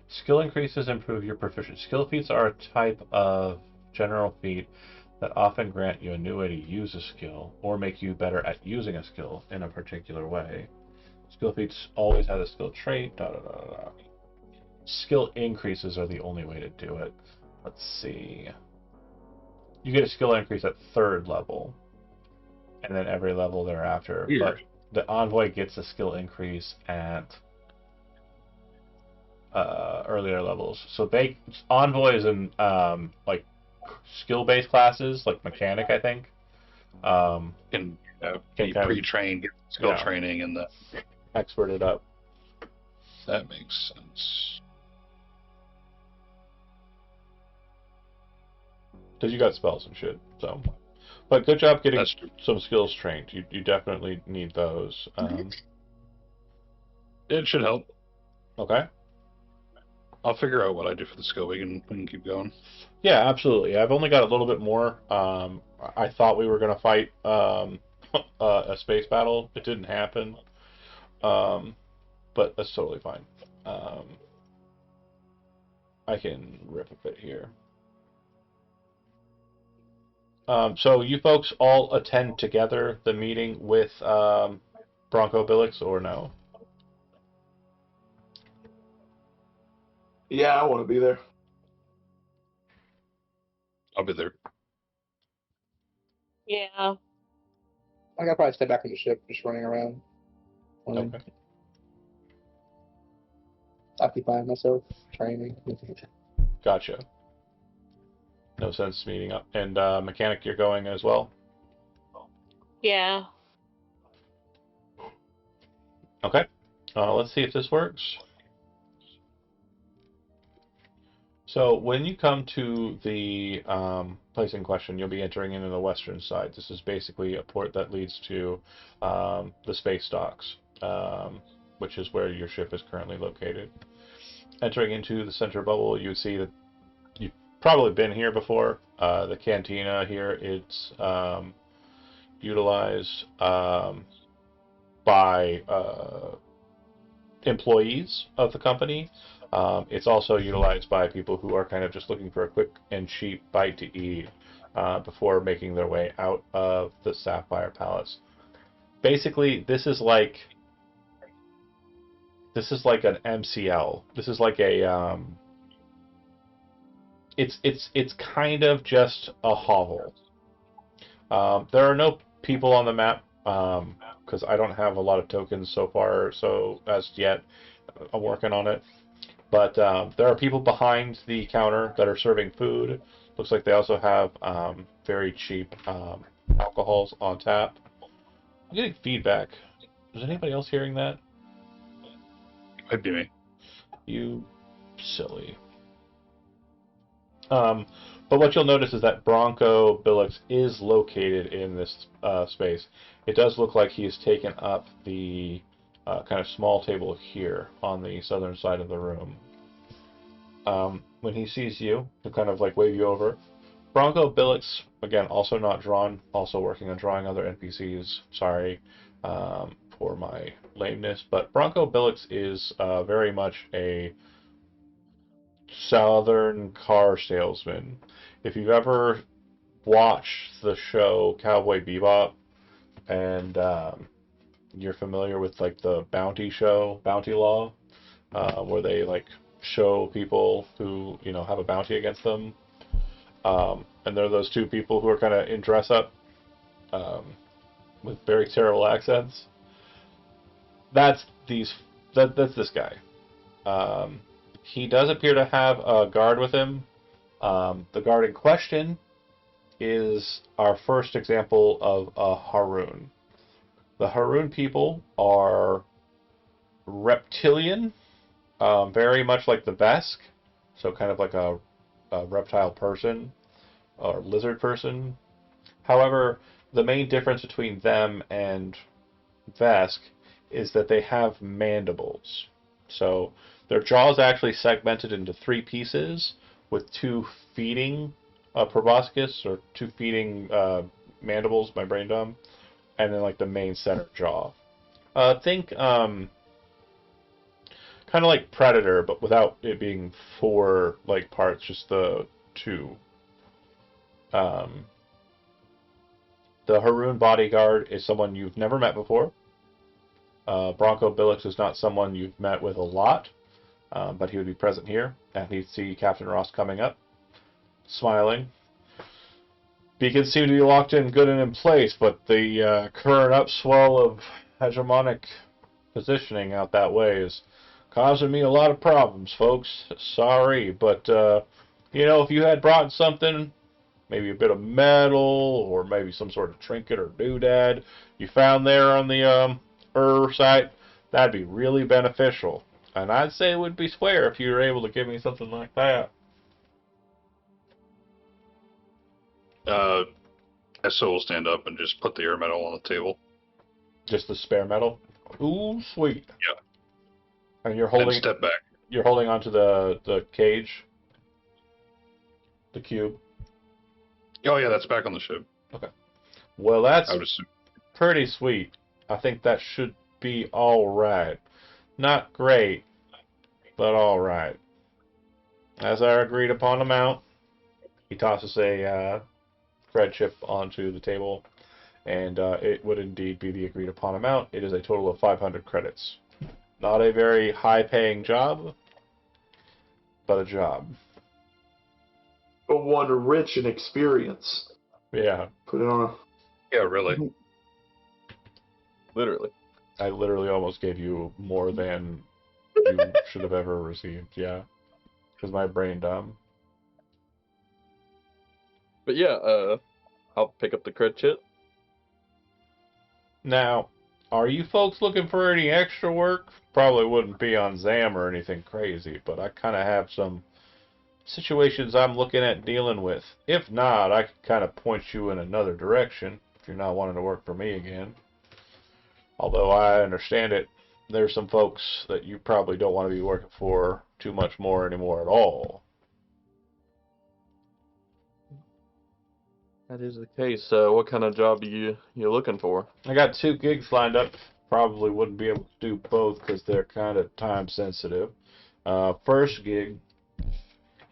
Skill increases improve your proficiency. Skill feats are a type of general feat that often grant you a new way to use a skill or make you better at using a skill in a particular way. Skill feats always have a skill trait. Skill increases are the only way to do it. Let's see. You get a skill increase at 3rd level, and then every level thereafter. Weird. But the envoy gets a skill increase at earlier levels. So envoys and like skill-based classes, like mechanic, I think, Can can be kind of pre-trained, get skill training, and expert it up. that makes sense. Because you got spells and shit. So, but good job getting some skills trained. You definitely need those. It should help. Okay. I'll figure out what I do for the skill. We can keep going. Yeah, absolutely. I've only got a little bit more. I thought we were going to fight a space battle. It didn't happen. But that's totally fine. I can rip a bit here. So you folks all attend together the meeting with Bronco Billix, or no? Yeah, I want to be there. I'll be there. Yeah. I gotta probably stay back on the ship, just running around. Okay. Occupying myself, training. Gotcha. No sense meeting up. And Mechanic, you're going as well? Yeah. Okay. Let's see if this works. So when you come to the place in question, you'll be entering into the western side. This is basically a port that leads to the space docks, which is where your ship is currently located. Entering into the center bubble, you see that you've probably been here before. The cantina here, it's utilized by employees of the company. It's also utilized by people who are kind of just looking for a quick and cheap bite to eat before making their way out of the Sapphire Palace. Basically, this is like an MCL. This is like a it's kind of just a hovel. There are no people on the map because I don't have a lot of tokens so far. So as yet, I'm working on it. But there are people behind the counter that are serving food. Looks like they also have very cheap alcohols on tap. I'm getting feedback. Is anybody else hearing that? Might be me. You silly. But what you'll notice is that Bronco Billix is located in this space. It does look like he's taken up the kind of small table here on the southern side of the room. When he sees you, he'll kind of like wave you over. Bronco Billix, again, also not drawn, also working on drawing other NPCs. Sorry for my lameness, but Bronco Billix is very much a southern car salesman. If you've ever watched the show Cowboy Bebop and you're familiar with like the Bounty show, Bounty Law, where they like show people who have a bounty against them, and they're those two people who are kind of in dress up with very terrible accents. That's this guy. He does appear to have a guard with him. The guard in question is our first example of a Haroon. The Haroon people are reptilian, very much like the Vesk, so kind of like a reptile person or lizard person. However, the main difference between them and Vesk is that they have mandibles. So their jaw is actually segmented into 3 pieces with 2 feeding proboscis or 2 feeding mandibles, my brain dumb, and then like the main center jaw. Think kind of like Predator, but without it being 4 like parts, just the 2. The Haroon bodyguard is someone you've never met before. Bronco Billix is not someone you've met with a lot, but he would be present here, and he'd see Captain Ross coming up, smiling. Beacons seem to be locked in good and in place, but the current upswell of hegemonic positioning out that way is causing me a lot of problems, folks. Sorry, but if you had brought something, maybe a bit of metal, or maybe some sort of trinket or doodad you found there on the site, that'd be really beneficial. And I'd say it would be square if you were able to give me something like that. SO will stand up and just put the air metal on the table. Just the spare metal? Ooh, sweet. Yeah. And you're holding. And step back. You're holding onto the cage, the cube. Oh yeah, that's back on the ship. Okay. Well, that's I would assume. pretty sweet. I think that should be all right. Not great, but all right. As our agreed upon amount, he tosses a cred chip onto the table, and it would indeed be the agreed upon amount. It is a total of 500 credits. Not a very high-paying job, but a job. But one rich in experience. Yeah. Put it on a... Yeah, really. Literally. I literally almost gave you more than you should have ever received. Yeah. Because my brain dumb. But yeah, I'll pick up the crit chip. Now, are you folks looking for any extra work? Probably wouldn't be on Zam or anything crazy, but I kind of have some situations I'm looking at dealing with. If not, I could kind of point you in another direction if you're not wanting to work for me again. Although I understand it, there's some folks that you probably don't want to be working for too much more anymore at all. That is the case. What kind of job are you looking for? I got 2 gigs lined up. Probably wouldn't be able to do both because they're kind of time sensitive. First gig,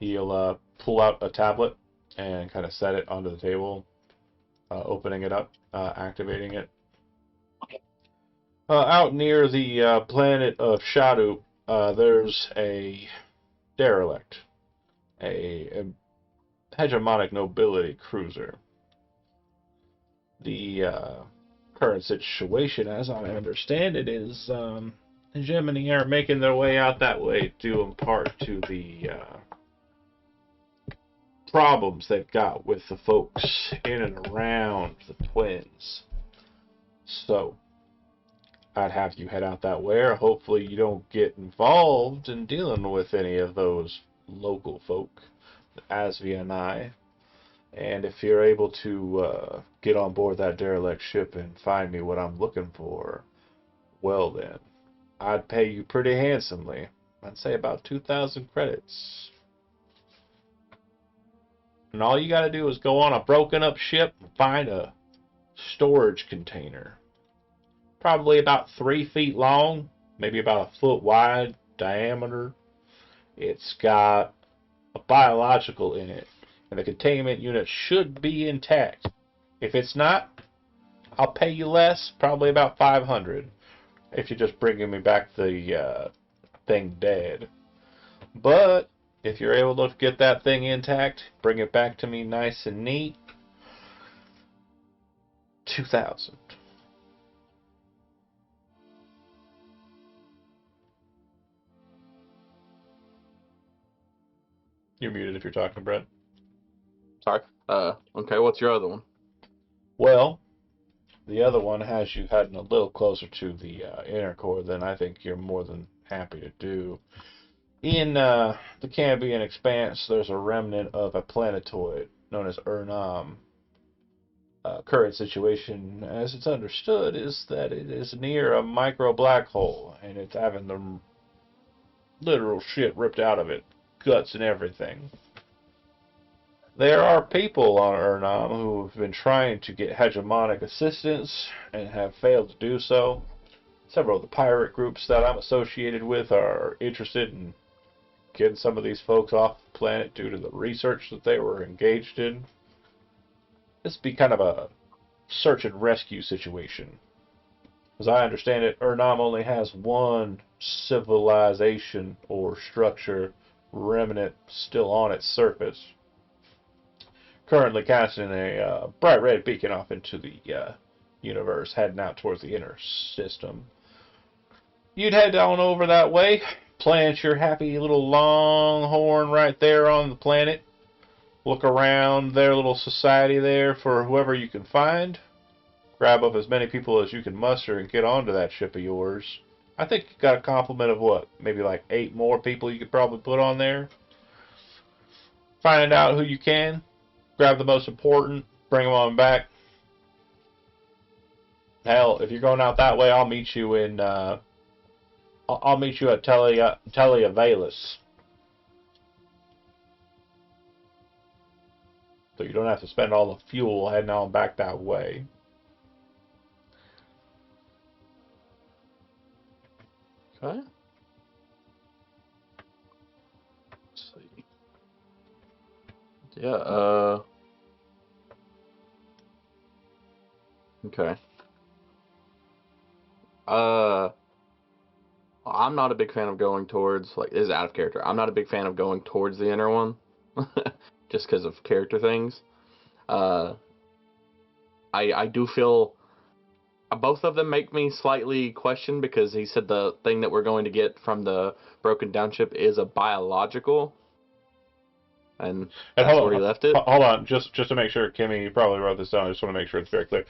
he'll pull out a tablet and kind of set it onto the table, opening it up, activating it. Out near the planet of Shadow, there's a derelict, a hegemonic nobility cruiser. The current situation, as I understand it, is Hegemony are making their way out that way due in part to the problems they've got with the folks in and around the Twins. So, I'd have you head out that way, or hopefully you don't get involved in dealing with any of those local folk, Asvia and I. And if you're able to get on board that derelict ship and find me what I'm looking for, well then, I'd pay you pretty handsomely. I'd say about 2,000 credits. And all you gotta do is go on a broken up ship and find a storage container. Probably about 3 feet long, maybe about a foot wide diameter. It's got a biological in it, and the containment unit should be intact. If it's not, I'll pay you less, probably about 500, if you're just bringing me back the thing dead. But if you're able to get that thing intact, bring it back to me nice and neat, 2,000. You're muted if you're talking, Brett. Sorry. Okay, what's your other one? Well, the other one has you heading a little closer to the inner core than I think you're more than happy to do. In the Cambian Expanse, there's a remnant of a planetoid known as Urnam. Current situation, as it's understood, is that it is near a micro black hole, and it's having the literal shit ripped out of it, guts and everything. There are people on Urnam who have been trying to get hegemonic assistance and have failed to do so. Several of the pirate groups that I'm associated with are interested in getting some of these folks off the planet due to the research that they were engaged in. This would be kind of a search and rescue situation. As I understand it, Urnam only has one civilization or structure remnant still on its surface, currently casting a bright red beacon off into the universe, heading out towards the inner system. You'd head on over that way, plant your happy little longhorn right there on the planet, look around their little society there for whoever you can find, grab up as many people as you can muster and get onto that ship of yours. I think you got a complement of what, maybe like 8 more people you could probably put on there. Find out who you can, grab the most important, bring them on back. Hell, if you're going out that way, I'll meet you in. I'll meet you at Teleavalis. So you don't have to spend all the fuel heading on back that way. Okay. Let's see. Yeah, okay. I'm not a big fan of going towards, like, this is out of character. I'm not a big fan of going towards the inner one, just because of character things. I do feel both of them make me slightly question, because he said the thing that we're going to get from the broken down ship is a biological, and that's where he left it. Hold on, just to make sure, Kimmy, you probably wrote this down. I just want to make sure it's very clear.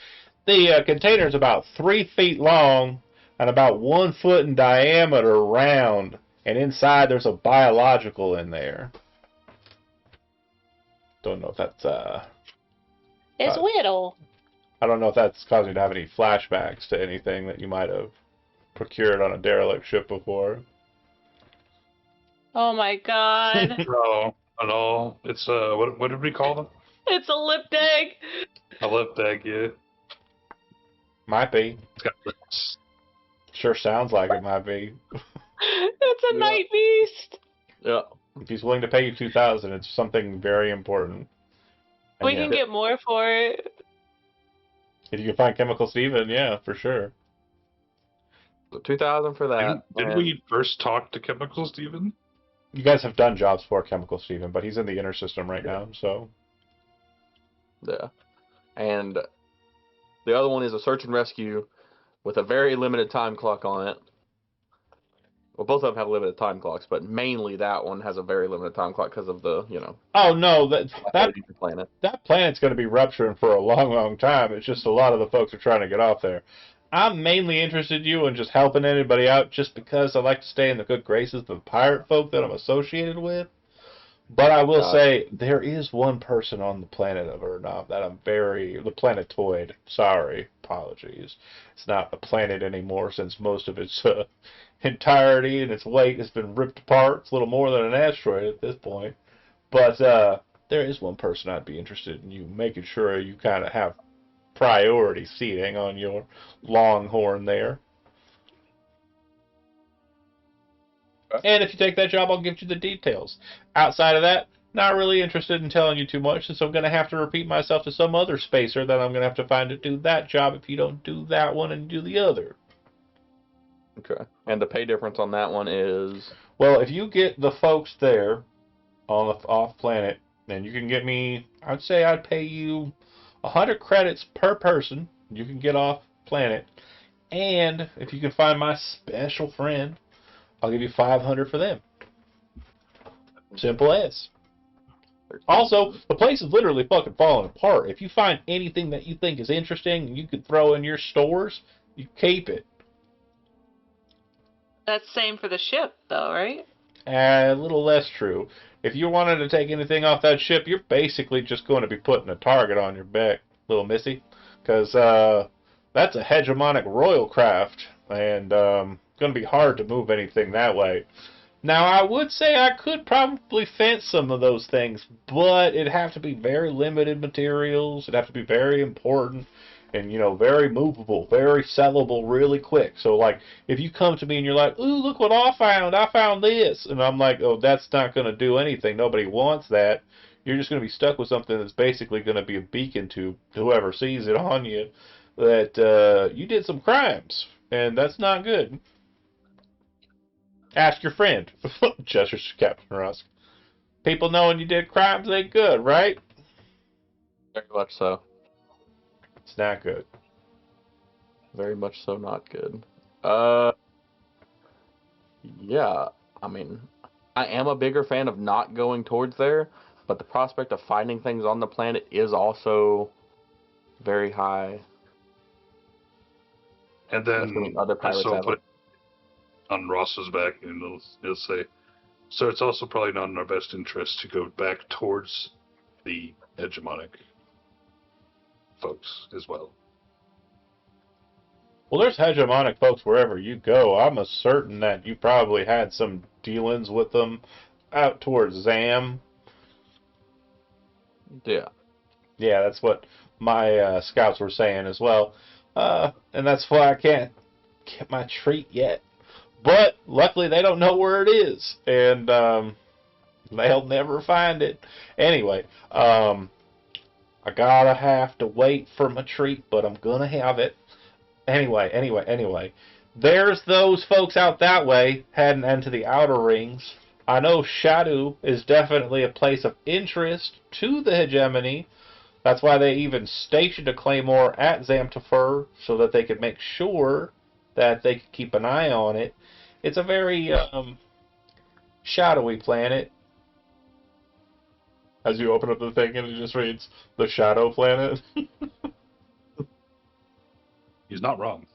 The container is about 3 feet long and about 1 foot in diameter round, and inside there's a biological in there. Don't know if that's It's Whittle. I don't know if that's causing you to have any flashbacks to anything that you might have procured on a derelict ship before. Oh my god. No, at all. It's what did we call them? It's a lip egg. A lip bag, yeah. Might be. It's got lips. Sure sounds like it might be. It's it's a night beast. Yeah. If he's willing to pay you 2,000, it's something very important. And We can get more for it. if you can find Chemical Steven, yeah, for sure. So 2,000 for that. Didn't we first talk to Chemical Steven? You guys have done jobs for Chemical Steven, but he's in the inner system right now, so. Yeah. And the other one is a search and rescue with a very limited time clock on it. Well, both of them have limited time clocks, but mainly that one has a very limited time clock because of the, Oh no, that planet. that planet's going to be rupturing for a long, long time. It's just a lot of the folks are trying to get off there. I'm mainly interested in you and just helping anybody out just because I like to stay in the good graces of the pirate folk that I'm associated with. But I will say, there is one person on the planet of Erdnov that the planetoid, sorry, apologies. It's not a planet anymore since most of its entirety and its weight has been ripped apart. It's a little more than an asteroid at this point. But there is one person I'd be interested in you making sure you kind of have priority seating on your longhorn there. And if you take that job, I'll give you the details. Outside of that, not really interested in telling you too much, so I'm going to have to repeat myself to some other spacer that I'm going to have to find to do that job if you don't do that one and do the other. Okay. And the pay difference on that one is? Well, if you get the folks there on the off planet, then you can get me, I'd say I'd pay you 100 credits per person you can get off planet. And if you can find my special friend, I'll give you 500 for them. Simple as. Also, the place is literally fucking falling apart. If you find anything that you think is interesting and you could throw in your stores, you keep it. That's same for the ship, though, right? A little less true. If you wanted to take anything off that ship, you're basically just going to be putting a target on your back, little missy. Because that's a hegemonic royal craft, and going to be hard to move anything that way. Now, I would say I could probably fence some of those things, but it'd have to be very limited materials. It'd have to be very important and, very movable, very sellable really quick. So, like, if you come to me and you're like, ooh, look what I found this. And I'm like, oh, that's not going to do anything. Nobody wants that. You're just going to be stuck with something that's basically going to be a beacon to whoever sees it on you that you did some crimes. And that's not good. Ask your friend. Gestures to Captain Rusk. People knowing you did crimes ain't good, right? Very much so. It's not good. Very much so not good. Yeah, I mean, I am a bigger fan of not going towards there, but the prospect of finding things on the planet is also very high. And then other pirates so I'll have put it on Ross's back, and he'll say, so it's also probably not in our best interest to go back towards the hegemonic folks as well. Well, there's hegemonic folks wherever you go. I'm certain that you probably had some dealings with them out towards Zam. Yeah. Yeah, that's what my scouts were saying as well. And that's why I can't get my treat yet. But luckily they don't know where it is. And they'll never find it. Anyway, I gotta have to wait for my treat, but I'm gonna have it. Anyway. There's those folks out that way heading into the outer rings. I know Shadow is definitely a place of interest to the hegemony. That's why they even stationed a claymore at Zamtifer so that they could make sure that they could keep an eye on it. It's a very shadowy planet. As you open up the thing and it just reads, the Shadow Planet. He's not wrong.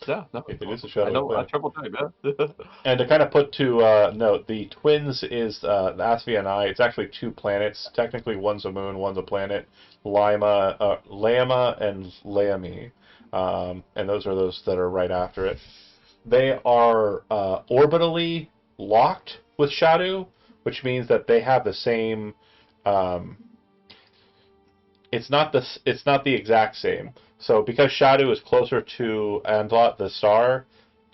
Yeah, no. It is a shadowy I know, planet. I triple checked that. And to kind of put to note, the twins is the Asvi and I. It's actually two planets. Technically, one's a moon, one's a planet. Lama and Laami. And those are those that are right after it. They are orbitally locked with Shadow, which means that they have the same. It's not the exact same. So because Shadow is closer to Andlot the star,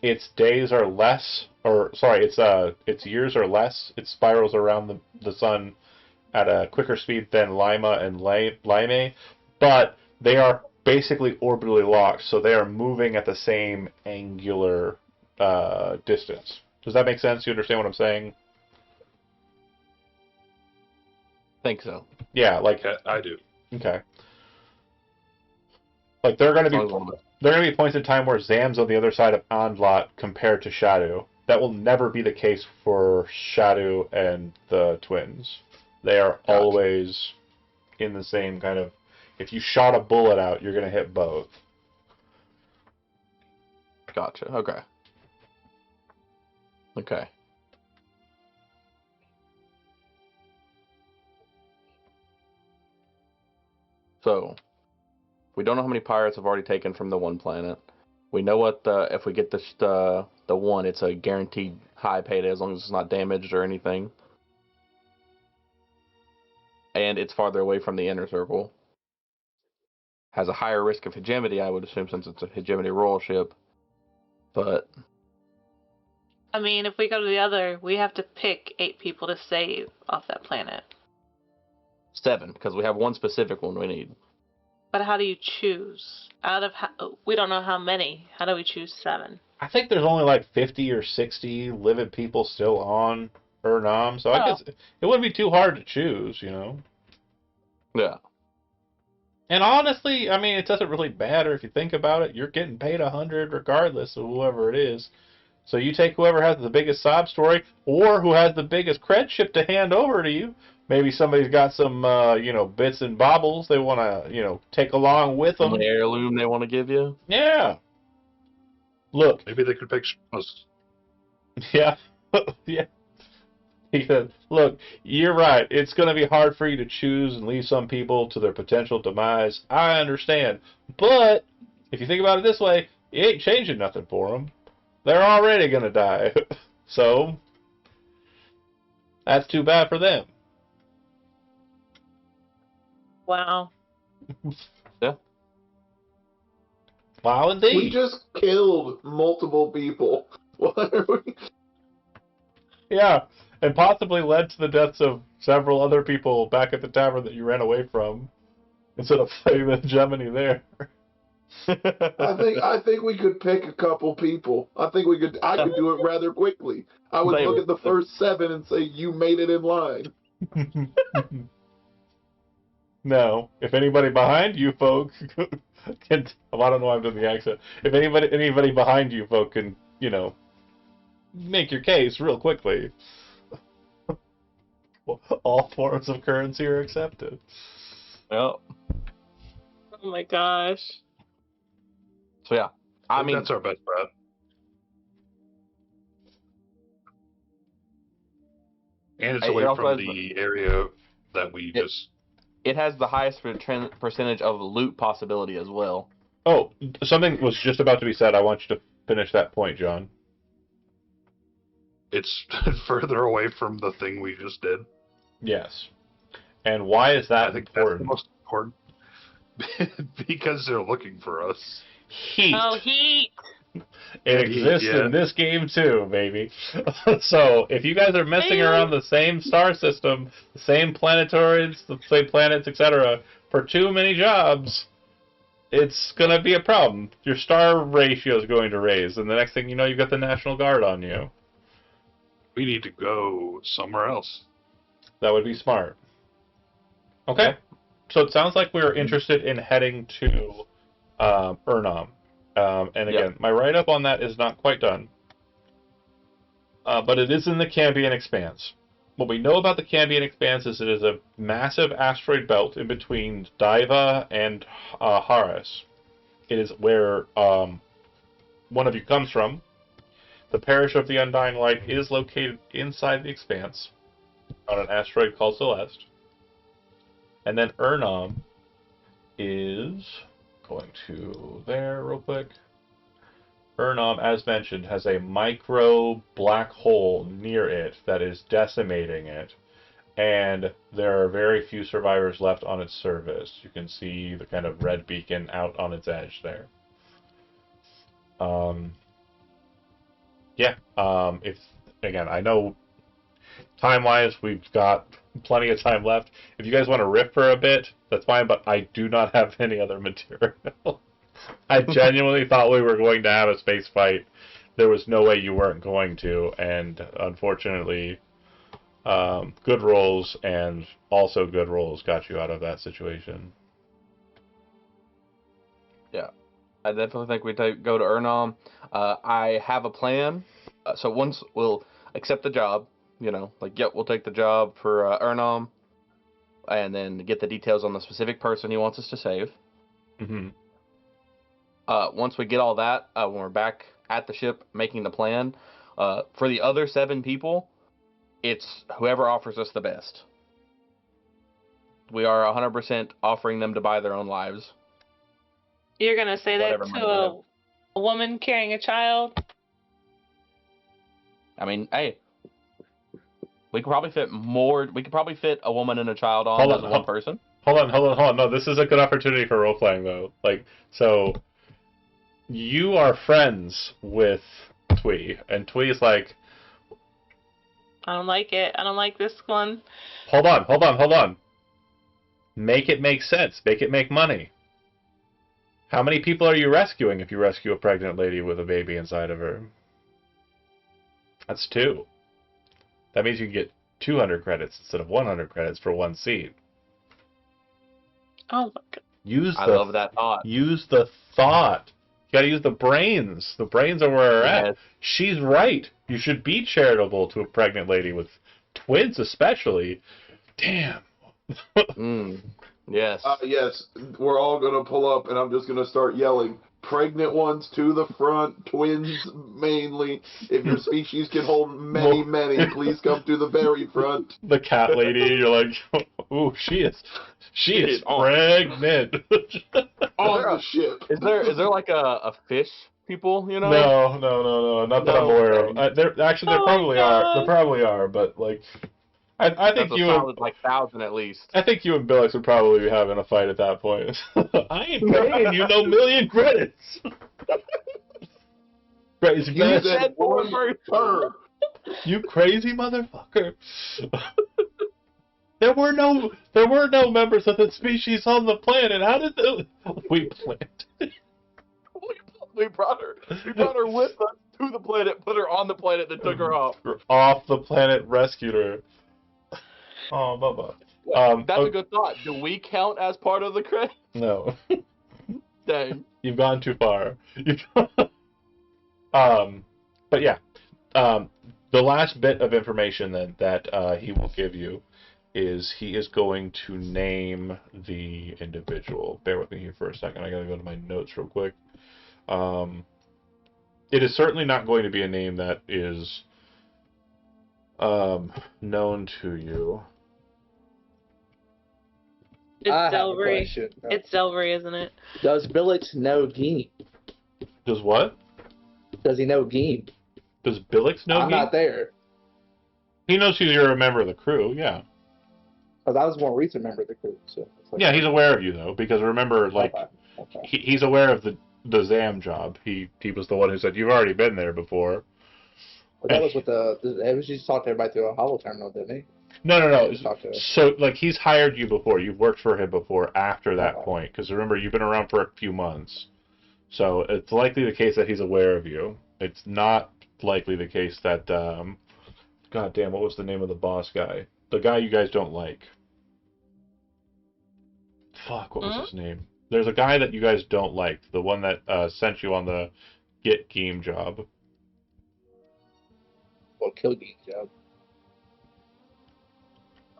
its days are less, or sorry, its years are less. It spirals around the sun at a quicker speed than Lima and Lime, but they are basically orbitally locked, so they are moving at the same angular distance. Does that make sense? You understand what I'm saying? Think so. Yeah, like I do. okay. Like there are going to Sounds be a little bit. there are going to be points in time where Zam's on the other side of Andlat compared to Shadow. That will never be the case for Shadow and the twins. They are always in the same kind of. If you shot a bullet out, you're going to hit both. Gotcha. Okay. Okay. So, we don't know how many pirates have already taken from the one planet. We know what if we get the one, it's a guaranteed high payday as long as it's not damaged or anything. And it's farther away from the inner circle. Has a higher risk of hegemony, I would assume, since it's a hegemony royal ship. But I mean, if we go to the other, we have to pick 8 people to save off that planet. 7, because we have one specific one we need. But how do you choose? We don't know how many. How do we choose 7? I think there's only like 50 or 60 living people still on Urnam, so I guess it wouldn't be too hard to choose, you know. Yeah. And honestly, I mean, it doesn't really matter if you think about it. You're getting paid 100 regardless of whoever it is. So you take whoever has the biggest sob story or who has the biggest cred ship to hand over to you. Maybe somebody's got some, bits and baubles they want to, take along with them. An heirloom they want to give you? Yeah. Look. Maybe they could pick us. Yeah. Yeah. He said, look, you're right. It's going to be hard for you to choose and leave some people to their potential demise. I understand. But if you think about it this way, you ain't changing nothing for them. They're already going to die. So that's too bad for them. Wow. Yeah. Wow, indeed. We just killed multiple people. What are we? Yeah, and possibly led to the deaths of several other people back at the tavern that you ran away from instead of fighting the hegemony there. I think we could pick a couple people. I could do it rather quickly. I would look at the first 7 and say, you made it in line. No. If anybody behind you folk can, well, I don't know why I'm doing the accent. If anybody behind you folk can, make your case real quickly. All forms of currency are accepted. Yep. Oh my gosh. So yeah, I mean that's our best bet. And it's away from the area that we just. It has the highest percentage of loot possibility as well. Oh, something was just about to be said. I want you to finish that point, John. It's further away from the thing we just did. Yes. And why is that I think important? that's the most important. Because they're looking for us. Heat. Oh, heat! It exists in this game too, baby. So, if you guys are messing around the same star system, the same planetoids, the same planets, etc., for too many jobs, it's going to be a problem. Your star ratio is going to raise, and the next thing you know, you've got the National Guard on you. We need to go somewhere else. That would be smart. Okay. So it sounds like we're interested in heading to Urnam. And again, my write-up on that is not quite done. But it is in the Cambion Expanse. What we know about the Cambion Expanse is it is a massive asteroid belt in between Diva and Haris. It is where one of you comes from. The Parish of the Undying Light is located inside the Expanse on an asteroid called Celeste. And then Urnam is going to there real quick. Urnam, as mentioned, has a micro black hole near it that is decimating it. And there are very few survivors left on its surface. You can see the kind of red beacon out on its edge there. Yeah. If again, I know time-wise we've got plenty of time left. If you guys want to riff for a bit, that's fine. But I do not have any other material. I genuinely thought we were going to have a space fight. There was no way you weren't going to, and unfortunately, good rolls and also good rolls got you out of that situation. Yeah, I definitely think we go to Ernam. I have a plan. So once we'll accept the job, yep, we'll take the job for Ernam, and then get the details on the specific person he wants us to save. Mm-hmm. Once we get all that, when we're back at the ship making the plan, for the other 7 people, it's whoever offers us the best. We are 100% offering them to buy their own lives. You're gonna say that Whatever to money they have. a woman carrying a child? I mean, hey, we could probably fit more. We could probably fit a woman and a child on Hold as on, one person. Hold on. No, this is a good opportunity for role playing though. So you are friends with Twee, and Twee's like, I don't like it. I don't like this one. hold on. Make it make sense. Make it make money. How many people are you rescuing if you rescue a pregnant lady with a baby inside of her? That's 2. That means you can get 200 credits instead of 100 credits for 1 seat. Oh my god. I love that thought. Use the thought. You gotta use the brains. The brains are where we're at. Yes. She's right. You should be charitable to a pregnant lady with twins, especially. Damn. Yes. Yes, we're all gonna pull up, and I'm just gonna start yelling. Pregnant ones to the front, twins mainly. If your species can hold many, please come to the very front. The cat lady, you're like, ooh, she is pregnant. On the ship. Is there like a fish people? No, not that I'm aware of. There probably are. There probably are, but like, I think That's you a solid, 1,000 at least. I think you and Billix would probably be having a fight at that point. I ain't paying you no million credits. Crazy You man. said one per. You crazy motherfucker. There were no members of the species on the planet. How did we planted? We brought her with us to the planet, put her on the planet, then took her off. Off the planet, rescued her. Oh, Bubba. That's a good thought. Do we count as part of the credit? No. Dang. You've gone too far. But yeah. The last bit of information that he will give you is he is going to name the individual. Bear with me here for a second. I gotta go to my notes real quick. It is certainly not going to be a name that is known to you. It's Delvery. It's Delvery, isn't it? Does Billix know Geem? Does what? Does he know Geem? Does Billix know I'm Geem? not there. He knows you're a member of the crew, yeah. Because I was more recent member of the crew. So yeah, he's aware of you, though, because remember, like, okay. He's aware of the ZAM job. He was the one who said, you've already been there before. But that was with it was just talked to everybody through a holo terminal, didn't he? No. So, like, he's hired you before. You've worked for him before after that point. Because remember, you've been around for a few months. So it's likely the case that he's aware of you. It's not likely the case that, God damn, what was the name of the boss guy? The guy you guys don't like. Fuck, what was his name? There's a guy that you guys don't like. The one that sent you on the Get Game job. Well, Kill Game job.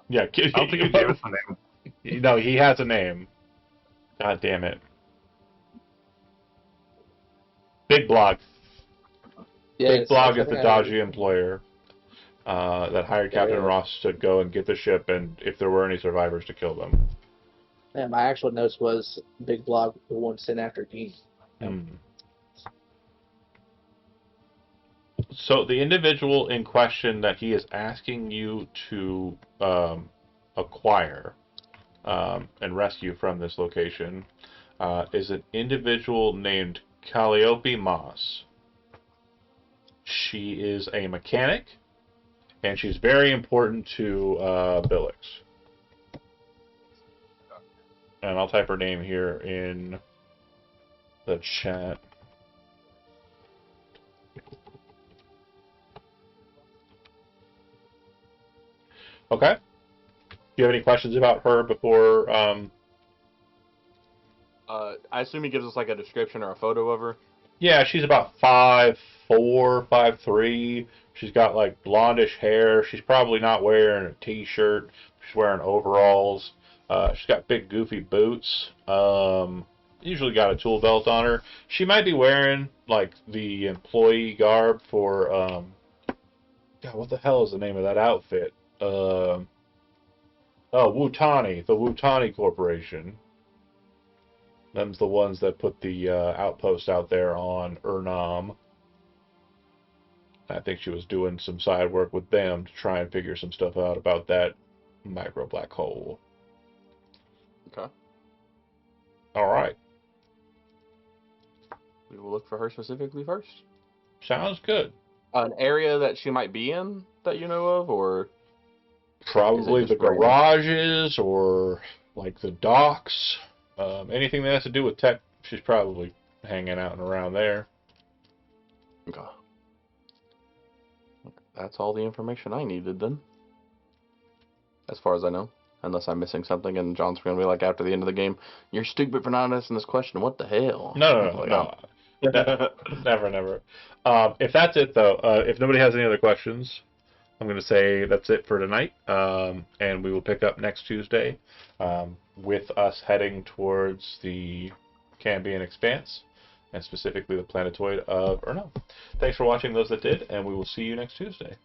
Yeah, I don't think you gave us a name. No, he has a name. God damn it. Big Blog. Yes, Big Blog is the dodgy employer that hired Captain Ross to go and get the ship, and if there were any survivors, to kill them. Yeah, my actual notes was Big Blog, the one sent after Geem. So the individual in question that he is asking you to acquire and rescue from this location is an individual named Calliope Moss. She is a mechanic, and she's very important to Billix. And I'll type her name here in the chat. Okay. Do you have any questions about her before? I assume he gives us like a description or a photo of her. Yeah, she's about 5'4", 5'3". She's got like blondish hair. She's probably not wearing a t-shirt. She's wearing overalls. She's got big goofy boots. Usually got a tool belt on her. She might be wearing like the employee garb for God, what the hell is the name of that outfit? Oh, Wutani, the Wutani Corporation. Them's the ones that put the outpost out there on Urnam. I think she was doing some side work with them to try and figure some stuff out about that micro black hole. Okay. All right. We will look for her specifically first. Sounds good. An area that she might be in that you know of, or Probably the random? garages or like the docks. Anything that has to do with tech, she's probably hanging out and around there. Okay. That's all the information I needed then. As far as I know. Unless I'm missing something and John's going to be like after the end of the game, you're stupid for not asking this question. What the hell? No. Never. If that's it, though, if nobody has any other questions, I'm going to say that's it for tonight. And we will pick up next Tuesday with us heading towards the Cambian Expanse, and specifically the planetoid of Urnam. Thanks for watching, those that did, and we will see you next Tuesday.